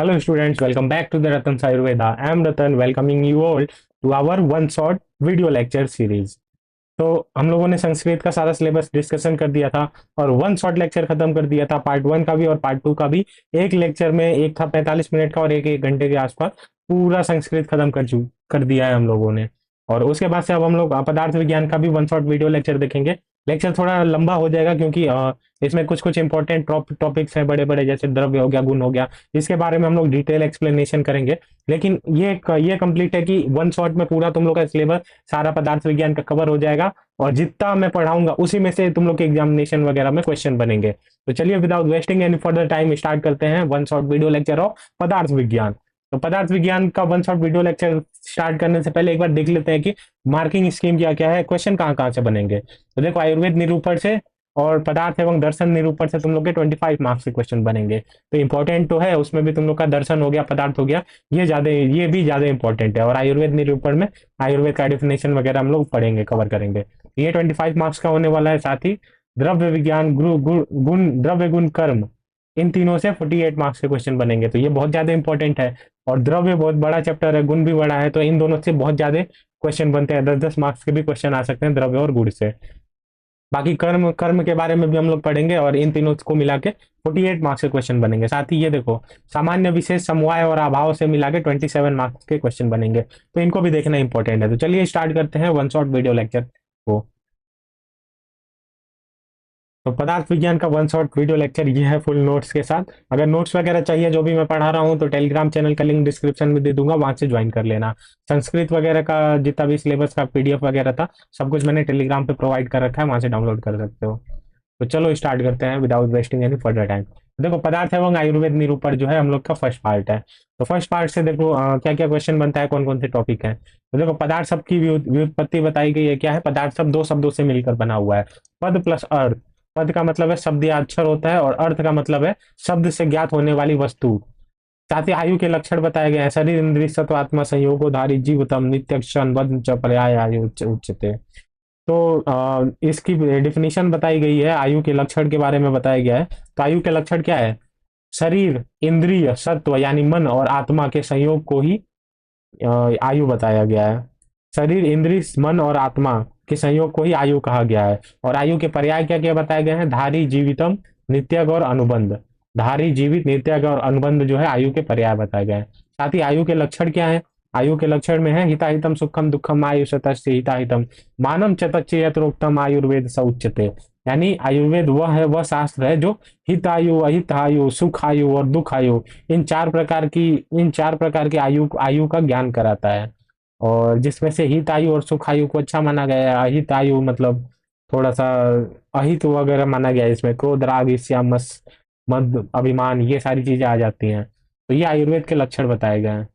Hello students, welcome back to the Ratan's Ayurveda. I am Ratan, welcoming you all to our one shot video lecture series. तो हम लोगों ने संस्कृत का सारा syllabus discussion कर दिया था और वन शॉट लेक्चर खत्म कर दिया था, पार्ट वन का भी और पार्ट टू का भी। एक लेक्चर में एक था 45 मिनट का और एक घंटे के आसपास पूरा संस्कृत खत्म कर दिया है हम लोगों ने। और उसके बाद से अब हम लोग पदार्थ विज्ञान का भी वन शॉट वीडियो लेक्चर देखेंगे। लेक्चर थोड़ा लंबा हो जाएगा क्योंकि इसमें कुछ कुछ इंपॉर्टेंट टॉपिक्स हैं बड़े बड़े, जैसे द्रव्य हो गया, गुण हो गया, इसके बारे में हम लोग डिटेल एक्सप्लेनेशन करेंगे। लेकिन ये कंप्लीट है कि वन शॉट में पूरा तुम लोग का सिलेबस सारा पदार्थ विज्ञान का कवर हो जाएगा और जितना मैं पढ़ाऊंगा उसी में से तुम लोग के एग्जामिनेशन वगैरह में क्वेश्चन बनेंगे। तो चलिए without wasting any further time start करते हैं one shot video lecture of पदार्थ विज्ञान। तो पदार्थ विज्ञान का one shot video lecture start करने से पहले एक बार देख लेते हैं कि मार्किंग स्कीम क्या क्या है, क्वेश्चन कहाँ कहाँ से बनेंगे। तो देखो, आयुर्वेद निरूपण से और पदार्थ एवं दर्शन निरूपण से तुम लोग के 25 मार्क्स के क्वेश्चन बनेंगे। तो इंपॉर्टेंट तो है, उसमें भी तुम लोग का दर्शन हो गया, पदार्थ हो गया, ये भी ज्यादा इंपॉर्टेंट है। और आयुर्वेद निरूपण में आयुर्वेद का डेफिनेशन वगैरह हम लोग पढ़ेंगे, कवर करेंगे। ये 25 मार्क्स का होने वाला है। साथ ही द्रव्य विज्ञान, गुण, द्रव्य गुण कर्म, इन तीनों से 48 मार्क्स के क्वेश्चन बनेंगे। तो ये बहुत ज्यादा इंपॉर्टेंट है। और द्रव्य बहुत बड़ा चैप्टर है, गुण भी बड़ा है, तो इन दोनों से बहुत ज्यादा क्वेश्चन बनते हैं। 10-10 मार्क्स के भी क्वेश्चन आ सकते हैं द्रव्य और गुण से। बाकी कर्म कर्म के बारे में भी हम लोग पढ़ेंगे और इन तीनों को मिला के 48 मार्क्स के क्वेश्चन बनेंगे। साथ ही ये देखो, सामान्य विशेष, समवाय और अभाव से मिला के 27 मार्क्स के क्वेश्चन बनेंगे। तो इनको भी देखना इंपॉर्टेंट है। तो चलिए स्टार्ट करते हैं वन शॉट वीडियो लेक्चर को। तो पदार्थ विज्ञान का वन शॉट वीडियो लेक्चर ये है फुल नोट्स के साथ। अगर नोट्स वगैरह चाहिए जो भी मैं पढ़ा रहा हूँ तो टेलीग्राम चैनल का लिंक डिस्क्रिप्शन में दे दूंगा, वहां से ज्वाइन कर लेना। संस्कृत वगैरह का जितना भी सिलेबस का पीडीएफ वगैरह था, सब कुछ मैंने टेलीग्राम पे प्रोवाइड कर रखा है, वहां से डाउनलोड कर सकते हो। तो चलो स्टार्ट करते हैं without wasting any further time. देखो, पदार्थ एवं आयुर्वेद निरूपण जो है हम लोग का फर्स्ट पार्ट है। तो फर्स्ट पार्ट से देखो क्या क्या क्वेश्चन बनता है, कौन कौन से टॉपिक है। तो देखो, पदार्थ शब्द की व्युत्पत्ति बताई गई है। क्या है? पदार्थ शब्द दो शब्दों से मिलकर बना हुआ है, पद प्लस अर्थ। पद का मतलब है शब्द या अक्षर होता है और अर्थ का मतलब है शब्द से ज्ञात होने वाली वस्तु। साथ ही आयु के लक्षण बताए गए हैं। शरीर इंद्रिय सत्व आत्मा संयोगोधारी जीवतम नित्य क्षण बद्ध च पर्याय आयु उच्यते। तो इसकी डिफिनीशन बताई गई है, आयु के लक्षण के बारे में बताया गया है। तो आयु के लक्षण क्या है? शरीर, इंद्रिय, सत्व यानी मन और आत्मा के संयोग को ही आयु बताया गया है। शरीर, इंद्रिय, मन और आत्मा के संयोग को ही आयु कहा गया है। और आयु के पर्याय क्या क्या बताए गए हैं? धारी, जीवितम, नित्यग और अनुबंध। धारी, जीवित, नित्यग और अनुबंध जो है आयु के पर्याय बताए गए हैं। साथ ही आयु के लक्षण क्या है? आयु के लक्षण में है हिताहितम सुखम दुखम आयुषतस्य हिताहितम मानम चतच्चयत्रोक्तम आयुर्वेद स उच्यते। यानी आयुर्वेद वह है, वह शास्त्र है जो हित आयु, अहित आयु, सुख आयु और दुख आयु, इन चार प्रकार की आयु आयु का ज्ञान कराता है। और जिसमें से हित आयु और सुख आयु को अच्छा माना गया है। अहित आयु मतलब थोड़ा सा अहित वगैरह माना गया है, इसमें क्रोध, राग, ईर्ष्या, मद, अभिमान, ये सारी चीजें आ जाती हैं। तो ये आयुर्वेद के लक्षण बताए गए हैं।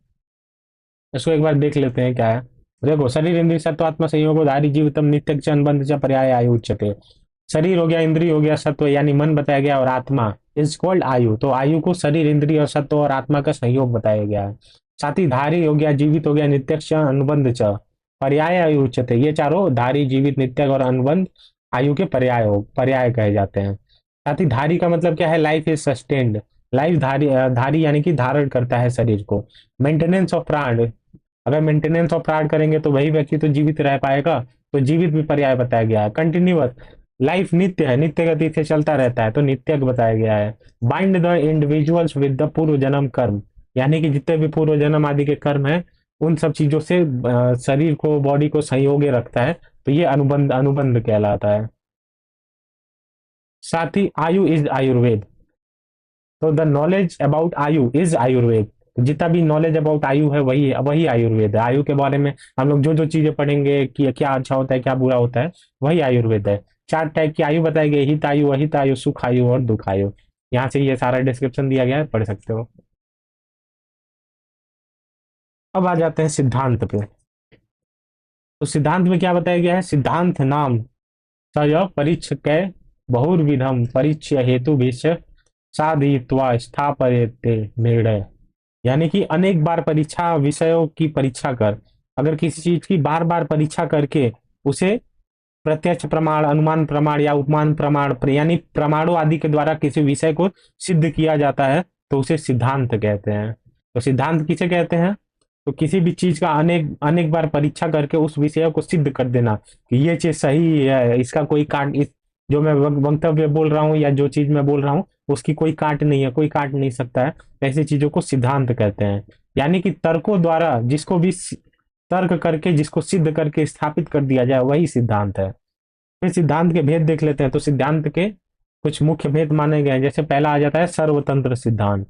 इसको एक बार देख लेते हैं क्या है। देखो, शरीर इंद्रिय सत्वात्म संयोग धारी जीवितम नित्य च अनुबंध च पर्याय आयु उच्यते। शरीर हो गया, इंद्रिय हो गया, सत्व यानी मन बताया गया और आत्मा इज कॉल्ड आयु। तो आयु को शरीर, इंद्रिय और सत्व और आत्मा का संयोग बताया गया है। साथ ही धारी हो गया, जीवित हो गया, नित्य च अनुबंध च पर्याय आयु उच्यते। ये चारों धारी, जीवित, नित्य और अनुबंध आयु के पर्याय कहे जाते हैं। साथ ही धारी का मतलब क्या है? Life is sustained. लाइफ धारी, धारी यानी कि धारण करता है शरीर को। मेंटेनेंस ऑफ प्राण, अगर मेंटेनेंस ऑफ प्राण करेंगे तो वही व्यक्ति तो जीवित रह पाएगा। तो जीवित भी पर्याय बताया गया है। कंटिन्यूअस, लाइफ नित्य है, नित्य गति से चलता रहता है, तो नित्यक बताया गया है। Bind the individuals with the पूर्व जन्म कर्म, यानी कि जितने भी पूर्व जन्म आदि के कर्म है उन सब चीजों से शरीर को, बॉडी को संयोगे रखता है। तो ये अनुबंध अनुबंध कहलाता है। साथ ही आयु इज आयुर्वेद। तो द नॉलेज अबाउट आयु इज आयुर्वेद। तो जितना भी नॉलेज अबाउट आयु है वही वही आयुर्वेद है। आयु के बारे में हम लोग जो जो चीजें पढ़ेंगे कि क्या अच्छा होता है, क्या बुरा होता है, वही आयुर्वेद है। 4 टाइप की आयु बताई गई, हित आयु, अहित आयु, सुख आयु और दुख आयु। यहाँ से ये सारा डिस्क्रिप्शन दिया गया है, पढ़ सकते हो। अब आ जाते हैं सिद्धांत पे। तो सिद्धांत में क्या बताया गया है? सिद्धांत नाम स परिचय बहुर्विधम परिचय हेतु साधयित्वा स्थापयते निर्णय। यानी कि अनेक बार परीक्षा, विषयों की परीक्षा कर, अगर किसी चीज की बार बार परीक्षा करके उसे प्रत्यक्ष प्रमाण, अनुमान प्रमाण या उपमान प्रमाण यानी प्रमाणों आदि के द्वारा किसी विषय को सिद्ध किया जाता है, तो उसे सिद्धांत कहते हैं। तो सिद्धांत किसे कहते हैं? तो किसी भी चीज का अनेक अनेक बार परीक्षा करके उस विषय को सिद्ध कर देना कि ये चीज सही है, इसका कोई काट, इस जो मैं वक्तव्य बोल रहा हूँ या जो चीज मैं बोल रहा हूँ उसकी कोई काट नहीं है, कोई काट नहीं सकता है। ऐसी चीजों को सिद्धांत कहते हैं। यानी कि तर्कों द्वारा जिसको भी तर्क करके जिसको सिद्ध करके स्थापित कर दिया जाए वही सिद्धांत है। फिर सिद्धांत के भेद देख लेते हैं। तो सिद्धांत के कुछ मुख्य भेद माने गए हैं। जैसे पहला आ जाता है सर्वतंत्र सिद्धांत।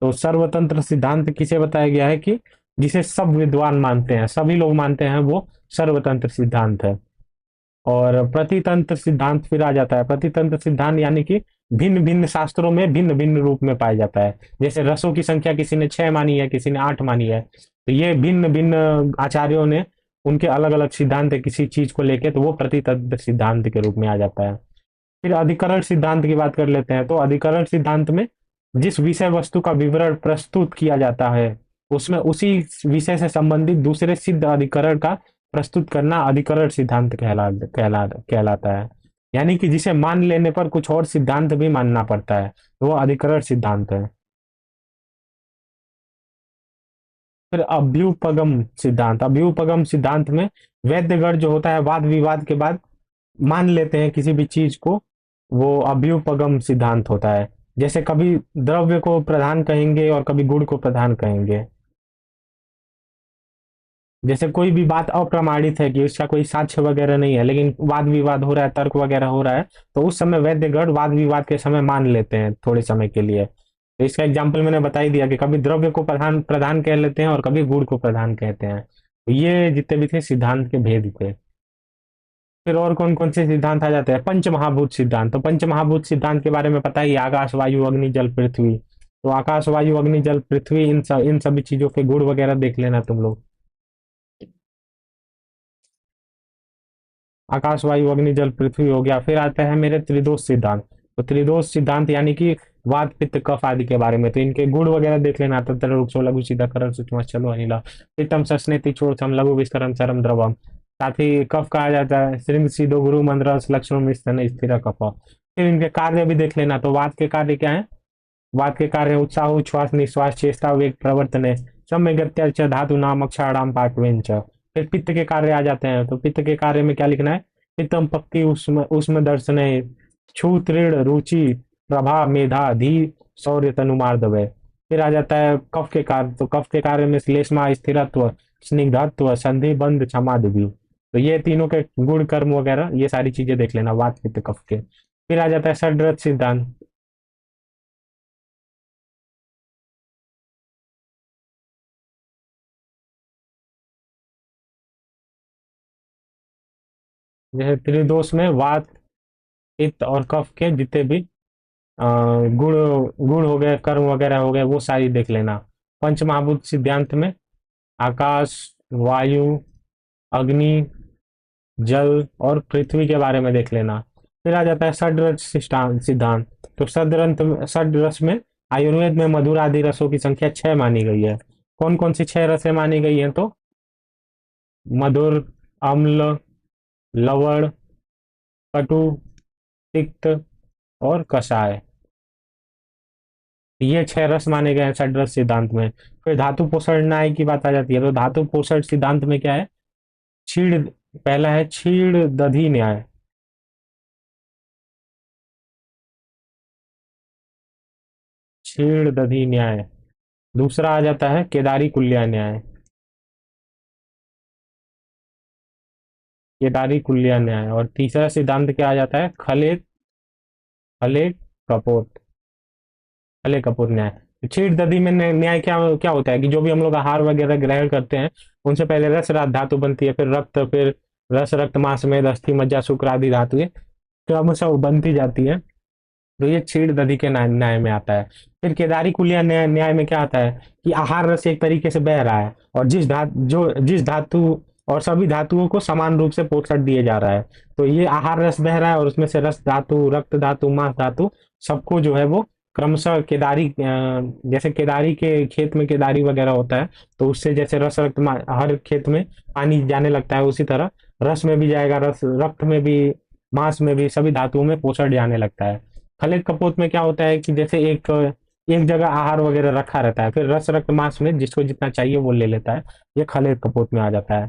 तो सर्वतंत्र सिद्धांत किसे बताया गया है कि जिसे सब विद्वान मानते हैं, सभी लोग मानते हैं, वो सर्वतंत्र सिद्धांत है। और प्रतितंत्र सिद्धांत फिर आ जाता है। प्रतितंत्र सिद्धांत यानी कि भिन्न भिन्न शास्त्रों में भिन्न भिन्न रूप में पाया जाता है। जैसे रसों की संख्या किसी ने 6 मानी है, किसी ने 8 मानी है, तो ये भिन्न भिन्न आचार्यों ने उनके अलग अलग सिद्धांत है किसी चीज को लेके, तो वो प्रतितंत्र सिद्धांत के रूप में आ जाता है। फिर अधिकरण सिद्धांत की बात कर लेते हैं। तो अधिकरण सिद्धांत में जिस विषय वस्तु का विवरण प्रस्तुत किया जाता है उसमें उसी विषय से संबंधित दूसरे सिद्ध अधिकरण का प्रस्तुत करना अधिकरण सिद्धांत कहलाता है। यानी कि जिसे मान लेने पर कुछ और सिद्धांत भी मानना पड़ता है, तो वो अधिकरण सिद्धांत है। फिर अभ्युपगम सिद्धांत। अभ्युपगम सिद्धांत में वैद्यगण जो होता है वाद विवाद के बाद मान लेते हैं किसी भी चीज को, वो अभ्युपगम सिद्धांत होता है। जैसे कभी द्रव्य को प्रधान कहेंगे और कभी गुण को प्रधान कहेंगे। जैसे कोई भी बात अप्रमाणित है कि उसका कोई साक्ष्य वगैरह नहीं है, लेकिन वाद विवाद हो रहा है, तर्क वगैरह हो रहा है, तो उस समय वैद्यगण वाद विवाद के समय मान लेते हैं थोड़े समय के लिए। तो इसका एग्जाम्पल मैंने बता ही दिया कि कभी द्रव्य को प्रधान प्रधान कह लेते हैं और कभी गुण को प्रधान कहते हैं। तो ये जितने भी थे सिद्धांत के भेद थे। फिर और कौन कौन से सिद्धांत आ जाते हैं? पंच महाभूत सिद्धांत। तो पंच महाभूत सिद्धांत के बारे में पता ही, आकाश वायु अग्नि जल पृथ्वी। तो आकाश वायु अग्नि जल पृथ्वी, इन सभी चीजों के गुण वगैरह देख लेना तुम लोग। आकाश वायु अग्नि जल पृथ्वी हो गया। फिर आता है मेरे त्रिदोष सिद्धांत। तो त्रिदोष सिद्धांत यानी कि वात पित्त कफ आदि के बारे में, तो इनके गुण वगैरह देख लेना। तत्र रुक्षो लघु सीधा करल सूक्ष्म चलो अनिला पित्तम सस्नेति छोड़म लघु विस्करम चरम द्रवम। साथ ही कफ कहा जाता है श्रृंग सीधो गुरु मंद्रस लक्ष्मण स्तन स्थिर कफ। फिर इनके कार्य भी देख लेना। तो वात के कार्य क्या है? वात के कार्य उत्साह उच्छ्वास निश्वास चेष्टा वेग प्रवर्तने सम्य गत्या धातु नाम अक्षाणाम पाठवें च। फिर पित्त के कार्य आ जाते हैं। तो पित्त के कार्य में क्या लिखना है? पित्तम पक्ति उष्म दर्शने छू तृण रुचि प्रभा मेधा धी शौर्य तनुमार्दव। फिर आ जाता है कफ के कार्य। तो कफ के कार्य में श्लेष्मा स्थिरत्व स्निग्धत्व संधि बंध क्षमादि। तो ये तीनों के गुण कर्म वगैरह ये सारी चीजें देख लेना वात पित्त कफ के। फिर आ जाता है षड्रथ सिद्धांत। जैसे त्रिदोष में वात पित्त और कफ के जितने भी गुण गुण हो गए, कर्म वगैरह हो गए, वो सारी देख लेना। पंच महाभूत सिद्धांत में आकाश वायु अग्नि जल और पृथ्वी के बारे में देख लेना। फिर आ जाता है षड्रस सिद्धांत। तो षड्रस में आयुर्वेद में मधुर आदि रसों की संख्या 6 मानी गई है। कौन कौन सी 6 रसें मानी गई हैं? तो मधुर, अम्ल, लवण, कटु, तिक्त और कषाय। ये 6 रस माने गए हैं षड्रस सिद्धांत में। फिर धातु पोषण न्याय की बात आ जाती है। तो धातु पोषण सिद्धांत में क्या है? क्षीण, पहला है क्षीण दधि न्याय। क्षीण दधि न्याय। दूसरा आ जाता है केदारी कुल्या न्याय। केदारी कुल्या न्याय। और तीसरा सिद्धांत क्या आ जाता है? खले खले कपोत खले कपूर न्याय। क्षीर दधि में न्याय क्या क्या होता है कि जो भी हम लोग आहार वगैरह ग्रहण करते हैं उनसे पहले रस धातु बनती है, फिर रक्त, फिर रस रक्त मांस में अस्थि मज्जा शुक्र आदि धातुएं क्रमशः बनती जाती है। तो ये क्षीर दधि के न्याय में आता है। फिर केदारी कुलिया न्याय में क्या आता है कि आहार रस एक तरीके से बह रहा है और जिस धातु और सभी धातुओं को समान रूप से पोषण दिए जा रहा है। तो ये आहार रस बह रहा है और उसमें से रस धातु, रक्त धातु, मांस धातु सबको जो है वो क्रमशः केदारी, जैसे केदारी के खेत में केदारी वगैरह होता है तो उससे जैसे रस रक्त हर खेत में पानी जाने लगता है, उसी तरह रस में भी जाएगा, रस रक्त में भी, मांस में भी, सभी धातुओं में पोषण जाने लगता है। खलित कपोत में क्या होता है कि जैसे एक एक जगह आहार वगैरह रखा रहता है, फिर रस रक्त मांस में जिसको जितना चाहिए वो ले लेता है। ये खले कपोत में आ जाता है।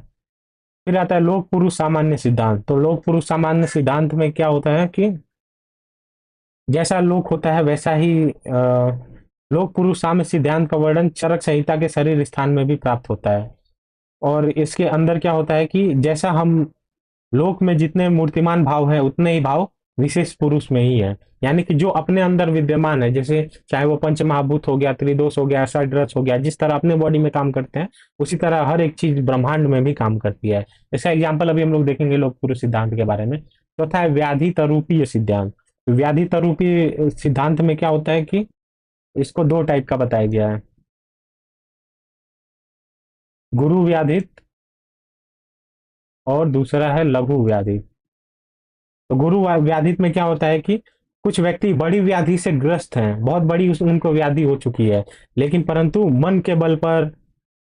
फिर आता है लोक पुरुष सामान्य सिद्धांत। तो लोक पुरुष सामान्य सिद्धांत में क्या होता है कि जैसा लोक होता है वैसा ही लोक पुरुष साम्य सिद्धांत का वर्णन चरक संहिता के शरीर स्थान में भी प्राप्त होता है। और इसके अंदर क्या होता है कि जैसा हम लोक में जितने मूर्तिमान भाव है उतने ही भाव विशेष पुरुष में ही है। यानी कि जो अपने अंदर विद्यमान है, जैसे चाहे वो पंच महाभूत हो गया, त्रिदोष हो गया, षड्रस हो गया, जिस तरह अपने बॉडी में काम करते हैं उसी तरह हर एक चीज ब्रह्मांड में भी काम करती है। इसका एग्जाम्पल अभी हम लोग देखेंगे लोक पुरुष सिद्धांत के बारे में। चौथा है व्याधि तरूपीय सिद्धांत। व्याधि तरूपी सिद्धांत में क्या होता है कि इसको दो टाइप का बताया गया है, गुरु व्याधित और दूसरा है लघु व्याधि। तो गुरु व्याधित में क्या होता है कि कुछ व्यक्ति बड़ी व्याधि से ग्रस्त हैं, बहुत बड़ी उनको व्याधि हो चुकी है, लेकिन परंतु मन के बल पर,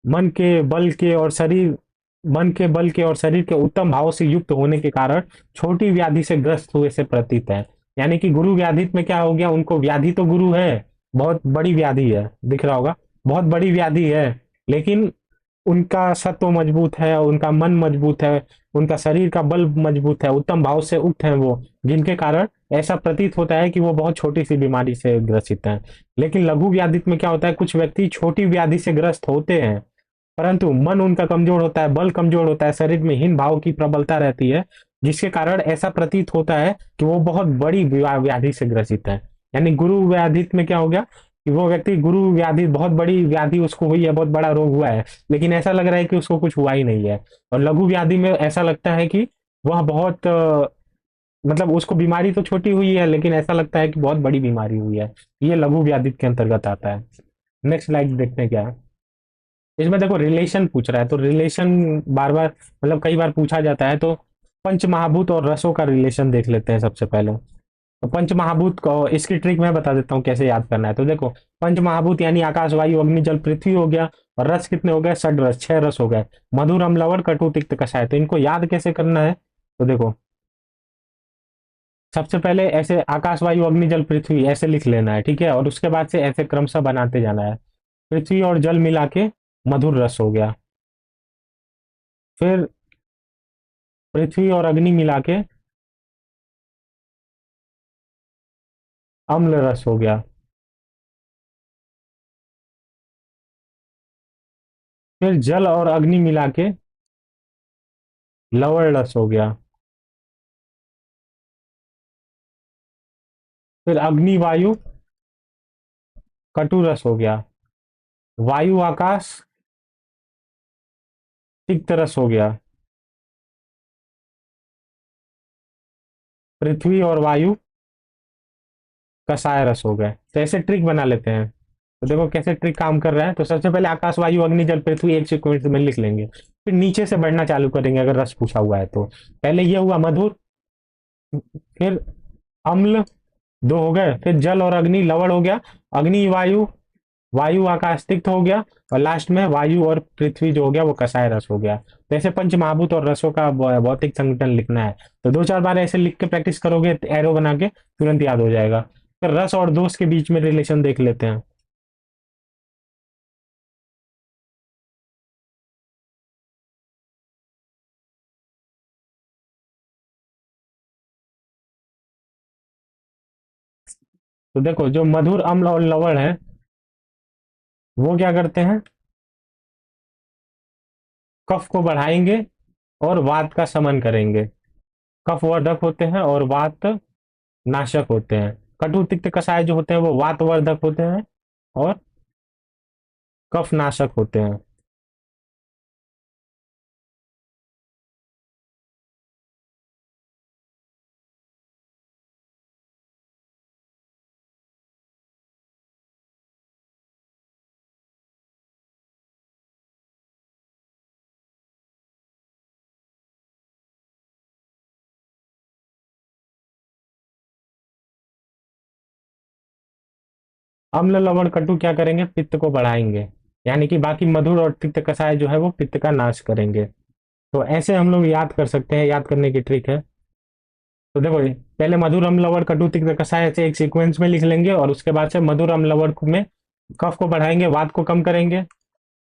मन के बल के और शरीर मन के बल के और शरीर के उत्तम भाव से युक्त होने के कारण छोटी व्याधि से ग्रस्त हुए से प्रतीत है। यानी कि गुरु व्याधित में क्या हो गया, उनको व्याधि तो गुरु है, बहुत बड़ी व्याधि है, दिख रहा होगा, बहुत बड़ी व्याधि है, लेकिन उनका सत्व मजबूत है, उनका मन मजबूत है, उनका शरीर का बल मजबूत है, उत्तम भाव से उक्त हैं वो, जिनके कारण ऐसा प्रतीत होता है कि वो बहुत छोटी सी बीमारी से ग्रसित हैं। लेकिन लघु व्याधि में क्या होता है, कुछ व्यक्ति छोटी व्याधि से ग्रस्त होते हैं, परंतु मन उनका कमजोर होता है, बल कमजोर होता है, शरीर में हीन भाव की प्रबलता रहती है, जिसके कारण ऐसा प्रतीत होता है कि वो बहुत बड़ी व्याधि से ग्रसित है। यानी गुरु व्याधि में क्या हो गया कि वो व्यक्ति गुरु व्याधि, बहुत बड़ी व्याधि उसको हुई है, बहुत बड़ा रोग हुआ है, लेकिन ऐसा लग रहा है कि उसको कुछ हुआ ही नहीं है। और लघु व्याधि में ऐसा लगता है कि वह बहुत मतलब उसको बीमारी तो छोटी हुई है, लेकिन ऐसा लगता है कि बहुत बड़ी बीमारी हुई है। ये लघु व्याधि के अंतर्गत आता है। नेक्स्ट स्लाइड देखते हैं क्या है। इसमें देखो रिलेशन पूछ रहा है, तो रिलेशन बार बार मतलब कई बार पूछा जाता है, तो पंच महाभूत और रसों का रिलेशन देख लेते हैं सबसे पहले। तो पंच महाभूत को इसकी ट्रिक मैं बता देता हूँ कैसे याद करना है। तो देखो, पंच महाभूत यानी आकाश वायु अग्नि जल पृथ्वी हो गया, और रस कितने हो गए, षड रस, 6 रस हो गए, मधुर अम्ल लवण कटु तिक्त कषाय। तो इनको याद कैसे करना है, तो देखो सबसे पहले ऐसे आकाश वायु अग्नि जल पृथ्वी ऐसे लिख लेना है, ठीक है, और उसके बाद से ऐसे क्रमशः बनाते जाना है। पृथ्वी और जल मिला के मधुर रस हो गया, फिर पृथ्वी और अग्नि मिला के अम्ल रस हो गया, फिर जल और अग्नि मिला के लवण रस हो गया, फिर अग्नि वायु कटु रस हो गया, वायु आकाश तिक्त रस हो गया, पृथ्वी और वायु कषाय रस हो गए। तो ऐसे ट्रिक बना लेते हैं। तो देखो कैसे ट्रिक काम कर रहा है। तो सबसे पहले आकाश वायु अग्नि जल पृथ्वी एक सीक्वेंस में लिख लेंगे, फिर नीचे से बढ़ना चालू करेंगे अगर रस पूछा हुआ है तो। पहले ये हुआ मधुर, फिर अम्ल, दो हो गए, फिर जल और अग्नि लवण हो गया, अग्नि वायु, वायु आकाश तिक्त हो गया, और लास्ट में वायु और पृथ्वी जो हो गया वो कषाय रस हो गया। तो ऐसे पंच महाभूत और रसों का भौतिक संगठन लिखना है। तो 2-4 बार ऐसे लिख के प्रैक्टिस करोगे, एरो बना के तुरंत याद हो जाएगा। फिर रस और दोष के बीच में रिलेशन देख लेते हैं। तो देखो जो मधुर अम्ल और लवण है वो क्या करते हैं, कफ को बढ़ाएंगे और वात का शमन करेंगे। कफ वर्धक होते हैं और वात नाशक होते हैं। कटु तिक्त कषाय जो होते हैं वो वात वर्धक होते हैं और कफ नाशक होते हैं। अम्ल लवण कटु क्या करेंगे, पित्त को बढ़ाएंगे, यानी कि बाकी मधुर और तिक्त कषाय जो है वो पित्त का नाश करेंगे। तो ऐसे हम लोग याद कर सकते हैं, याद करने की ट्रिक है। तो देखो पहले मधुर अम्ल लवण कटु तिक्त कषाय से एक सीक्वेंस में लिख लेंगे, और उसके बाद से मधुर अम्ल लवण में कफ को बढ़ाएंगे, वात को कम करेंगे,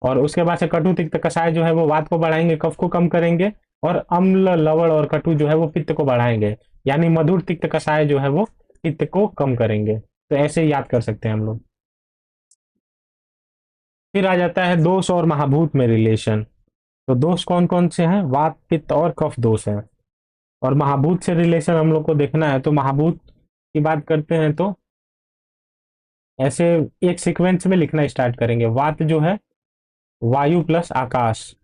और उसके बाद से कटु तिक्त कषाय जो है वो वात को बढ़ाएंगे, कफ को कम करेंगे, और अम्ल लवण और कटु जो है वो पित्त को बढ़ाएंगे, यानी मधुर तिक्त कषाय जो है वो पित्त को कम करेंगे। तो ऐसे याद कर सकते हैं हम लोग। फिर आ जाता है दोष और महाभूत में रिलेशन। तो दोष कौन कौन से हैं? वात, पित्त और कफ दोष हैं। और महाभूत से रिलेशन हम लोग को देखना है, तो महाभूत की बात करते हैं तो ऐसे एक सीक्वेंस में लिखना स्टार्ट करेंगे। वात जो है वायु प्लस आकाश,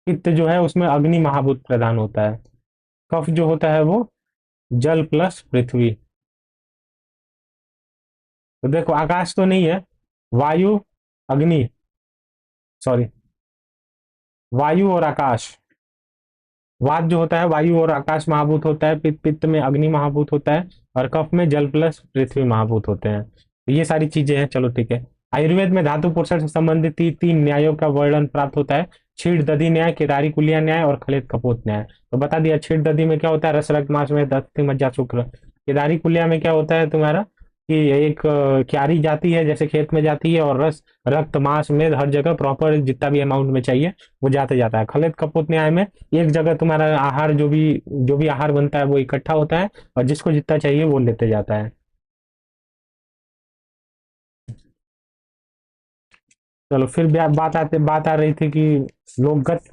पित्त जो है उसमें अग्नि महाभूत प्रदान होता है, कफ जो होता है वो जल प्लस पृथ्वी। तो देखो आकाश तो नहीं है, वायु, अग्नि, सॉरी, वायु और आकाश। वात जो होता है वायु और आकाश महाभूत होता है, पित्त पित्त में अग्नि महाभूत होता है, और कफ में जल प्लस पृथ्वी महाभूत होते हैं। तो ये सारी चीजें हैं। चलो ठीक है। आयुर्वेद में धातु पोषण से संबंधित तीन न्यायों का वर्णन प्राप्त होता है। छीड़ दधी न्याय, केदारी कुलिया न्याय और खलित कपोत न्याय। तो बता दिया छीड़ दधी में क्या होता है, रस रक्त मांस में दस्ती मज्जा शुक्र। केदारी कुलिया में क्या होता है तुम्हारा कि एक क्यारी जाती है, जैसे खेत में जाती है, और रस रक्त मांस में हर जगह प्रॉपर जितना भी अमाउंट में चाहिए वो जाते जाता है। खलित कपोत न्याय में एक जगह तुम्हारा आहार जो भी आहार बनता है वो इकट्ठा होता है, और जिसको जितना चाहिए वो लेते जाता है। चलो फिर बात आ रही थी कि लोकगत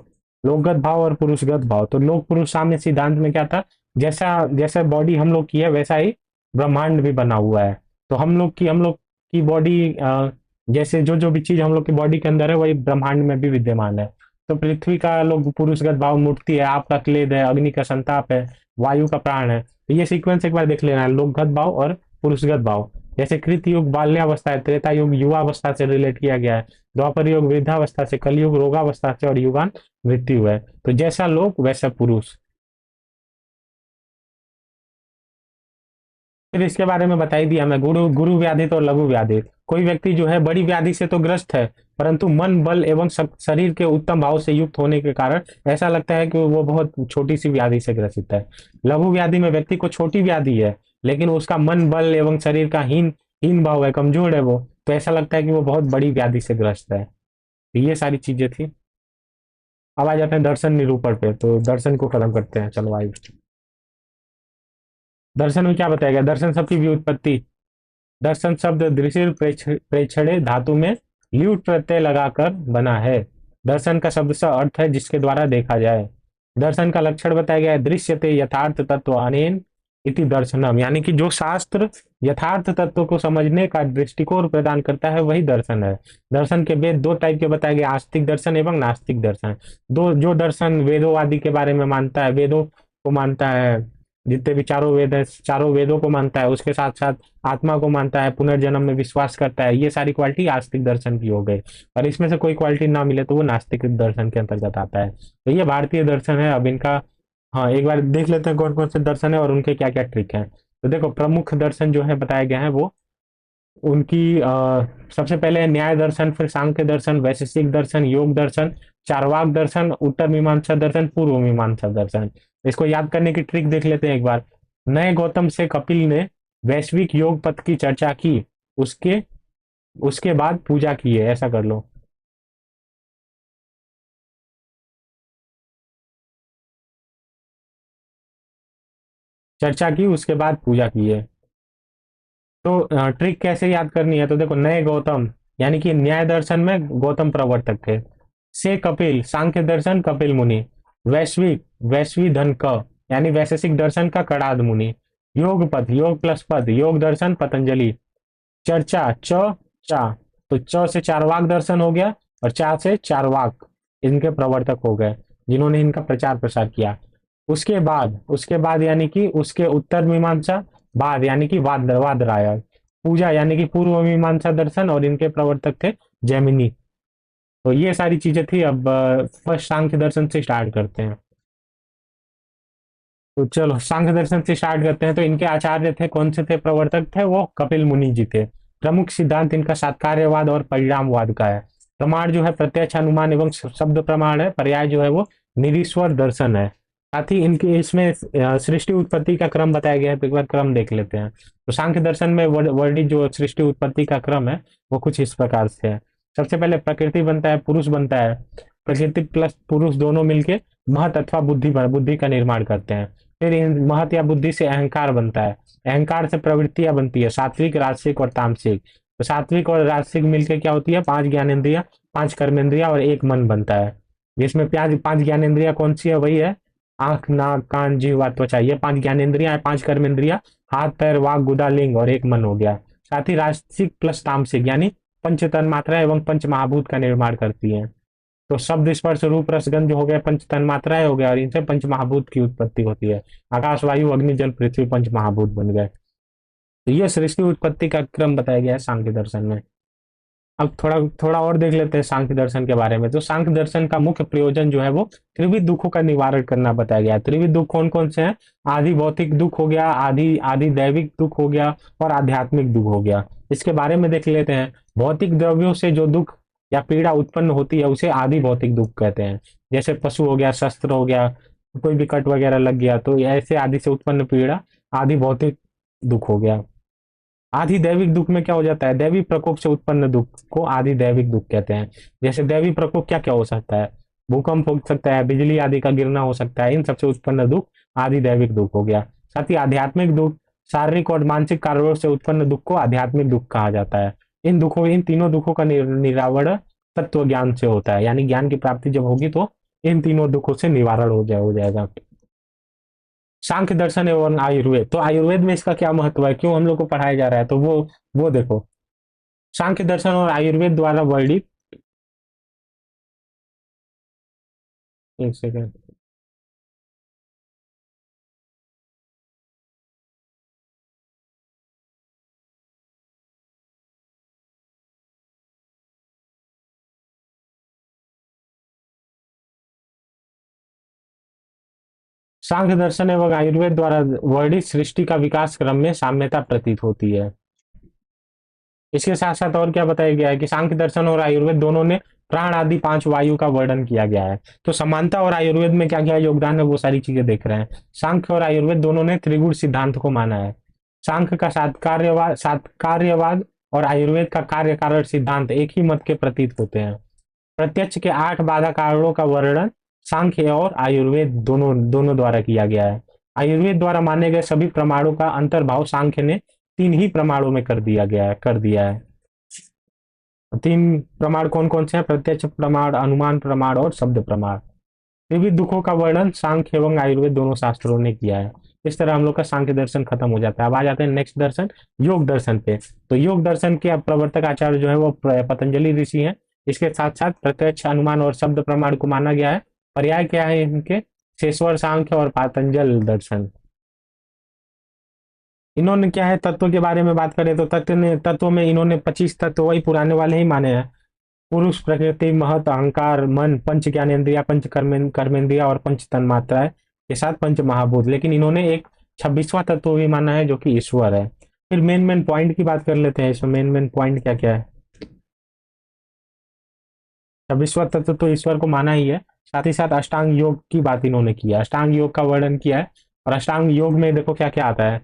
लोकगत भाव और पुरुषगत भाव। तो लोक पुरुष साम्य सिद्धांत में क्या था, जैसा जैसा बॉडी हम लोग की है वैसा ही ब्रह्मांड भी बना हुआ है। तो हम लोग की बॉडी जैसे जो जो भी चीज हम लोग की बॉडी के अंदर है वही ब्रह्मांड में भी विद्यमान है। तो पृथ्वी का लोग पुरुषगत भाव मूर्ति है, आपका क्लेद है, अग्नि का संताप है, वायु का प्राण है। तो ये सीक्वेंस एक बार देख लेना है, लोकगत भाव और पुरुषगत भाव। जैसे कृत युग बाल्यावस्था है, त्रेता युग युवावस्था से रिलेट किया गया है, द्वापर युग वृद्धावस्था से, कलयुग रोगावस्था से, और युगान मृत्यु है। तो जैसा लोक वैसा पुरुष। फिर इसके बारे में बता ही दिया मैं, गुरु गुरु व्याधि तो लघु व्याधि। कोई व्यक्ति जो है बड़ी व्याधि से तो ग्रस्त है, परंतु मन बल एवं शरीर के उत्तम भाव से युक्त होने के कारण ऐसा लगता है कि वो बहुत छोटी सी व्याधि से ग्रसित है। लघु व्याधि में व्यक्ति को छोटी व्याधि है, लेकिन उसका मन बल एवं शरीर का हीन हीन भाव है, कमजोर है वो, तो ऐसा लगता है कि वो बहुत बड़ी व्याधि से ग्रस्त है। तो ये सारी चीजें थी। अब आ जाते हैं दर्शन निरूपण पे। तो दर्शन को खत्म करते हैं। चलो आइए, दर्शन में क्या बताया गया? दर्शन शब्द की व्युत्पत्ति। दर्शन शब्द दृश्य प्रेक्षणे धातु में ल्यूट प्रत्यय लगाकर बना है। दर्शन का शब्द सा अर्थ है जिसके द्वारा देखा जाए। दर्शन का लक्षण बताया गया है, दृश्यते यथार्थ तत्व अनेन इति दर्शनम, यानी कि जो शास्त्र यथार्थ तत्व को समझने का दृष्टिकोण प्रदान करता है वही दर्शन है। दर्शन के वेद दो टाइप के बताए गए, आस्तिक दर्शन एवं नास्तिक दर्शन। दो जो दर्शन वेदोवादी के बारे में मानता है, वेदों को मानता है, जितने भी चारों वेद है चारों वेदों को मानता है, उसके साथ साथ आत्मा को मानता है, पुनर्जन्म में विश्वास करता है, ये सारी क्वालिटी आस्तिक दर्शन की हो गई। और इसमें से कोई क्वालिटी ना मिले तो वो नास्तिक दर्शन के अंतर्गत आता है। तो ये भारतीय दर्शन है। अब इनका हाँ एक बार देख लेते हैं कौन कौन से दर्शन है और उनके क्या क्या ट्रिक हैं। तो देखो प्रमुख दर्शन जो है बताए गए हैं वो उनकी सबसे पहले है न्याय दर्शन, फिर सांख्य दर्शन, वैशेषिक दर्शन, योग दर्शन, चारवाक दर्शन, उत्तर मीमांसा दर्शन, पूर्व मीमांसा दर्शन। इसको याद करने की ट्रिक देख लेते हैं एक बार। नए गौतम से कपिल ने वैश्विक योग पथ की चर्चा की, उसके उसके बाद पूजा की है, ऐसा कर लो। चर्चा की उसके बाद पूजा की है। तो ट्रिक कैसे याद करनी है? तो देखो नए गौतम यानी कि न्याय दर्शन में गौतम प्रवर्तक थे, से कपिल सांख्य दर्शन कपिल मुनि, वैश्विक वैश्वी धन क यानी वैशेषिक दर्शन का कणाद मुनि, योग पद योग प्लस पद योग दर्शन पतंजलि, चर्चा च चा तो च से चारवाक दर्शन हो गया, और चा से चारवाक इनके प्रवर्तक हो गए जिन्होंने इनका प्रचार प्रसार किया। उसके बाद यानी कि उसके उत्तर मीमांसा, बाद यानी कि वाद रायण, पूजा यानी कि पूर्व मीमांसा दर्शन, और इनके प्रवर्तक थे जैमिनी। तो ये सारी चीजें थी। अब फर्स्ट सांख्य दर्शन से स्टार्ट करते हैं। तो चलो सांख्य दर्शन से स्टार्ट करते हैं। तो इनके आचार्य थे, कौन से थे प्रवर्तक थे? वो कपिल मुनि जी थे। प्रमुख सिद्धांत इनका सात्कार्यवाद और परिणामवाद का है। प्रमाण जो है प्रत्यक्ष अनुमान एवं शब्द प्रमाण है। पर्याय जो है वो निरीश्वर दर्शन है। साथ ही इनके इसमें सृष्टि उत्पत्ति का क्रम बताया गया है, तो एक बार क्रम देख लेते हैं। तो सांख्य दर्शन में वर्णित जो सृष्टि उत्पत्ति का क्रम है वो कुछ इस प्रकार से है। सबसे पहले प्रकृति बनता है, पुरुष बनता है, प्रकृति प्लस पुरुष दोनों मिलके महत अथवा बुद्धि का निर्माण करते हैं। फिर इन महत या बुद्धि से अहंकार बनता है, अहंकार से प्रवृत्तियां बनती है, सात्विक, राजसिक और तामसिक। तो सात्विक और राजसिक मिलकर क्या होती है, 5 ज्ञानेंद्रिया, 5 कर्मेंद्रिया और एक मन बनता है। जिसमें 5 ज्ञानेंद्रिया कौन सी है, वही है आंख, नाक, कान, जिह्वा, त्वचा। ये 5 ज्ञानेंद्रिया है, 5 कर्मेंद्रिया, हाथ, पैर, वाक, गुदा, लिंग और एक मन हो गया। साथ ही राजसिक प्लस तामसिक यानी पंच तन मात्रा एवं पंच महाभूत का निर्माण करती है। तो शब्द, स्पर्श, रूप, रसगंध जो हो गया पंच तन मात्राएं हो गया, और इनसे पंच महाभूत की उत्पत्ति होती है। आकाश, वायु, अग्नि, जल, पृथ्वी पंच महाभूत बन गए। तो ये सृष्टि उत्पत्ति का क्रम बताया गया है सांख्य दर्शन में। अब थोड़ा थोड़ा और देख लेते हैं सांख्य दर्शन के बारे में। तो सांख्य दर्शन का मुख्य प्रयोजन जो है वो त्रिविध दुखों का निवारण करना बताया गया है। त्रिविध दुख कौन कौन से हैं, आदि भौतिक दुख हो गया, आदि आदि दैविक दुख हो गया और आध्यात्मिक दुख हो गया। इसके बारे में देख लेते हैं। भौतिक द्रव्यों से जो दुख या पीड़ा उत्पन्न होती है उसे आदि भौतिक दुख कहते हैं। जैसे पशु हो गया, शस्त्र हो गया, कोई भी कट वगैरह लग गया, तो ऐसे आदि से उत्पन्न पीड़ा आदि भौतिक दुख हो गया। आधि दैविक दुख में क्या हो जाता है, दैवी प्रकोप से उत्पन्न दुख को आधि दैविक दुख कहते हैं। जैसे दैवी प्रकोप क्या क्या हो सकता है, भूकंप हो सकता है, बिजली आदि का गिरना हो सकता है, इन सबसे उत्पन्न दुख आधि दैविक दुख हो गया। साथ ही आध्यात्मिक दुख शारीरिक और मानसिक कारणों से उत्पन्न दुख को आध्यात्मिक दुख कहा जाता है। इन तीनों दुखों का निरावरण तत्व ज्ञान से होता है, यानी ज्ञान की प्राप्ति जब होगी तो इन तीनों दुखों से निवारण हो जाएगा। सांख्य दर्शन एवं आयुर्वेद, तो आयुर्वेद में इसका क्या महत्व है, क्यों हम लोग को पढ़ाया जा रहा है, तो वो देखो। सांख्य दर्शन और आयुर्वेद द्वारा वर्णित, एक सेकंड। सांख्य दर्शन एवं आयुर्वेद द्वारा वर्णित सृष्टि का विकास क्रम में साम्यता प्रतीत होती है। इसके साथ साथ और क्या बताया गया है कि सांख्य दर्शन और आयुर्वेद दोनों ने प्राण आदि 5 वायु का वर्णन किया गया है। तो समानता और आयुर्वेद में क्या क्या योगदान है वो सारी चीजें देख रहे हैं। सांख्य और आयुर्वेद दोनों ने त्रिगुण सिद्धांत को माना है। सांख्य का सात कार्यवाद और आयुर्वेद का कार्य कारण सिद्धांत एक ही मत के प्रतीत होते हैं। प्रत्यक्ष के 8 बाधा कारणों का वर्णन सांख्य और आयुर्वेद दोनों दोनों द्वारा किया गया है। आयुर्वेद द्वारा माने गए सभी प्रमाणों का अंतर्भाव सांख्य ने 3 ही प्रमाणों में कर दिया है। 3 प्रमाण कौन कौन से हैं, प्रत्यक्ष प्रमाण, अनुमान प्रमाण और शब्द प्रमाण। विविध दुखों का वर्णन सांख्य एवं आयुर्वेद दोनों शास्त्रों ने किया है। इस तरह हम लोग का सांख्य दर्शन खत्म हो जाता है। अब आ जाते हैं नेक्स्ट दर्शन, योग दर्शन पे। तो योग दर्शन के प्रवर्तक आचार्य जो है वो पतंजलि ऋषि हैं। इसके साथ साथ प्रत्यक्ष, अनुमान और शब्द प्रमाण को माना गया है। पर्याय क्या है इनके, शेषवर सांख्य और पातंजल दर्शन। इन्होंने क्या है, तत्व के बारे में बात करें तो तत्व में इन्होंने 25 तत्व वही पुराने वाले ही माने हैं। पुरुष, प्रकृति, महत, अहंकार, मन, पंच ज्ञानेन्द्रिया, पंच कर्मेंद्रिया और पंच तन्मात्राएं के साथ पंच महाभूत। लेकिन इन्होंने एक 26वां तत्व भी माना है जो कि ईश्वर है। फिर मेन पॉइंट की बात कर लेते हैं। इसमें मेन पॉइंट क्या क्या है। 26वां तत्व तो ईश्वर को माना ही है। साथ ही साथ अष्टांग योग की बात इन्होंने किया, अष्टांग योग का वर्णन किया है। और अष्टांग योग में देखो क्या क्या आता है,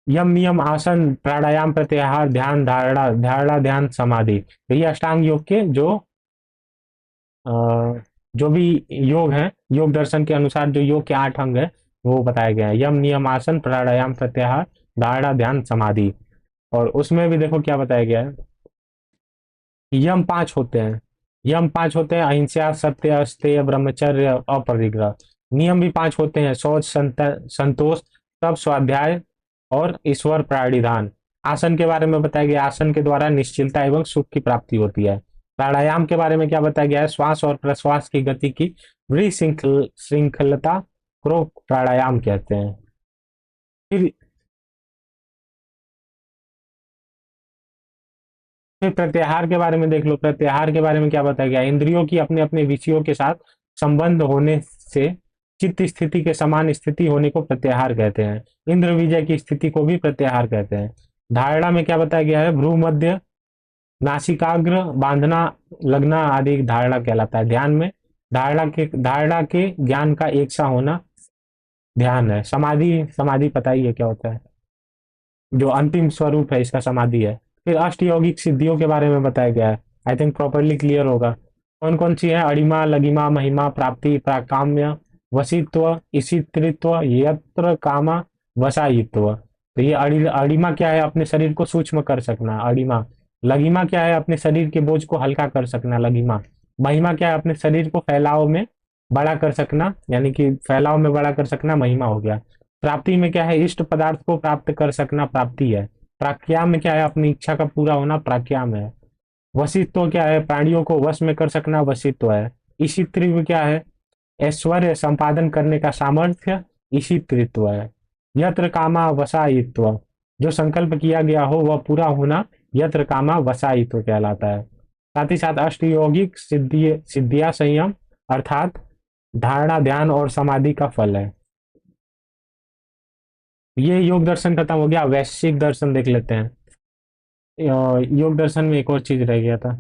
यम नियम आसन प्राणायाम प्रत्याहार ध्यान धारणा धारणा ध्यान समाधि। तो ये अष्टांग योग के अ, जो भी योग है, योग दर्शन के अनुसार जो योग के 8 अंग है वो बताया गया है, यम नियम आसन प्राणायाम प्रत्याहार धारणा ध्यान समाधि। और उसमें भी देखो क्या बताया गया है, यम 5 होते हैं। यम 5 होते हैं, अहिंसा, सत्य, अस्तेय, ब्रह्मचर्य, अपरिग्रह। नियम भी 5 होते हैं, शौच, संतोष, तप, स्वाध्याय और ईश्वर प्राणिधान। आसन के बारे में बताया गया, आसन के द्वारा निश्चिलता एवं सुख की प्राप्ति होती है। प्राणायाम के बारे में क्या बताया गया है, श्वास और प्रश्वास की गति की श्रृंखलता को प्राणायाम कहते हैं। फिर प्रत्याहार के बारे में देख लो। प्रत्याहार के बारे में क्या बताया गया, इंद्रियों की अपने अपने विषयों के साथ संबंध होने से चित्त स्थिति के समान स्थिति होने को प्रत्याहार कहते हैं। इंद्र विजय की स्थिति को भी प्रत्याहार कहते हैं। धारणा में क्या बताया गया है, भ्रू मध्य, नासिकाग्र बांधना, लगना आदि धारणा कहलाता है। ध्यान में धारणा के ज्ञान का एक सा होना ध्यान है। समाधि, समाधि पता ही है क्या होता है, जो अंतिम स्वरूप है इसका समाधि है। फिर अष्टयोगिक सिद्धियों के बारे में बताया गया है, आई थिंक प्रॉपरली क्लियर होगा। कौन कौन सी है? अणिमा, लगिमा, महिमा, प्राप्ति, प्राकाम्य, वशित्व, ईशित्रित्व, यत्र कामा, वसायित्व। तो ये अणिमा क्या है? अपने शरीर को सूक्ष्म कर सकना, अणिमा। लगिमा क्या है? अपने शरीर के बोझ को हल्का कर सकना, लगिमा। महिमा क्या है? अपने शरीर को फैलाव में बड़ा कर सकना, यानी कि फैलाव में बड़ा कर सकना, महिमा हो गया। प्राप्ति में क्या है? इष्ट पदार्थ को प्राप्त कर सकना, प्राप्ति है। प्राक्याम में क्या है? अपनी इच्छा का पूरा होना, प्राक्याम है। वशित्व क्या है? प्राणियों को वश में कर सकना, वशित्व है। ईशित्व क्या है? ऐश्वर्य संपादन करने का सामर्थ्य, ईशित्रित्व है। यत्र कामा वसायित्व, जो संकल्प किया गया हो वह पूरा होना, यत्र कामा वसायित्व कहलाता है। साथ ही साथ अष्टयोगिक सिद्धियां संयम अर्थात धारणा, ध्यान और समाधि का फल है। ये योग दर्शन खत्म हो गया, वैश्विक दर्शन देख लेते हैं। योग दर्शन में एक और चीज रह गया था।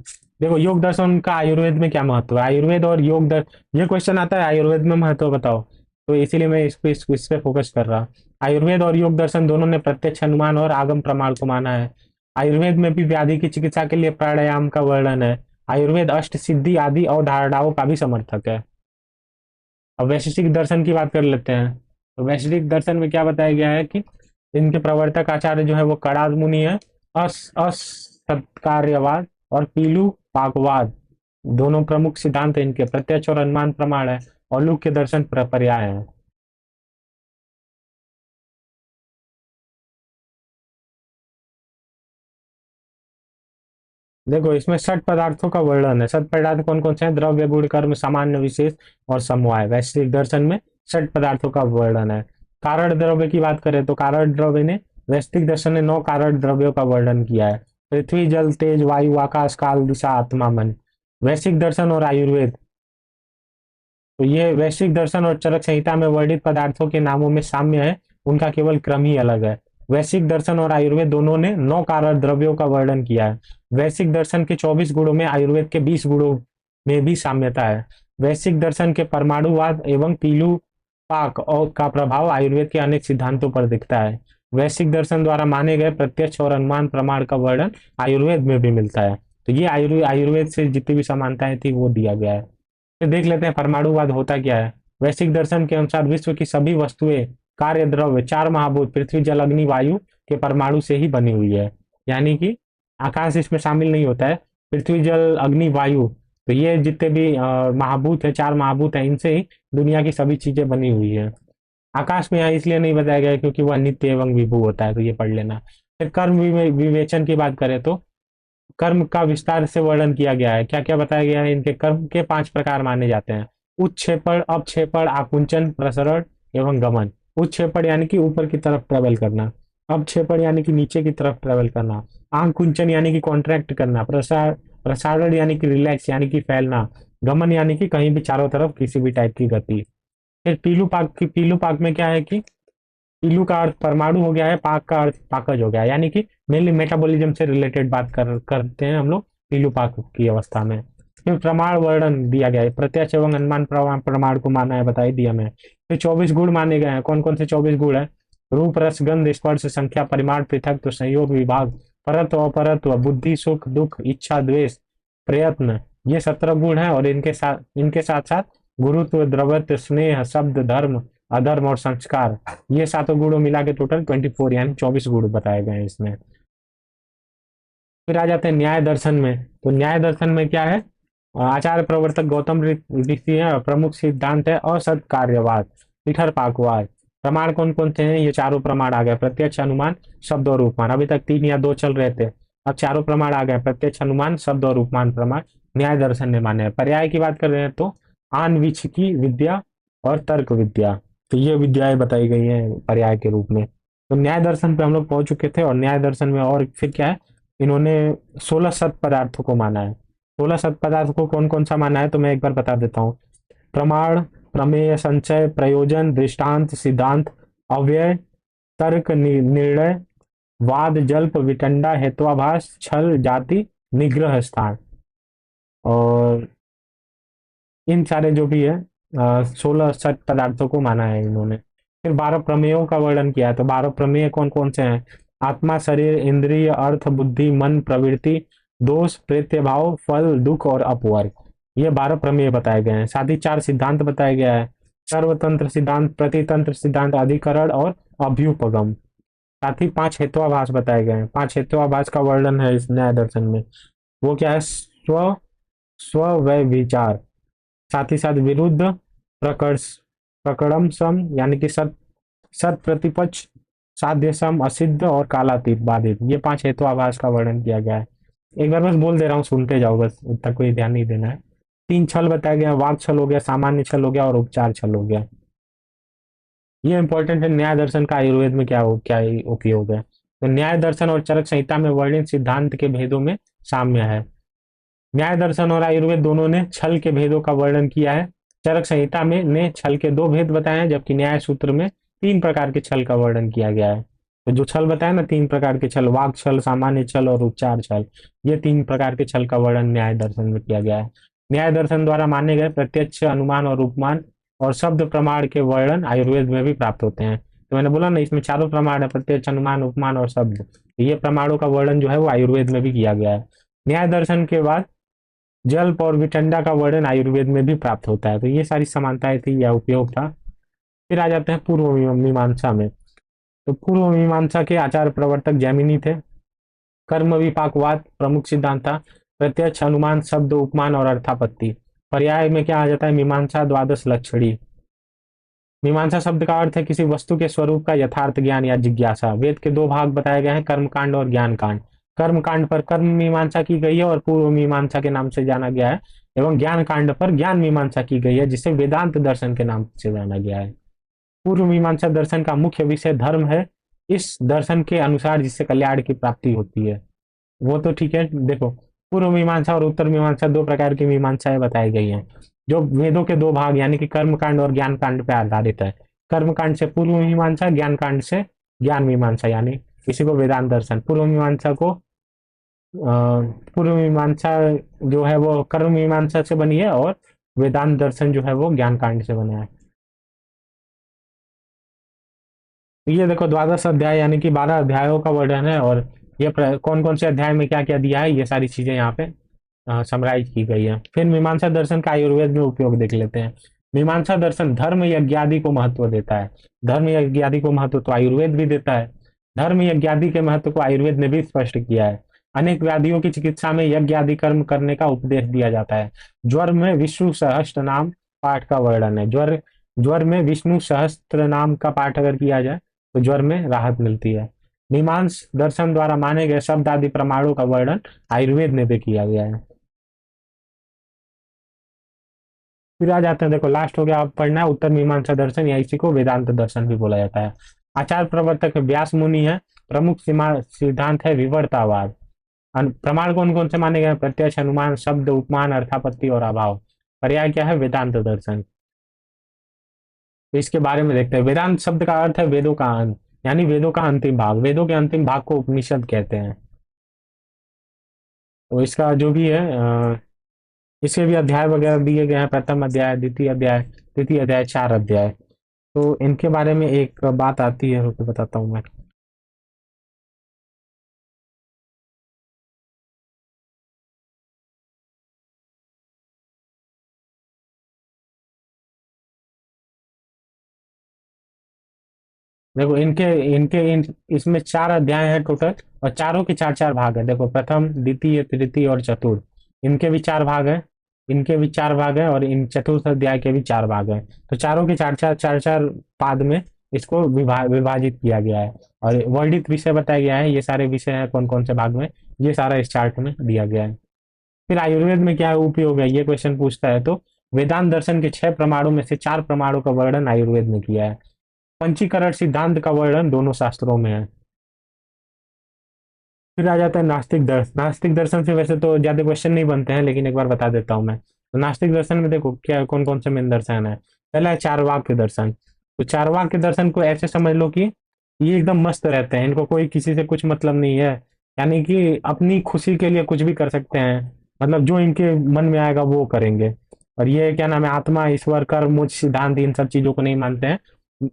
देखो योग दर्शन का आयुर्वेद में क्या महत्व है? आयुर्वेद और योग दर्शन, ये क्वेश्चन आता है आयुर्वेद में महत्व बताओ, तो इसीलिए मैं इस पे फोकस कर रहा। आयुर्वेद और योग दर्शन दोनों ने प्रत्यक्ष अनुमान और आगम प्रमाण को माना है। आयुर्वेद में भी व्याधि की चिकित्सा के लिए प्राणायाम का वर्णन है। आयुर्वेद अष्ट सिद्धि आदि अवधारणाओं का भी समर्थक है। अब वैशेषिक दर्शन की बात कर लेते हैं। तो वैशेषिक दर्शन में क्या बताया गया है कि इनके प्रवर्तक आचार्य जो है वो कणाद मुनि है। असत्कार्यवाद और पीलू पाकवाद दोनों प्रमुख सिद्धांत इनके। प्रत्यक्ष और अनुमान प्रमाण है और लुक के दर्शन पर्याय है। देखो इसमें षट पदार्थों का वर्णन है। षट पदार्थ कौन कौन से हैं? द्रव्य, गुण, कर्म, सामान्य, विशेष और समवाय। वैश्विक दर्शन में षट पदार्थों का वर्णन है। कारण द्रव्य की बात करें तो कारण द्रव्य ने, वैश्विक दर्शन ने 9 कारण द्रव्यों का वर्णन किया है। पृथ्वी, जल, तेज, वायु, आकाश, काल, दिशा, आत्मा, मन। वैश्विक दर्शन और आयुर्वेद, तो ये वैश्विक दर्शन और चरक संहिता में वर्णित पदार्थों के नामों में साम्य है, उनका केवल क्रम ही अलग है। वैश्विक दर्शन और आयुर्वेद दोनों ने 9 कारण द्रव्यों का वर्णन किया है। वैश्विक दर्शन के 24 गुणों में आयुर्वेद के 20 गुणों में भी साम्यता है। वैश्विक दर्शन के परमाणुवाद एवं पीलू पाक और का प्रभाव आयुर्वेद के अनेक सिद्धांतों पर दिखता है। वैश्विक दर्शन द्वारा माने गए प्रत्यक्ष और अनुमान प्रमाण का वर्णन आयुर्वेद में भी मिलता है। तो ये आयुर्वेद से जितनी भी समानताएं थी वो दिया गया है। फिर देख लेते हैं परमाणुवाद होता क्या है। वैश्विक दर्शन के अनुसार विश्व की सभी वस्तुएं, कार्य द्रव्य, 4 महाभूत पृथ्वी, जल, अग्नि, वायु के परमाणु से ही बनी हुई है। यानी कि आकाश इसमें शामिल नहीं होता है। पृथ्वी, जल, अग्नि, वायु, तो ये जितने भी महाभूत है, 4 महाभूत है, इनसे ही दुनिया की सभी चीजें बनी हुई है। आकाश में यहाँ इसलिए नहीं बताया गया क्योंकि वह नित्य एवं विभू होता है, तो ये पढ़ लेना। फिर कर्म विवेचन की बात करें तो कर्म का विस्तार से वर्णन किया गया है। क्या क्या बताया गया है? इनके कर्म के 5 प्रकार माने जाते हैं। उत्क्षेपण, अपक्षेपण, आकुंचन, प्रसरण एवं गमन। उत्क्षेपण यानी कि ऊपर की तरफ ट्रेवल करना। अपक्षेपण यानी कि नीचे की तरफ ट्रेवल करना। आकुंचन यानी कि कॉन्ट्रैक्ट करना। प्रसारण यानी कि रिलैक्स यानी कि फैलना। गमन यानी कि कहीं भी चारों तरफ किसी भी टाइप की गति। फिर पीलू पाक में क्या है कि पीलू का अर्थ परमाणु हो गया है, पाक का अर्थ पाकज हो गया है, यानी कि मेनली मेटाबॉलिज्म से रिलेटेड बात करते हैं हम लोग पीलू पाक की अवस्था में। फिर प्रमाण वर्णन दिया गया है। प्रत्यक्ष एवं अनुमान प्रमाण को माना है, बता ही दिया मैं। फिर 24 गुण माने गए हैं। कौन कौन से 24 गुण है? रूप, रस, गंध, स्पर्श, संख्या, परिमाण, पृथक, संयोग, विभाग, परत्व, अपरत्व, बुद्धि, सुख, दुख, इच्छा, द्वेष, प्रयत्न। ये 17 गुण है और इनके साथ साथ गुरुत्व, द्रवत्व, स्नेह, शब्द, धर्म, अधर्म और संस्कार, ये सातों गुणों मिला के टोटल 24 यानी 24 गुण बताए गए हैं इसमें। फिर आ जाते हैं न्याय दर्शन में। तो न्याय दर्शन में क्या है? आचार्य प्रवर्तक गौतम ऋषि है। प्रमुख सिद्धांत है असत कार्यवाद, पिठर पाकवाद। प्रमाण कौन कौन थे? ये चारों प्रमाण आ गए। प्रत्यक्ष, अनुमान, शब्द और उपमान। अभी तक 3 या 2 चल रहे थे, अब चारों प्रमाण आ गए। प्रत्यक्ष, अनुमान, शब्द और उपमान प्रमाण न्याय दर्शन ने माने हैं। पर्याय की बात कर रहे हैं तो आन्वीक्षिकी विद्या और तर्क विद्या, तो ये विद्याएं बताई गई हैं पर्याय के रूप में। तो न्याय दर्शन पे हम लोग पहुंच चुके थे। और न्याय दर्शन में और फिर क्या है? इन्होंने 16 सत पदार्थों को माना है। 16 सत पदार्थों को कौन कौन सा माना है तो मैं एक बार बता देता हूँ। प्रमाण, प्रमेय, संचय, प्रयोजन, दृष्टांत, सिद्धांत, अव्यय, तर्क, निर्णय, वाद, जल्प, विटंडा, हेत्वाभास, छल, जाति, निग्रह स्थान। और इन सारे जो भी है 16 सठ पदार्थों को माना है इन्होंने। फिर 12 प्रमेयों का वर्णन किया है। तो 12 प्रमेय कौन कौन से हैं? आत्मा, शरीर, इंद्रिय, अर्थ, बुद्धि, मन, प्रवृत्ति, दोष, प्रेत्य भाव, फल, दुख और अपवर्ग। ये 12 प्रमेय बताए गए हैं। साथ ही 4 सिद्धांत बताया गया है। सर्वतंत्र सिद्धांत, प्रतितंत्र सिद्धांत, अधिकरण और अभ्युपगम। साथ ही 5 हेत्वाभास बताए गए हैं। 5 हेत्वाभास का वर्णन है इस न्याय दर्शन में। वो क्या है? स्व व विचार, साथ ही साथ विरुद्ध, प्रकर्ष, प्रकड़म सम यानी कि सत, सत प्रतिपक्ष, साध्य सम, असिद्ध और कालातीत बाधित। ये 5 हेतुआभास का वर्णन किया गया है। एक बार बस बोल दे रहा हूँ, सुनते जाओ, बस इतना कोई ध्यान नहीं देना है। 3 छल बताया गया, वाक छल हो गया, सामान्य छल हो गया और उपचार छल हो गया। ये इंपॉर्टेंट है, न्याय दर्शन का आयुर्वेद में क्या उपयोग है। तो न्याय दर्शन और चरक संहिता में वर्णित सिद्धांत के भेदों में साम्य है। न्याय दर्शन और आयुर्वेद दोनों ने छल के भेदों का वर्णन किया है। चरक संहिता में ने छल के 2 भेद बताए हैं, जबकि न्याय सूत्र में 3 प्रकार के छल का वर्णन किया गया है। तो जो छल बताया ना, 3 प्रकार के छल, वाक छल, सामान्य छल और उपचार छल, ये 3 प्रकार के छल का वर्णन न्याय दर्शन में किया गया है। न्याय दर्शन द्वारा माने गए प्रत्यक्ष, अनुमान और उपमान और शब्द प्रमाण के वर्णन आयुर्वेद में भी प्राप्त होते हैं। तो मैंने बोला ना, इसमें चारों प्रमाण है, प्रत्यक्ष, अनुमान, उपमान और शब्द। ये प्रमाणों का वर्णन जो है वो आयुर्वेद में भी किया गया है। न्याय दर्शन के बाद जल्प और विटंडा का वर्णन आयुर्वेद में भी प्राप्त होता है। तो ये सारी समानताएं थी या उपयोग था। फिर आ जाते हैं पूर्व मीमांसा में। तो पूर्व मीमांसा के आचार्य प्रवर्तक जैमिनी थे। कर्म विपाकवाद प्रमुख सिद्धांत था। प्रत्यक्ष, अनुमान, शब्द, उपमान और अर्थापत्ति। पर्याय में क्या आ जाता है? मीमांसा द्वादश लक्षणी। मीमांसा शब्द का अर्थ है किसी वस्तु के स्वरूप का यथार्थ ज्ञान या जिज्ञासा। वेद के 2 भाग बताए गए हैं, कर्मकांड और ज्ञान कांड। कर्म कांड पर कर्म मीमांसा की गई है और पूर्व मीमांसा के नाम से जाना गया है, एवं ज्ञान कांड पर ज्ञान मीमांसा की गई है, जिसे वेदांत दर्शन के नाम से जाना गया है। पूर्व मीमांसा दर्शन का मुख्य विषय धर्म है। इस दर्शन के अनुसार जिससे कल्याण की प्राप्ति होती है। वो तो ठीक है। देखो, पूर्व मीमांसा और उत्तर मीमांसा 2 प्रकार की मीमांसाएं बताई गई हैं, जो वेदों के 2 भाग यानी कि कर्म कांड और ज्ञान कांड पर आधारित है। कर्म कांड से पूर्व मीमांसा, ज्ञान कांड से ज्ञान मीमांसा, यानी इसी को वेदांत दर्शन। पूर्व मीमांसा को पूर्व मीमांसा जो है वो कर्म मीमांसा से बनी है और वेदांत दर्शन जो है वो ज्ञान कांड से बना है। तो ये देखो, द्वादश अध्याय यानी कि 12 अध्यायों का वर्णन है, और ये कौन कौन से अध्याय में क्या क्या दिया है, ये सारी चीजें यहाँ पे समराइज की गई है। फिर मीमांसा दर्शन का आयुर्वेद में उपयोग देख लेते हैं। मीमांसा दर्शन धर्म यज्ञादि को महत्व देता है। धर्म यज्ञादि को महत्व तो आयुर्वेद भी देता है। धर्म यज्ञादि के महत्व को आयुर्वेद ने भी स्पष्ट किया है। अनेक व्याधियों की चिकित्सा में यज्ञ आदि कर्म करने का उपदेश दिया जाता है। ज्वर में विष्णु सहस्त्र नाम पाठ का वर्णन है। ज्वर में विष्णु सहस्त्र नाम का पाठ अगर किया जाए तो ज्वर में राहत मिलती है। मीमांस दर्शन द्वारा माने गए शब्द आदि प्रमाणों का वर्णन आयुर्वेद में भी किया गया है। फिर आ जाते हैं, देखो लास्ट हो गया, आप पढ़ना है उत्तर मीमांसा दर्शन, या इसी को वेदांत दर्शन भी बोला जाता है। आचार्य प्रवर्तक व्यास मुनि है। प्रमुख सिद्धांत है विवर्तावाद। प्रमाण कौन कौन से माने गए? प्रत्यक्ष, अनुमान, शब्द, उपमान, अर्थापत्ति और अभाव। पर्याय क्या है? वेदांत दर्शन। तो इसके बारे में देखते हैं। वेदांत शब्द का अर्थ है वेदों का अंत, यानी वेदों का अंतिम भाग। वेदों के अंतिम भाग को उपनिषद कहते हैं। तो इसका जो भी है इसके भी अध्याय वगैरह दिए गए हैं। प्रथम अध्याय, द्वितीय अध्याय, तृतीय अध्याय, 4 अध्याय। तो इनके बारे में एक बात आती है, तो बताता हूँ मैं। देखो इनके इनके इन इसमें 4 अध्याय हैं टोटल, और चारों के 4 4 भाग है। देखो, प्रथम, द्वितीय, तृतीय और चतुर्थ, इनके भी 4 भाग है। इनके भी 4 भाग है, और इन चतुर्थ अध्याय के भी 4 भाग है। तो चारों के 4 4 पाद में इसको विभाजित किया गया है, और वर्णित विषय बताया गया है। ये सारे विषय हैं कौन कौन से भाग में, ये सारा इस चार्ट में दिया गया है। फिर आयुर्वेद में क्या उपयोग है, ये क्वेश्चन पूछता है। तो वेदांत दर्शन के 6 प्रमाणों में से 4 प्रमाणों का वर्णन आयुर्वेद में किया है। पंचीकरण सिद्धांत का वर्णन दोनों शास्त्रों में है। फिर आ जाता है नास्तिक दर्शन। नास्तिक दर्शन से वैसे तो ज्यादा क्वेश्चन नहीं बनते हैं, लेकिन एक बार बता देता हूँ मैं। तो नास्तिक दर्शन में देखो क्या कौन कौन से मेन दर्शन है। पहला है चारवाक दर्शन। तो चारवाक के दर्शन को ऐसे समझ लो कि ये एकदम मस्त रहते हैं, इनको कोई किसी से कुछ मतलब नहीं है, यानी कि अपनी खुशी के लिए कुछ भी कर सकते हैं, मतलब जो इनके मन में आएगा वो करेंगे। और ये क्या नाम है, आत्मा, ईश्वर, कर्म, मोक्ष, सिद्धांत, इन सब चीजों को नहीं मानते हैं,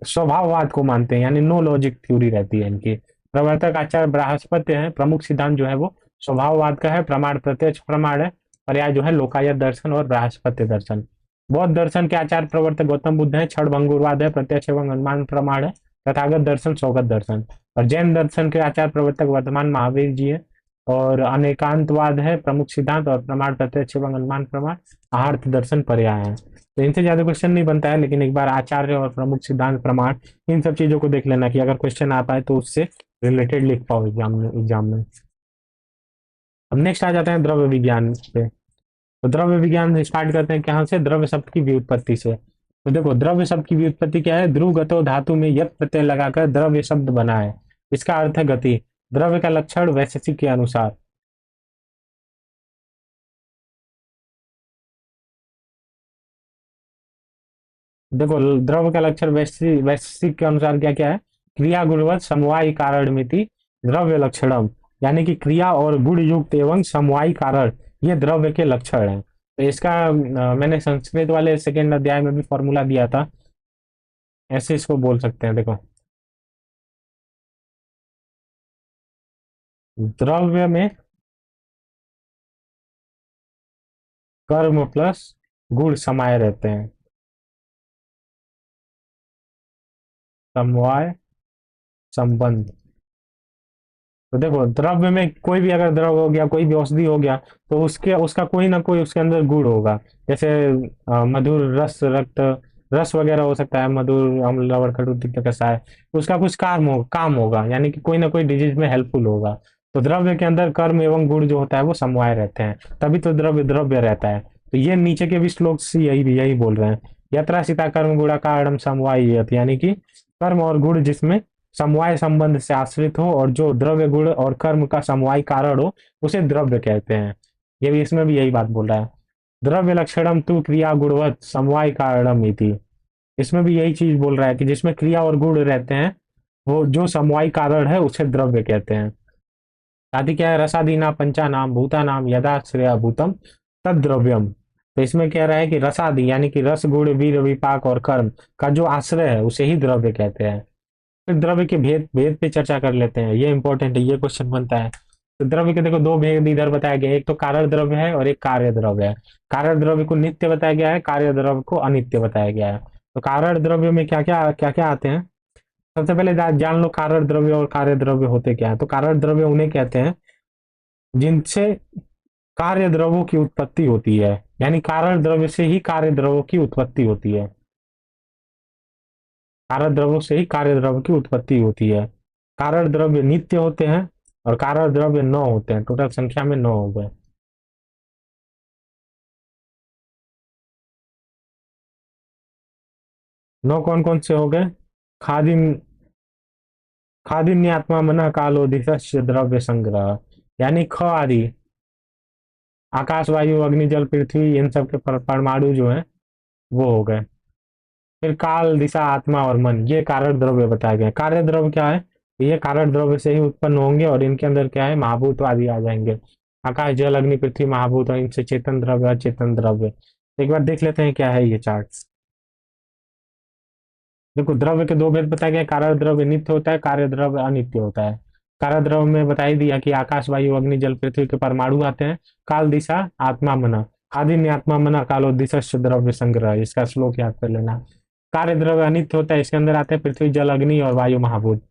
स्वभाववाद को मानते हैं, यानी नो लॉजिक थ्योरी रहती है इनकी। प्रवर्तक आचार्य बृहस्पति हैं, प्रमुख सिद्धांत जो है वो स्वभाववाद का है, प्रमाण प्रत्यक्ष प्रमाण है, पर्याय जो है लोकायत दर्शन और बृहस्पति दर्शन। बौद्ध दर्शन के आचार्य प्रवर्तक गौतम बुद्ध है, क्षण भंगुरवाद है, प्रत्यक्ष एवं अनुमान प्रमाण है, तथागत दर्शन सौगत दर्शन। और जैन दर्शन के आचार्य प्रवर्तक वर्तमान महावीर जी है, और अनेकांतवाद है, प्रमुख सिद्धांत और प्रमाण प्रत्यक्ष एवं अनुमान प्रमाण, आर्थ दर्शन पर्याय है। तो इनसे ज्यादा क्वेश्चन नहीं बनता है, लेकिन एक बार आचार्य और प्रमुख सिद्धांत प्रमाण इन सब चीजों को देख लेना कि अगर क्वेश्चन आ पाए तो उससे रिलेटेड लिख पाओ एग्जाम में। अब नेक्स्ट आ जाते हैं द्रव्य विज्ञान पे। तो द्रव्य विज्ञान स्टार्ट करते हैं कहाँ से, द्रव्य शब्द की व्युत्पत्ति से। तो देखो द्रव्य शब्द की व्युत्पत्ति क्या है, ध्रुव गतो धातु में यत प्रत्यय लगाकर द्रव्य शब्द बना है। इसका अर्थ है गति। द्रव्य का लक्षण वैशेषिक के अनुसार। देखो द्रव्य का लक्षण वैशेषिक के अनुसार क्या क्या है, क्रिया गुणवत समवायी कारण मिति द्रव्य लक्षणम, यानी कि क्रिया और गुण युक्त एवं समवायी कारण ये द्रव्य के लक्षण हैं। तो इसका मैंने संस्कृत वाले सेकेंड अध्याय में भी फॉर्मूला दिया था, ऐसे इसको बोल सकते हैं। देखो द्रव्य में कर्म प्लस गुण समाये रहते हैं, समवाय संबंध। तो देखो द्रव्य में कोई भी अगर द्रव्य हो गया, कोई भी औषधि हो गया, तो उसके उसका कोई ना कोई उसके अंदर गुण होगा। जैसे मधुर रस, रक्त रस वगैरह हो सकता है, मधुर अम्ल लवण खट्टा तीखा कषाय, उसका कुछ काम होगा, यानी कि कोई ना कोई डिजीज में हेल्पफुल होगा। तो द्रव्य के अंदर कर्म एवं गुण जो होता है वो समवाय रहते हैं, तभी तो द्रव्य द्रव्य रहता है। तो ये नीचे के भी श्लोक से यही बोल रहे हैं, यत्रा सीता कर्म गुणा कारणम समवाय, यानी कि कर्म और गुण जिसमें समवाय संबंध से आश्रित हो और जो द्रव्य गुण और कर्म का समवाय कारण हो उसे द्रव्य कहते हैं। ये भी इसमें भी यही बात बोल रहा है, द्रव्य लक्षणम तु क्रिया गुणवत समवाय कारणम इति। इसमें भी यही चीज बोल रहा है कि जिसमें क्रिया और गुण रहते हैं वो जो समवाय कारण है उसे द्रव्य कहते हैं। साथ ही क्या है, रसादीना पंचा नाम भूता नाम यदाश्रया भूतम तद द्रव्यम। तो इसमें कह रहा है कि रसादि यानी कि रस गुण वीर विपाक और कर्म का जो आश्रय है उसे ही द्रव्य कहते हैं। फिर द्रव्य के भेद भेद पे चर्चा कर लेते हैं, ये इंपॉर्टेंट है, ये क्वेश्चन बनता है। तो द्रव्य के देखो दो भेद इधर बताया गया है, एक तो कारण द्रव्य है और एक कार्य द्रव्य है। कारण द्रव्य को नित्य बताया गया है, कार्य द्रव्य को अनित्य बताया गया है। तो कारण द्रव्य में क्या क्या आते हैं, सबसे पहले जान लो कारण द्रव्य और कार्य द्रव्य होते क्या है। तो कारण द्रव्य उन्हें कहते हैं जिनसे कार्य द्रव्यों की उत्पत्ति होती है, यानी कारण द्रव्य से ही कार्य द्रव्यों की उत्पत्ति होती है, कारण द्रव्यों से ही कार्य द्रव्य की उत्पत्ति होती है। कारण द्रव्य नित्य होते हैं और कारण द्रव्य 9 होते हैं, टोटल संख्या में 9 हो गए। 9 कौन कौन से हो गए, खादिन खादिन्यात्मा मन कालो दिशस्य द्रव्य संग्रह, यानी ख आदि आकाश वायु अग्नि जल पृथ्वी इन सब के परमाणु जो है वो हो गए। फिर काल दिशा आत्मा और मन ये कारण द्रव्य बताए गए। कार्य द्रव्य क्या है, ये कारण द्रव्य से ही उत्पन्न होंगे और इनके अंदर क्या है, महाभूत आदि आ जाएंगे। आकाश जल अग्नि पृथ्वी महाभूत और इनसे चेतन द्रव्य अचेतन द्रव्य। एक बार देख लेते हैं क्या है ये चार्ट। देखो द्रव्य के दो भेद बताए गए, कार्य द्रव्य नित्य होता है, कार्य द्रव्य अनित्य होता है। कार्य द्रव्य में बता ही दिया कि आकाश वायु अग्नि जल पृथ्वी के परमाणु आते हैं। काल दिशा आत्मा मना, आदिन्य आत्मा मना कालो दिशा द्रव्य संग्रह, इसका श्लोक याद कर लेना। कार्य द्रव्य अनित्य होता है, इसके अंदर आते हैं पृथ्वी जल अग्नि और वायु महाभूत।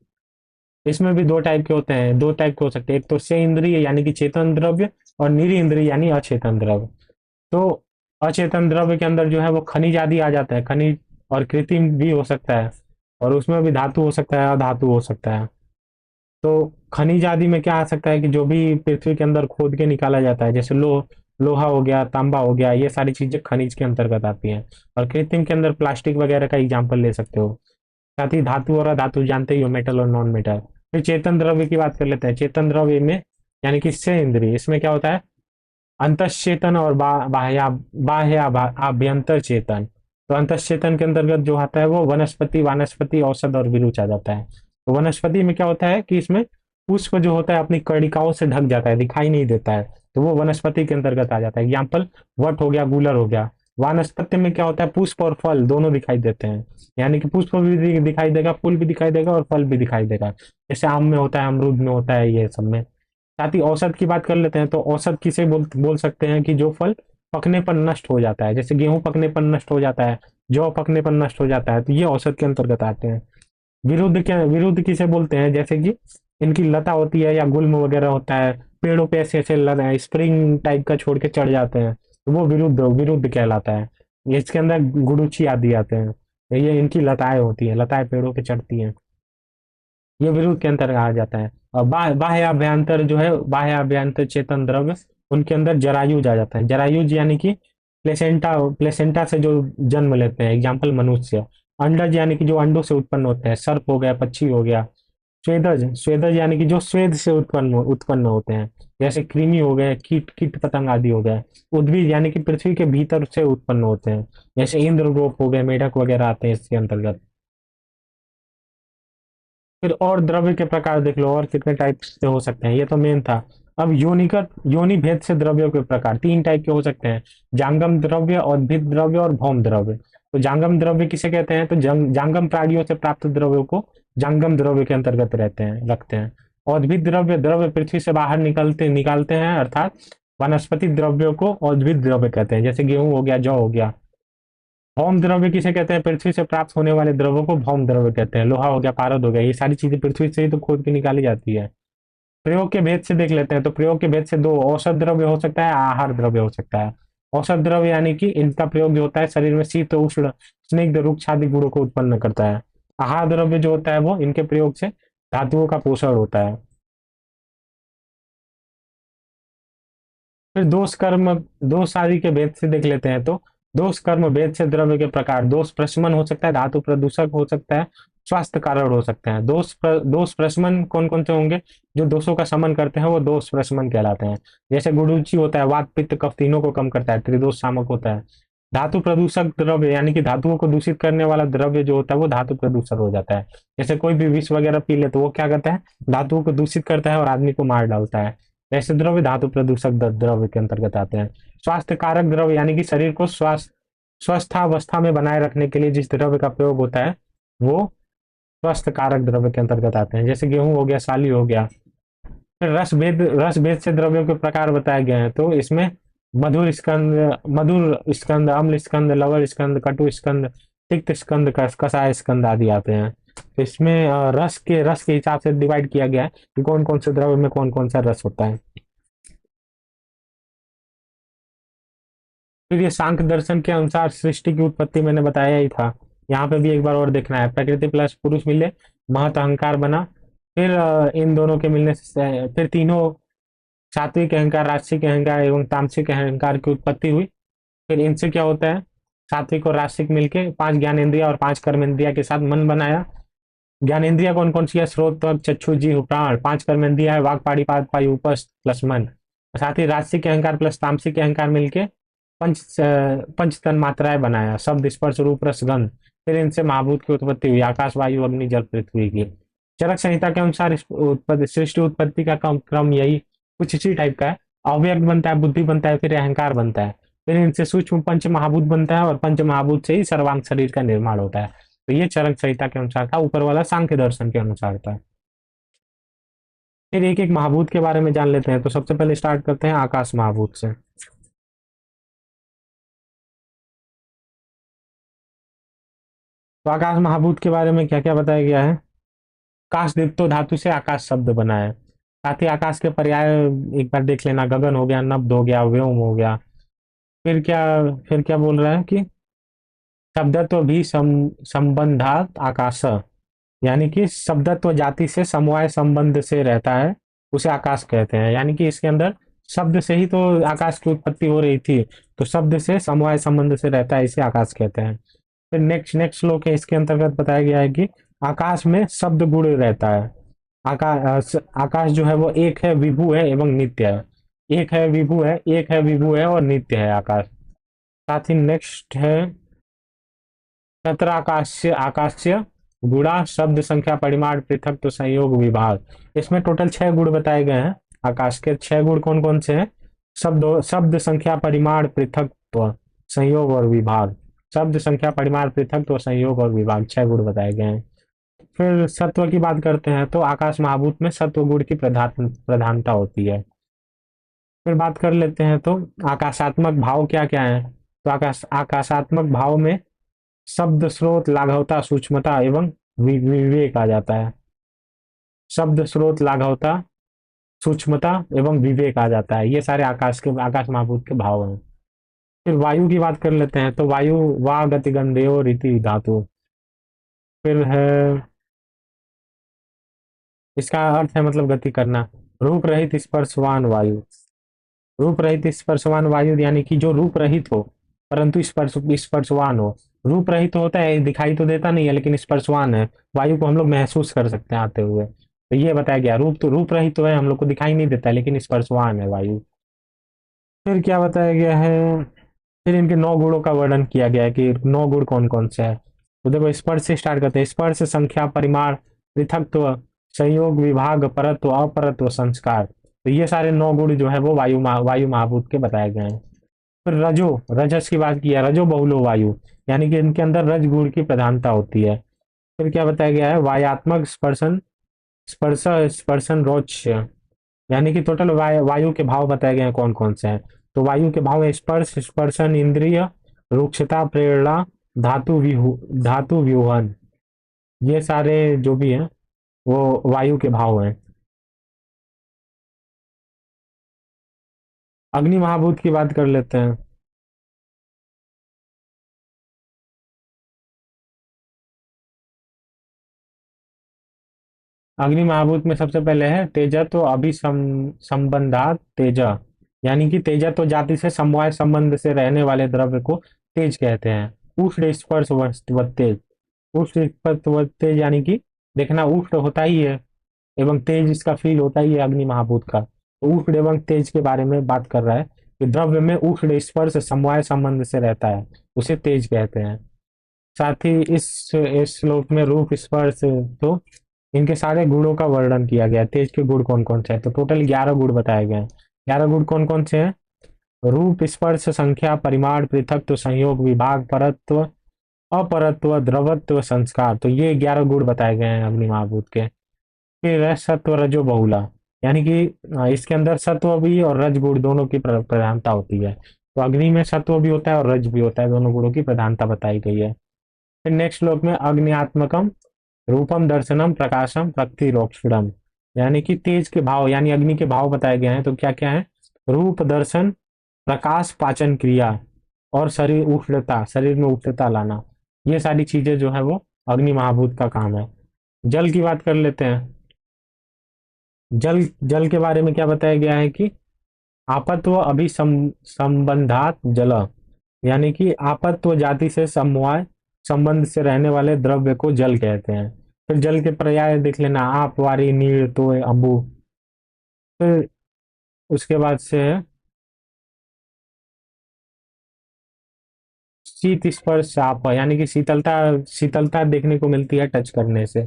इसमें भी दो टाइप के होते हैं, दो टाइप के हो सकते हैं, एक तो से इंद्रिय यानी कि चेतन द्रव्य और निरी इंद्रिय यानी अचेतन द्रव्य। तो अचेतन द्रव्य के अंदर जो है वो खनिज आदि आ जाता है, खनिज और कृत्रिम भी हो सकता है, और उसमें भी धातु हो सकता है अधातु हो सकता है। तो खनिज आदि में क्या आ सकता है कि जो भी पृथ्वी के अंदर खोद के निकाला जाता है, जैसे लोहा हो गया, तांबा हो गया, ये सारी चीजें खनिज के अंतर्गत आती हैं। और कृत्रिम के अंदर प्लास्टिक वगैरह का एग्जाम्पल ले सकते हो। साथ ही धातु और अधातु जानते ही हो, मेटल और नॉन मेटल। फिर चेतन द्रव्य की बात कर लेते हैं। चेतन द्रव्य में यानी कि से इंद्रिय, इसमें क्या होता है, अंतश्चेतन और बाह्य आभ्यंतर चेतन। तो अंतश्चेतन के अंतर्गत जो आता है वो वनस्पति वानस्पति औषध और विरुच आ जाता है। तो वनस्पति में क्या होता है कि इसमें पुष्प जो होता है अपनी कणिकाओं से ढक जाता है, दिखाई नहीं देता है, तो वो वनस्पति के अंतर्गत आ जाता है। एग्जाम्पल वट हो गया, गूलर हो गया। वानस्पत्य में क्या होता है, पुष्प और फल दोनों दिखाई देते हैं, यानी कि पुष्प भी दिखाई देगा, फूल भी दिखाई देगा और फल भी दिखाई देगा। जैसे आम में होता है, अमरूद में होता है, ये सब में। साथ ही औसत की बात कर लेते हैं, तो औसत किसे बोल सकते हैं कि जो फल पकने पर नष्ट हो जाता है, जैसे गेहूं पकने पर नष्ट हो जाता है, जौ पकने पर नष्ट हो जाता है, तो ये औसत के अंतर्गत आते हैं। विरुद्ध किसे बोलते हैं, जैसे कि इनकी लता होती है या गुल्म वगैरह होता है, पेड़ों पे ऐसे ऐसे स्प्रिंग टाइप का छोड़ के चढ़ जाते हैं, तो वो विरुद्ध विरुद्ध कहलाता है। इसके अंदर गुड़ुची आदि आते हैं, ये इनकी लताएं होती हैं, लताएं पेड़ों पे चढ़ती हैं, ये विरुद्ध के अंतर्गत आ जाता है। और बाह्य अभ्यंतर जो है, बाह्य अभ्यंतर चेतन द्रव्य, उनके अंदर जरायुज आ जाता है। जरायुज यानी कि प्लेसेंटा, प्लेसेंटा से जो जन्म लेते हैं, एग्जाम्पल मनुष्य। अंडज यानी कि जो अंडों से उत्पन्न होते हैं, सर्प हो गया, पक्षी हो गया। स्वेदज, स्वेदज यानी कि जो स्वेद से उत्पन्न होते हैं, जैसे कृमि हो गए, कीट कीट पतंग आदि हो गए। उद्भिद यानी कि पृथ्वी के भीतर से उत्पन्न होते हैं, जैसे इंद्रगोप हो गए, मेढक वगैरह आते हैं इसके अंतर्गत। फिर और द्रव्य के प्रकार देख लो, और कितने टाइप से हो सकते हैं, ये तो मेन था। अब योनिगत, योनि भेद से द्रव्यों के प्रकार तीन टाइप के हो सकते हैं, जांगम द्रव्य, औद्भिद द्रव्य और भौम द्रव्य। तो जांगम द्रव्य किसे कहते हैं, तो जांगम प्राणियों से प्राप्त द्रव्यों को जांगम द्रव्य के अंतर्गत रखते हैं। औद्भिद द्रव्य, द्रव्य पृथ्वी से बाहर निकालते हैं, अर्थात वनस्पति द्रव्यों को औद्भिद द्रव्य कहते हैं, जैसे गेहूं हो गया, जौ हो गया। भौम द्रव्य किसे कहते हैं, पृथ्वी से प्राप्त होने वाले द्रव्यों को भौम द्रव्य कहते हैं, लोहा हो गया, पारद हो गया, ये सारी चीजें पृथ्वी से ही तो खोद के निकाली जाती है। प्रयोग के भेद से देख लेते हैं, तो प्रयोग के भेद से दो, औषध द्रव्य हो सकता है, आहार द्रव्य हो सकता है। औषध द्रव्य यानी कि इनका प्रयोग जो होता है शरीर में शीत उष्ण स्निग्ध रुक्ष आदि गुणों को उत्पन्न करता है। आहार द्रव्य जो होता है वो इनके प्रयोग से धातुओं का पोषण होता है। फिर दोष कर्म, दोष आदि के भेद से देख लेते हैं, तो दोष कर्म भेद से द्रव्य के प्रकार, दोष प्रशमन हो सकता है, धातु प्रदूषक हो सकता है, स्वास्थ्य कारण हो सकते हैं। दोष प्रशमन कौन कौन से होंगे, जो दोषों का शमन करते हैं वो दोष प्रशमन कहलाते हैं, जैसे गुडुचि होता है, वात पित्त कफ तीनों को कम करता है, त्रिदोष शामक होता है। धातु प्रदूषक द्रव्य यानी कि धातुओं को दूषित करने वाला द्रव्य जो होता है वो धातु प्रदूषक हो जाता है, जैसे कोई भी विष वगैरह पी ले तो वो क्या करता है, धातुओं को दूषित करता है और आदमी को मार डालता है। ऐसे द्रव्य धातु प्रदूषक द्रव्य के अंतर्गत आते हैं। स्वास्थ्य कारक द्रव्य यानी कि शरीर को स्वस्थावस्था में बनाए रखने के लिए जिस द्रव्य का प्रयोग होता है वो स्वस्थ कारक द्रव्य के अंतर्गत आते हैं, जैसे गेहूं हो गया, साली हो गया। फिर रस भेद से द्रव्यों के प्रकार बताए गए हैं, तो इसमें मधुर स्कंद, अम्ल स्कंद, लवण स्कंद, कटु स्कंद, तिक्त स्कंद, कषाय स्कंद आदि आते हैं। तो इसमें रस के हिसाब से डिवाइड किया गया है कि कौन कौन से द्रव्य में कौन कौन सा रस होता है। फिर ये सांख्य दर्शन के अनुसार सृष्टि की उत्पत्ति मैंने बताया ही था, यहाँ पे भी एक बार और देखना है। प्रकृति प्लस पुरुष मिले, महत अहंकार बना। फिर इन दोनों के मिलने से फिर तीनों सात्विक अहंकार, राजसिक अहंकार एवं तामसिक अहंकार की उत्पत्ति हुई। फिर इनसे क्या होता है, सात्विक और राजसिक मिलके पांच ज्ञानेन्द्रिया और पांच कर्मेंद्रिया के साथ मन बनाया। ज्ञानेन्द्रिया कौन कौन सी है, स्रोत त्वक चक्षु जीभ प्राण। पांच कर्मेंद्रिया है, वाक पाणिपाद पायु उपस्थ प्लस मन। साथ ही राजसिक अहंकार प्लस तामसिक अहंकार मिलके पंच तन मात्राएं बनाया, शब्द स्पर्श रूप रस गंध। फिर इनसे महाभूत की उत्पत्ति हुई, आकाश वायु अग्नि जल पृथ्वी की। चरक संहिता के अनुसार सृष्टि उत्पत्ति का क्रम यही कुछ इसी टाइप का है। अव्यक्त बनता है, बुद्धि बनता है, फिर अहंकार बनता है, फिर इनसे सूक्ष्म पंच महाभूत बनता है और पंच महाभूत से ही सर्वांग शरीर का निर्माण होता है। तो ये चरक संहिता के अनुसार था, ऊपर वाला सांख्य दर्शन के अनुसार था। फिर एक एक महाभूत के बारे में जान लेते हैं, तो सबसे पहले स्टार्ट करते हैं आकाश महाभूत से। तो आकाश महाभूत के बारे में क्या क्या बताया गया है। आकाश दीप्तो धातु से आकाश शब्द बना है। साथ ही आकाश के पर्याय एक बार देख लेना, गगन हो गया, नब्द हो गया, व्योम हो गया। फिर क्या फिर क्या बोल रहा है कि शब्दत्व भी संबंधात आकाश, यानी कि शब्दत्व जाति से समवाय संबंध से रहता है, उसे आकाश कहते हैं। यानी कि इसके अंदर शब्द से ही तो आकाश की उत्पत्ति हो रही थी, तो शब्द से समवाय संबंध से रहता है, इसे आकाश कहते हैं। फिर नेक्स्ट श्लोक है, इसके अंतर्गत बताया गया है कि आकाश में शब्द गुण रहता है। आकाश जो है वो एक है, विभु है एवं नित्य है। एक है, विभु है, एक है, विभु है और नित्य है आकाश। साथ ही नेक्स्ट है तत्र आकाश्य, आकाश्य गुणा शब्द संख्या परिमाण पृथक तो संयोग विभाग। इसमें टोटल 6 गुण बताए गए हैं। आकाश के 6 गुण कौन कौन से हैं, शब्द संख्या परिमाण पृथकत्व, संयोग और विभाग। शब्द, संख्या, परिमाण, पृथक, संयोग और विभाग 6 गुण बताए गए हैं। फिर सत्व की बात करते हैं तो आकाश महाभूत में सत्व गुण की प्रधानता होती है। फिर बात कर लेते हैं तो आकाशात्मक भाव क्या क्या है। तो आकाशात्मक भाव में शब्द, स्रोत, लाघवता, सूक्ष्मता एवं विवेक आ जाता है। शब्द, स्रोत, लाघवता, सूक्ष्मता एवं विवेक आ जाता है। ये सारे आकाश महाभूत के भाव हैं। फिर वायु की बात कर लेते हैं तो वायु वा गति गंधेयो रीति धातु। फिर है, इसका अर्थ है मतलब गति करना। रूप रहित स्पर्शवान वायु। रूप रहित स्पर्शवान वायु यानी कि जो रूप रहित हो परंतु स्पर्शवान हो। रूप रहित होता है, दिखाई तो देता नहीं है, लेकिन स्पर्शवान है। वायु को हम लोग महसूस कर सकते हैं आते हुए। तो ये बताया गया, रूप तो रूप रहित तो है, हम लोग को दिखाई नहीं देता है, लेकिन स्पर्शवान है वायु। फिर क्या बताया गया है, फिर इनके 9 गुणों का वर्णन किया गया है कि 9 गुण कौन कौन से है। तो देखो स्पर्श से स्टार्ट करते हैं। स्पर्श, संख्या, परिमाण, पृथकत्व, संयोग, विभाग, परत्व, अपरत्व, संस्कार। तो ये सारे 9 गुण जो है वो वायु महाभूत के बताए गए हैं। फिर रजस की बात की है, रजो बहुलो वायु, यानी कि इनके अंदर रज गुण की प्रधानता होती है। फिर क्या बताया गया है, वायात्मक स्पर्शन, स्पर्श, स्पर्शन, रोच्य, यानी कि टोटल वायु के भाव बताए गए हैं कौन कौन से हैं। तो वायु के भाव है स्पर्श, स्पर्शन, इंद्रिय, रुक्षता, प्रेरणा, धातु व्यूहन। ये सारे जो भी हैं वो वायु के भाव हैं। अग्नि महाभूत की बात कर लेते हैं। अग्नि महाभूत में सबसे पहले है तेजा, तो संबंधात तेजा, यानी कि तेजा तो जाति से समवाय संबंध से रहने वाले द्रव्य को तेज कहते हैं। उष्ण, स्पर्श व तेज। उष्ण, स्पर्श व तेज यानी कि देखना उष्ण होता ही है एवं तेज इसका फील होता ही है अग्नि महाभूत का। तो उष्ण एवं तेज के बारे में बात कर रहा है कि द्रव्य में उष्ण स्पर्श समवाय संबंध से रहता है, उसे तेज कहते हैं। साथ ही इस श्लोक में रूप, स्पर्श, तो इनके सारे गुणों का वर्णन किया गया है। तेज के गुण कौन कौन से हैं, तो टोटल 11 गुण बताए गए हैं। 11 गुण कौन कौन से हैं, रूप, स्पर्श, संख्या, परिमाण, पृथकत्व, संयोग, विभाग, परत्व, अपरत्व, द्रवत्व, संस्कार। तो ये 11 गुण बताए गए हैं अग्नि महाभूत के। फिर है सत्व, रजो, बहुला, यानी कि इसके अंदर सत्व भी और रज गुण दोनों की प्रधानता होती है। तो अग्नि में सत्व भी होता है और रज भी होता है, दोनों गुणों की प्रधानता बताई गई है। फिर नेक्स्ट श्लोक में अग्नियात्मकम रूपम, दर्शनम, प्रकाशम, प्रतिरोक्षणम, यानी कि तेज के भाव यानी अग्नि के भाव बताए गए हैं। तो क्या क्या है, रूप, दर्शन, प्रकाश, पाचन क्रिया और शरीर में उष्णता लाना। ये सारी चीजें जो है वो अग्नि महाभूत का काम है। जल की बात कर लेते हैं। जल जल के बारे में क्या बताया गया है कि आपत्व संबंधात जल, यानी कि आपत्व जाति से समवाय संबंध से रहने वाले द्रव्य को जल कहते हैं। फिर जल के पर्याय देख लेना, आप, वारी, नीर, तोय, अम्बु। फिर उसके बाद से है शीत, स्पर्श, आप, यानी कि शीतलता शीतलता देखने को मिलती है टच करने से।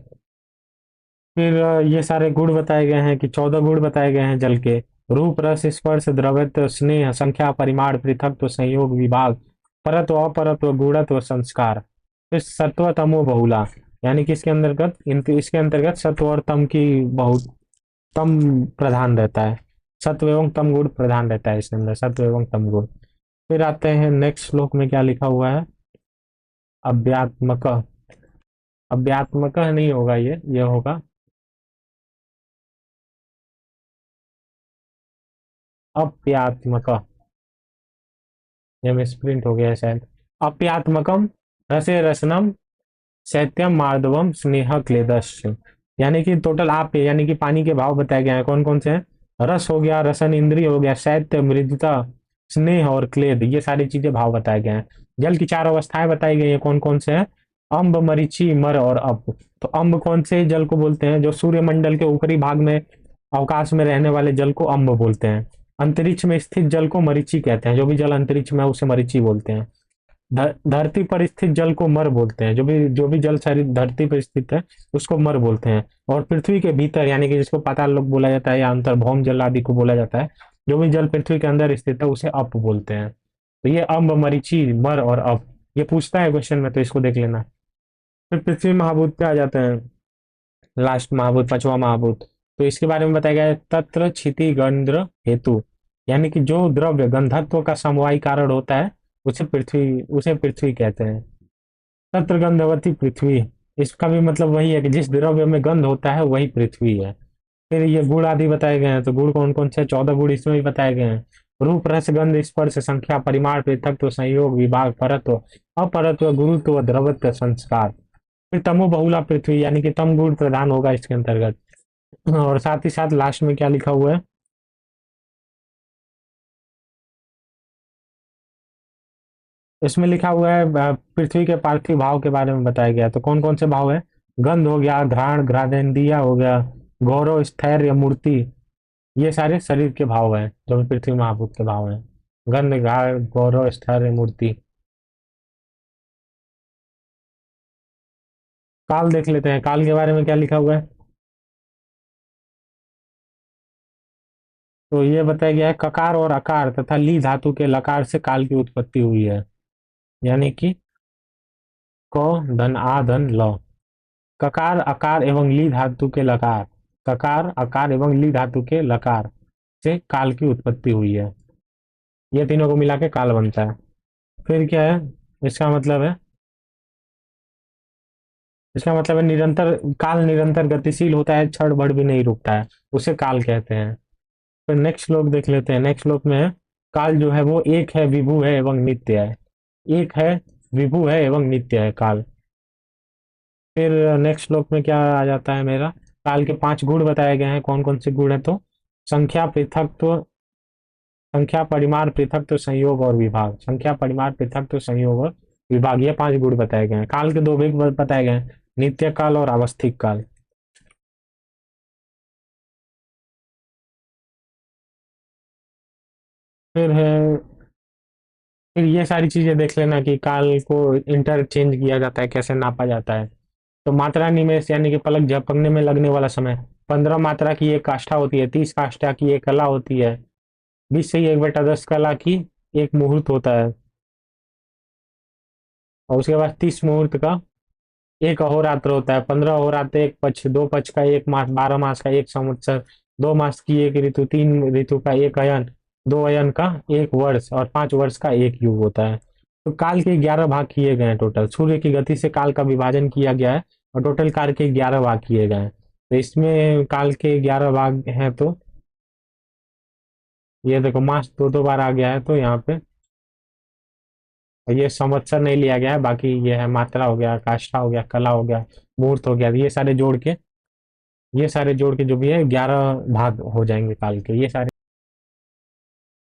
फिर ये सारे गुण बताए गए हैं कि 14 गुण बताए गए हैं जल के। रूप, रस, स्पर्श, द्रवत्व, स्नेह, संख्या, परिमाण, पृथकत्व, संयोग, विभाग, परत्व, अपरत्व, गुणत्व, संस्कार। फिर सत्व, तमो, बहुला, यानी कि इसके अंतर्गत सत्व और तम की बहुत तम प्रधान रहता है। सत्व एवं तम गुण प्रधान रहता है इसके अंदर, सत्व एवं तम गुण। फिर आते हैं नेक्स्ट श्लोक में क्या लिखा हुआ है, अव्यात्मक। अव्यात्मक नहीं होगा, ये होगा अप्यात्मक। ये मिसप्रिंट हो गया है शायद। अप्यात्मकम रसे रसनम शैत्यम मार्दवम स्नेह क्लेदश, यानी कि टोटल आप यानी कि पानी के भाव बताए गए हैं कौन कौन से हैं। रस हो गया, रसन इंद्रिय हो गया, शैत्य, मृदुता, स्नेह और क्लेद, ये सारी चीजें भाव बताए गए हैं। जल की 4 अवस्थाएं बताई गई है कौन कौन से हैं, अम्ब, मरीचि, मर और अप। तो अम्ब कौन से जल को बोलते हैं, जो सूर्यमंडल के ऊपरी भाग में अवकाश में रहने वाले जल को अम्ब बोलते हैं। अंतरिक्ष में स्थित जल को मरीचि कहते हैं, जो भी जल अंतरिक्ष में है उसे मरीचि बोलते हैं। धरती पर स्थित जल को मर बोलते हैं, जो भी जल शरीर धरती पर स्थित है उसको मर बोलते हैं। और पृथ्वी के भीतर यानी कि जिसको पाताल लोक बोला जाता है या अंतर्भौम जल आदि को बोला जाता है, जो भी जल पृथ्वी के अंदर स्थित है उसे अप बोलते हैं। तो ये अम्ब मरीचि मर और अब, ये पूछता है क्वेश्चन में, तो इसको देख लेना। फिर पृथ्वी महाभूत पे आ जाते हैं, लास्ट महाभूत, पांचवा महाभूत। तो इसके बारे में बताया गया है, तत्र क्षिति गंध्र हेतु, यानी कि जो द्रव्य गंधत्व का समवायी कारण होता है उसे पृथ्वी कहते हैं। तत्र गंधवती पृथ्वी, इसका भी मतलब वही है कि जिस द्रव्य में गंध होता है वही पृथ्वी है। फिर ये गुण आदि बताए गए हैं, तो गुण कौन कौन से, 14 गुण इसमें भी बताए गए हैं। रूप रस गंध स्पर्श संख्या परिमाण पृथक्त्व संयोग विभाग परत्व अपरत्व गुरुत्व द्रवत्व संस्कार। फिर तमो बहुला पृथ्वी, यानी कि तम गुण प्रधान होगा इसके अंतर्गत। और साथ ही साथ लास्ट में क्या लिखा हुआ है, इसमें लिखा हुआ है पृथ्वी के पार्थिव भाव के बारे में बताया गया। तो कौन कौन से भाव है, गंध हो गया, घ्राण घ्राणेन्द्रिय हो गया, गौरव स्थैर्य मूर्ति, ये सारे शरीर के भाव हैं जो पृथ्वी महाभूत के भाव हैं। गंध घ्राण गौरव स्थैर्य मूर्ति। काल देख लेते हैं, काल के बारे में क्या लिखा हुआ है। तो ये बताया गया है, ककार और अकार तथा ली धातु के लकार से काल की उत्पत्ति हुई है, यानी कि क धन आ धन ल, ककार अकार एवं ली धातु के लकार, ककार अकार एवं ली धातु के लकार से काल की उत्पत्ति हुई है। ये तीनों को मिला के काल बनता है। फिर क्या है, इसका मतलब है, इसका मतलब है निरंतर, काल निरंतर गतिशील होता है, क्षण भर भी नहीं रुकता है, उसे काल कहते हैं। फिर नेक्स्ट श्लोक देख लेते हैं। नेक्स्ट श्लोक में है, काल जो है वो एक है, विभु है एवं नित्य है। एक है, विभु है एवं नित्य है काल। फिर नेक्स्ट श्लोक में क्या आ जाता है मेरा, काल के 5 गुण बताए गए हैं। कौन कौन से गुण है, तो संख्या पृथकत्व, संख्या परिमाण पृथकत्व संयोग और विभाग, संख्या परिमाण पृथकत्व संयोग और विभाग, ये 5 गुण बताए गए हैं। काल के 2 वेग बताए गए हैं, नित्य काल और अवस्थिक काल। फिर है, फिर ये सारी चीजें देख लेना कि काल को इंटरचेंज किया जाता है, कैसे नापा जाता है। तो मात्रा निमेष, यानी कि पलक झपकने में लगने वाला समय, 15 मात्रा की एक काष्ठा होती है, 30 काष्ठा की एक कला होती है, 20 से 1/10 कला की एक मुहूर्त होता है, और उसके बाद 30 मुहूर्त का एक अहोरात्र होता है, 15 अहोरात्र, एक पक्ष, 2 पक्ष का एक मास, 12 मास का एक संवत्सर, 2 मास की एक ऋतु, 3 ऋतु का एक अयन, 2 अयन का एक वर्ष, और 5 वर्ष का एक युग होता है। तो काल के 11 भाग किए गए हैं टोटल, सूर्य की गति से काल का विभाजन किया गया है, और टोटल काल के 11 भाग किए गए हैं। तो इसमें काल के 11 भाग हैं, तो ये देखो मास दो दो बार आ गया है, तो यहाँ पे ये संवत्सर नहीं लिया गया है, बाकी ये है मात्रा हो गया, काष्ठा हो गया, कला हो गया, मुहूर्त हो गया, ये सारे जोड़ के जो भी है 11 भाग हो जाएंगे काल के, ये सारे।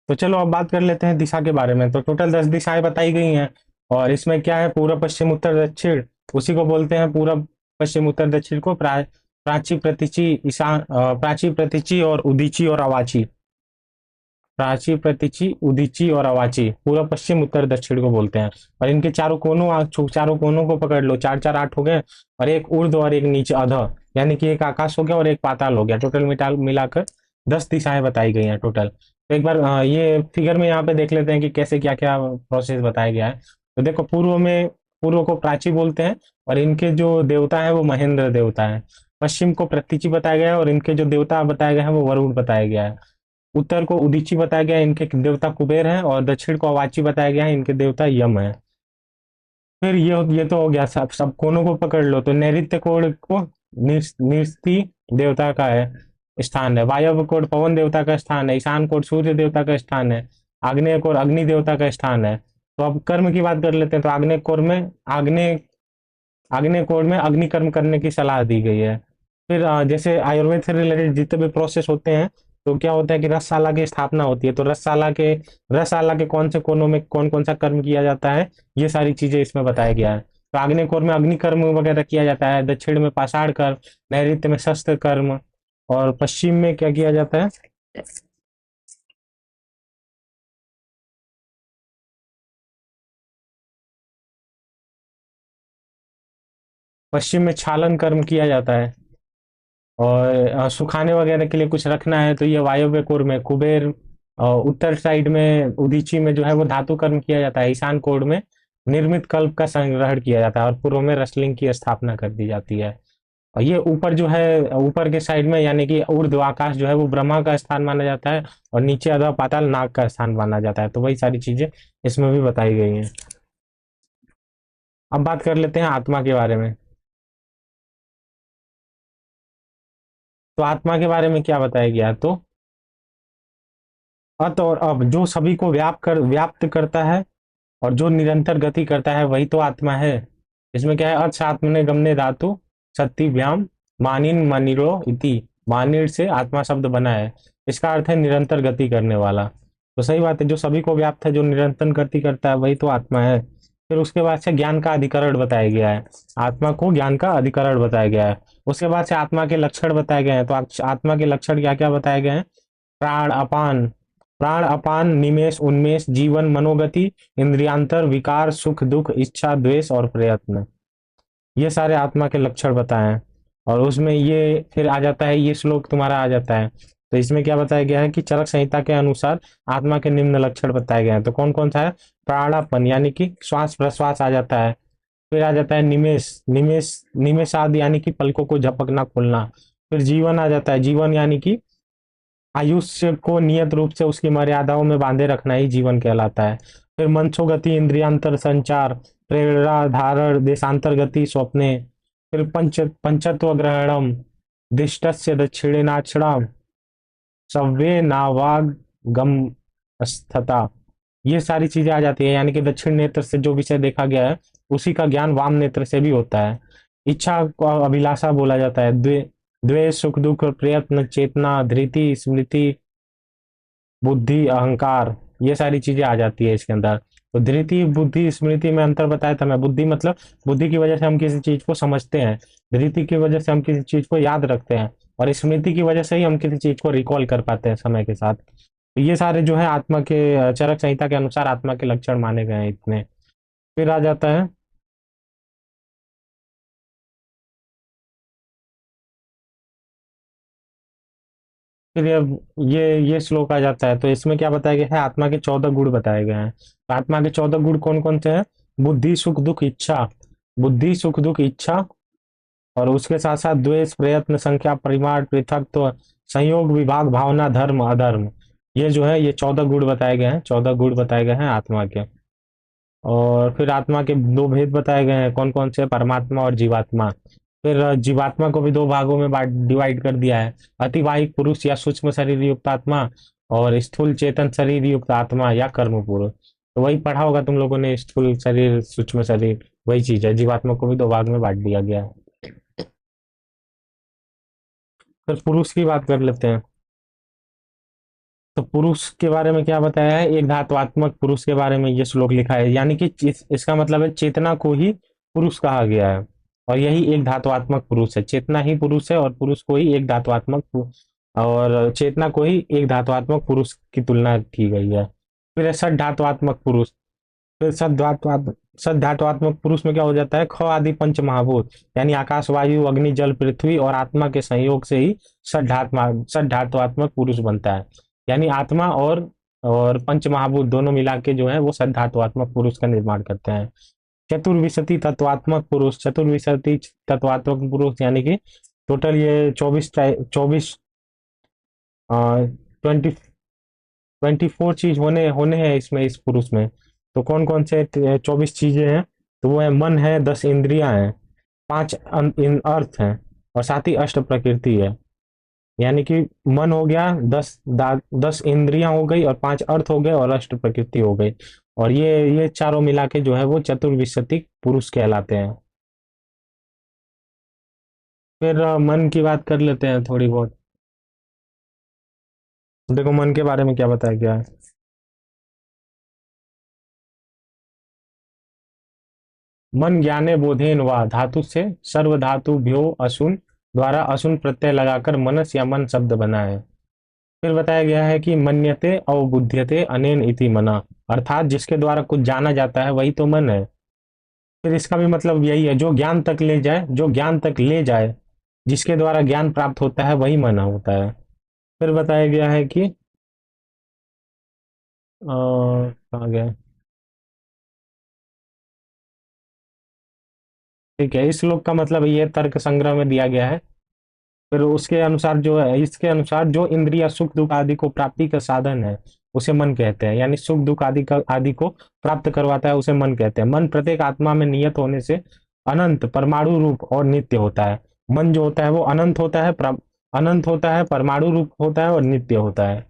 तो चलो अब बात कर लेते हैं दिशा के बारे में। तो टोटल 10 दिशाएं बताई गई हैं, और इसमें क्या है, पूर्व पश्चिम उत्तर दक्षिण, उसी को बोलते हैं पूर्व पश्चिम उत्तर दक्षिण को प्राची प्रतीची ईशान, प्राची प्रतीची और उदीची और अवाची, प्राची प्रतीची उदीची और अवाची पूर्व पश्चिम उत्तर दक्षिण को बोलते हैं। और इनके चारों कोनों को पकड़ लो, 4 4 8 हो गए, और एक ऊर्ध्व और एक नीचे अध, यानी कि एक आकाश हो गया और एक पाताल हो गया। टोटल मिलाकर 10 दिशाएं बताई गई हैं टोटल। तो एक बार ये फिगर में यहाँ पे देख लेते हैं कि कैसे क्या क्या प्रोसेस बताया गया है। तो देखो, पूर्व को प्राची बोलते हैं, और इनके जो देवता है वो महेंद्र देवता है। पश्चिम को प्रतीची बताया गया है, और इनके जो देवता बताया गया है वो वरुण बताया गया है। उत्तर को उदीची बताया गया है, इनके देवता कुबेर हैं, और दक्षिण को अवाची बताया गया है, इनके देवता यम है। फिर ये तो हो गया, सब सब कोनों को पकड़ लो। तो नैऋत्य कोण को निस्ती देवता का है, स्थान है। वायव्य कोण पवन देवता का स्थान है। ईशान कोण सूर्य देवता का स्थान है। आग्नेय कोण अग्नि देवता का स्थान है। तो अब कर्म की बात कर लेते हैं। तो आग्नेय कोण में अग्नि कर्म करने की सलाह दी गई है। फिर जैसे आयुर्वेद से रिलेटेड जितने भी प्रोसेस होते हैं, तो क्या होता है कि रसशाला की स्थापना होती है। तो रसशाला के कौन से कोनों में कौन कौन सा कर्म किया जाता है, ये सारी चीजें इसमें बताया गया है। तो आग्नेय कोण में अग्नि कर्म वगैरह किया जाता है, दक्षिण में पाषाण कर्म, नैऋत्य में शस्त्र कर्म, और पश्चिम में क्या किया जाता है, पश्चिम में छालन कर्म किया जाता है। और सुखाने वगैरह के लिए कुछ रखना है, तो ये वायव्य कोर में कुबेर उत्तर साइड में उदीची में जो है वो धातु कर्म किया जाता है, ईशान कोण में निर्मित कल्प का संग्रहण किया जाता है और पूर्व में रसलिंग की स्थापना कर दी जाती है। और ये ऊपर जो है ऊपर के साइड में यानी कि ऊर्ध्व आकाश जो है वो ब्रह्मा का स्थान माना जाता है और नीचे अधः पाताल नाग का स्थान माना जाता है। तो वही सारी चीजें इसमें भी बताई गई हैं। अब बात कर लेते हैं आत्मा के बारे में। तो आत्मा के बारे में क्या बताया गया, तो अत और अब जो सभी को व्याप्त करता है और जो निरंतर गति करता है वही तो आत्मा है। इसमें क्या है, अच आत्मने गमने धातु सत्तिभ्याम मानिन मनिरो इति, मानिर से आत्मा शब्द बना है। इसका अर्थ है निरंतर गति करने वाला। तो सही बात है, जो सभी को व्याप्त है, जो निरंतर गति करता है वही तो आत्मा है। फिर उसके बाद से ज्ञान का अधिकरण बताया गया है, आत्मा को ज्ञान का अधिकरण बताया गया है। उसके बाद से आत्मा के लक्षण बताए गए हैं। तो आत्मा के लक्षण क्या क्या बताए गए हैं, प्राण अपान, प्राण अपान निमेश उन्मेष जीवन मनोगति इंद्रियांतर विकार सुख दुख इच्छा द्वेष और प्रयत्न, ये सारे आत्मा के लक्षण बताए हैं। और उसमें ये फिर आ जाता है, ये श्लोक तुम्हारा आ जाता है। तो इसमें क्या बताया गया है कि चरक संहिता के अनुसार आत्मा के निम्न लक्षण बताए गए हैं। तो कौन कौन सा है, प्राणापन यानी कि श्वास प्रश्वास आ जाता है। फिर आ जाता है निमेश, निमेषाद यानी कि पलकों को झपकना खोलना। फिर जीवन आ जाता है, जीवन यानी कि आयुष्य को नियत रूप से उसकी मर्यादाओं में बांधे रखना ही जीवन कहलाता है। फिर मनसोगति इंद्रियांतर संचार प्रेरणा धारण देशांतर गति स्वप्ने। फिर पंचत्व ग्रहणम दिष्टस्य दक्षिणेनाक्षणाम सव्ये नावाग गम स्थता, ये सारी चीजें आ जाती है। यानी कि दक्षिण नेत्र से जो विषय देखा गया है उसी का ज्ञान वाम नेत्र से भी होता है। इच्छा को अभिलाषा बोला जाता है, द्वेष सुख दुख प्रयत्न चेतना धृति स्मृति बुद्धि अहंकार, ये सारी चीजें आ जाती है इसके अंदर। तो धृति बुद्धि स्मृति में अंतर बताया था मैं। बुद्धि मतलब बुद्धि की वजह से हम किसी चीज को समझते हैं, धृति की वजह से हम किसी चीज को याद रखते हैं और स्मृति की वजह से ही हम किसी चीज को रिकॉल कर पाते हैं समय के साथ। तो ये सारे जो है आत्मा के चरक संहिता के अनुसार आत्मा के लक्षण माने गए हैं इतने। फिर आ जाता है, फिर ये श्लोक आ जाता है। तो इसमें क्या बताया गया है, आत्मा के 14 गुण बताए गए हैं। तो आत्मा के 14 गुण कौन कौन से हैं, बुद्धि सुख दुख इच्छा, बुद्धि सुख दुख इच्छा और उसके साथ साथ द्वेष प्रयत्न संख्या परिमाण पृथकत्व संयोग विभाग भावना धर्म अधर्म, ये जो है ये 14 गुण बताए गए हैं, 14 गुण बताए गए हैं आत्मा के। और फिर आत्मा के दो भेद बताए गए हैं, कौन कौन से, परमात्मा और जीवात्मा। फिर जीवात्मा को भी दो भागों में डिवाइड कर दिया है, अतिवाहिक पुरुष या सूक्ष्म शरीर युक्त आत्मा और स्थूल चेतन शरीर युक्त आत्मा या कर्म पुरुष। तो वही पढ़ा होगा तुम लोगों ने, स्थूल शरीर सूक्ष्म शरीर, वही चीज है। जीवात्मा को भी दो भाग में बांट दिया गया है। फिर पुरुष की बात कर लेते हैं। तो पुरुष के बारे में क्या बताया है, एक धात्वात्मक पुरुष के बारे में ये श्लोक लिखा है। यानी कि इसका मतलब है चेतना को ही पुरुष कहा गया है और यही एक धात्वात्मक पुरुष है। चेतना ही पुरुष है और पुरुष को ही एक धात्वात्मक और चेतना को ही एक धात्वात्मक पुरुष की तुलना की गई है। फिर है सद धात्वात्मक पुरुष। फिर सद धात्वात्मक पुरुष में क्या हो जाता है, ख आदि पंच महाभूत यानी आकाश वायु अग्नि जल पृथ्वी और आत्मा के संयोग से ही सद धात्वात्मक पुरुष बनता है। यानी आत्मा और पंच महाभूत दोनों मिला के जो है वो सद धात्वात्मक पुरुष का निर्माण करते हैं। चतुर्विशति तत्वात्मक पुरुष, चतुर्विशति तत्वात्मक पुरुष यानी कि टोटल ये 24 24 चीज होने होने हैं इसमें, इस पुरुष में। तो कौन कौन से 24 चीजें हैं, तो वो है मन है, 10 इंद्रियां हैं, 5 अर्थ हैं और साथ ही अष्ट प्रकृति है। यानी कि मन हो गया, 10 इंद्रियां हो गई और 5 अर्थ हो गए और अष्ट प्रकृति हो गई। और ये चारों मिला के जो है वो चतुर्विशतिक पुरुष कहलाते हैं। फिर मन की बात कर लेते हैं थोड़ी बहुत। देखो मन के बारे में क्या बताया गया है, मन ज्ञाने बोधेन वा धातु से सर्व धातु भ्यो असुन द्वारा असुन प्रत्यय लगाकर मनस या मन शब्द बना है। फिर बताया गया है कि मन्यते अवबुध्यते अनेन इति मना, अर्थात जिसके द्वारा कुछ जाना जाता है वही तो मन है। फिर इसका भी मतलब यही है, जो ज्ञान तक ले जाए, जो ज्ञान तक ले जाए, जिसके द्वारा ज्ञान प्राप्त होता है वही मन होता है। फिर बताया गया है कि कहाँ गया? ठीक है, इस श्लोक का मतलब ये तर्क संग्रह में दिया गया है। फिर उसके अनुसार जो है, इसके अनुसार जो इंद्रिय सुख दुख आदि को प्राप्ति का साधन है उसे मन कहते हैं, यानी सुख दुख आदि को प्राप्त करवाता है उसे मन कहते हैं। मन प्रत्येक आत्मा में नियत होने से अनंत परमाणु रूप और नित्य होता है। मन जो होता है वो अनंत होता है, अनंत होता है, परमाणु रूप होता है और नित्य होता है।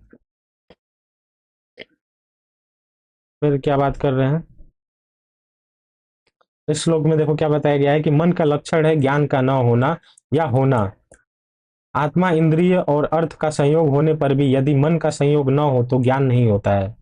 फिर क्या बात कर रहे हैं इस श्लोक में? देखो क्या बताया गया है कि मन का लक्षण है ज्ञान का न होना या होना। आत्मा इंद्रिय और अर्थ का संयोग होने पर भी यदि मन का संयोग न हो तो ज्ञान नहीं होता है।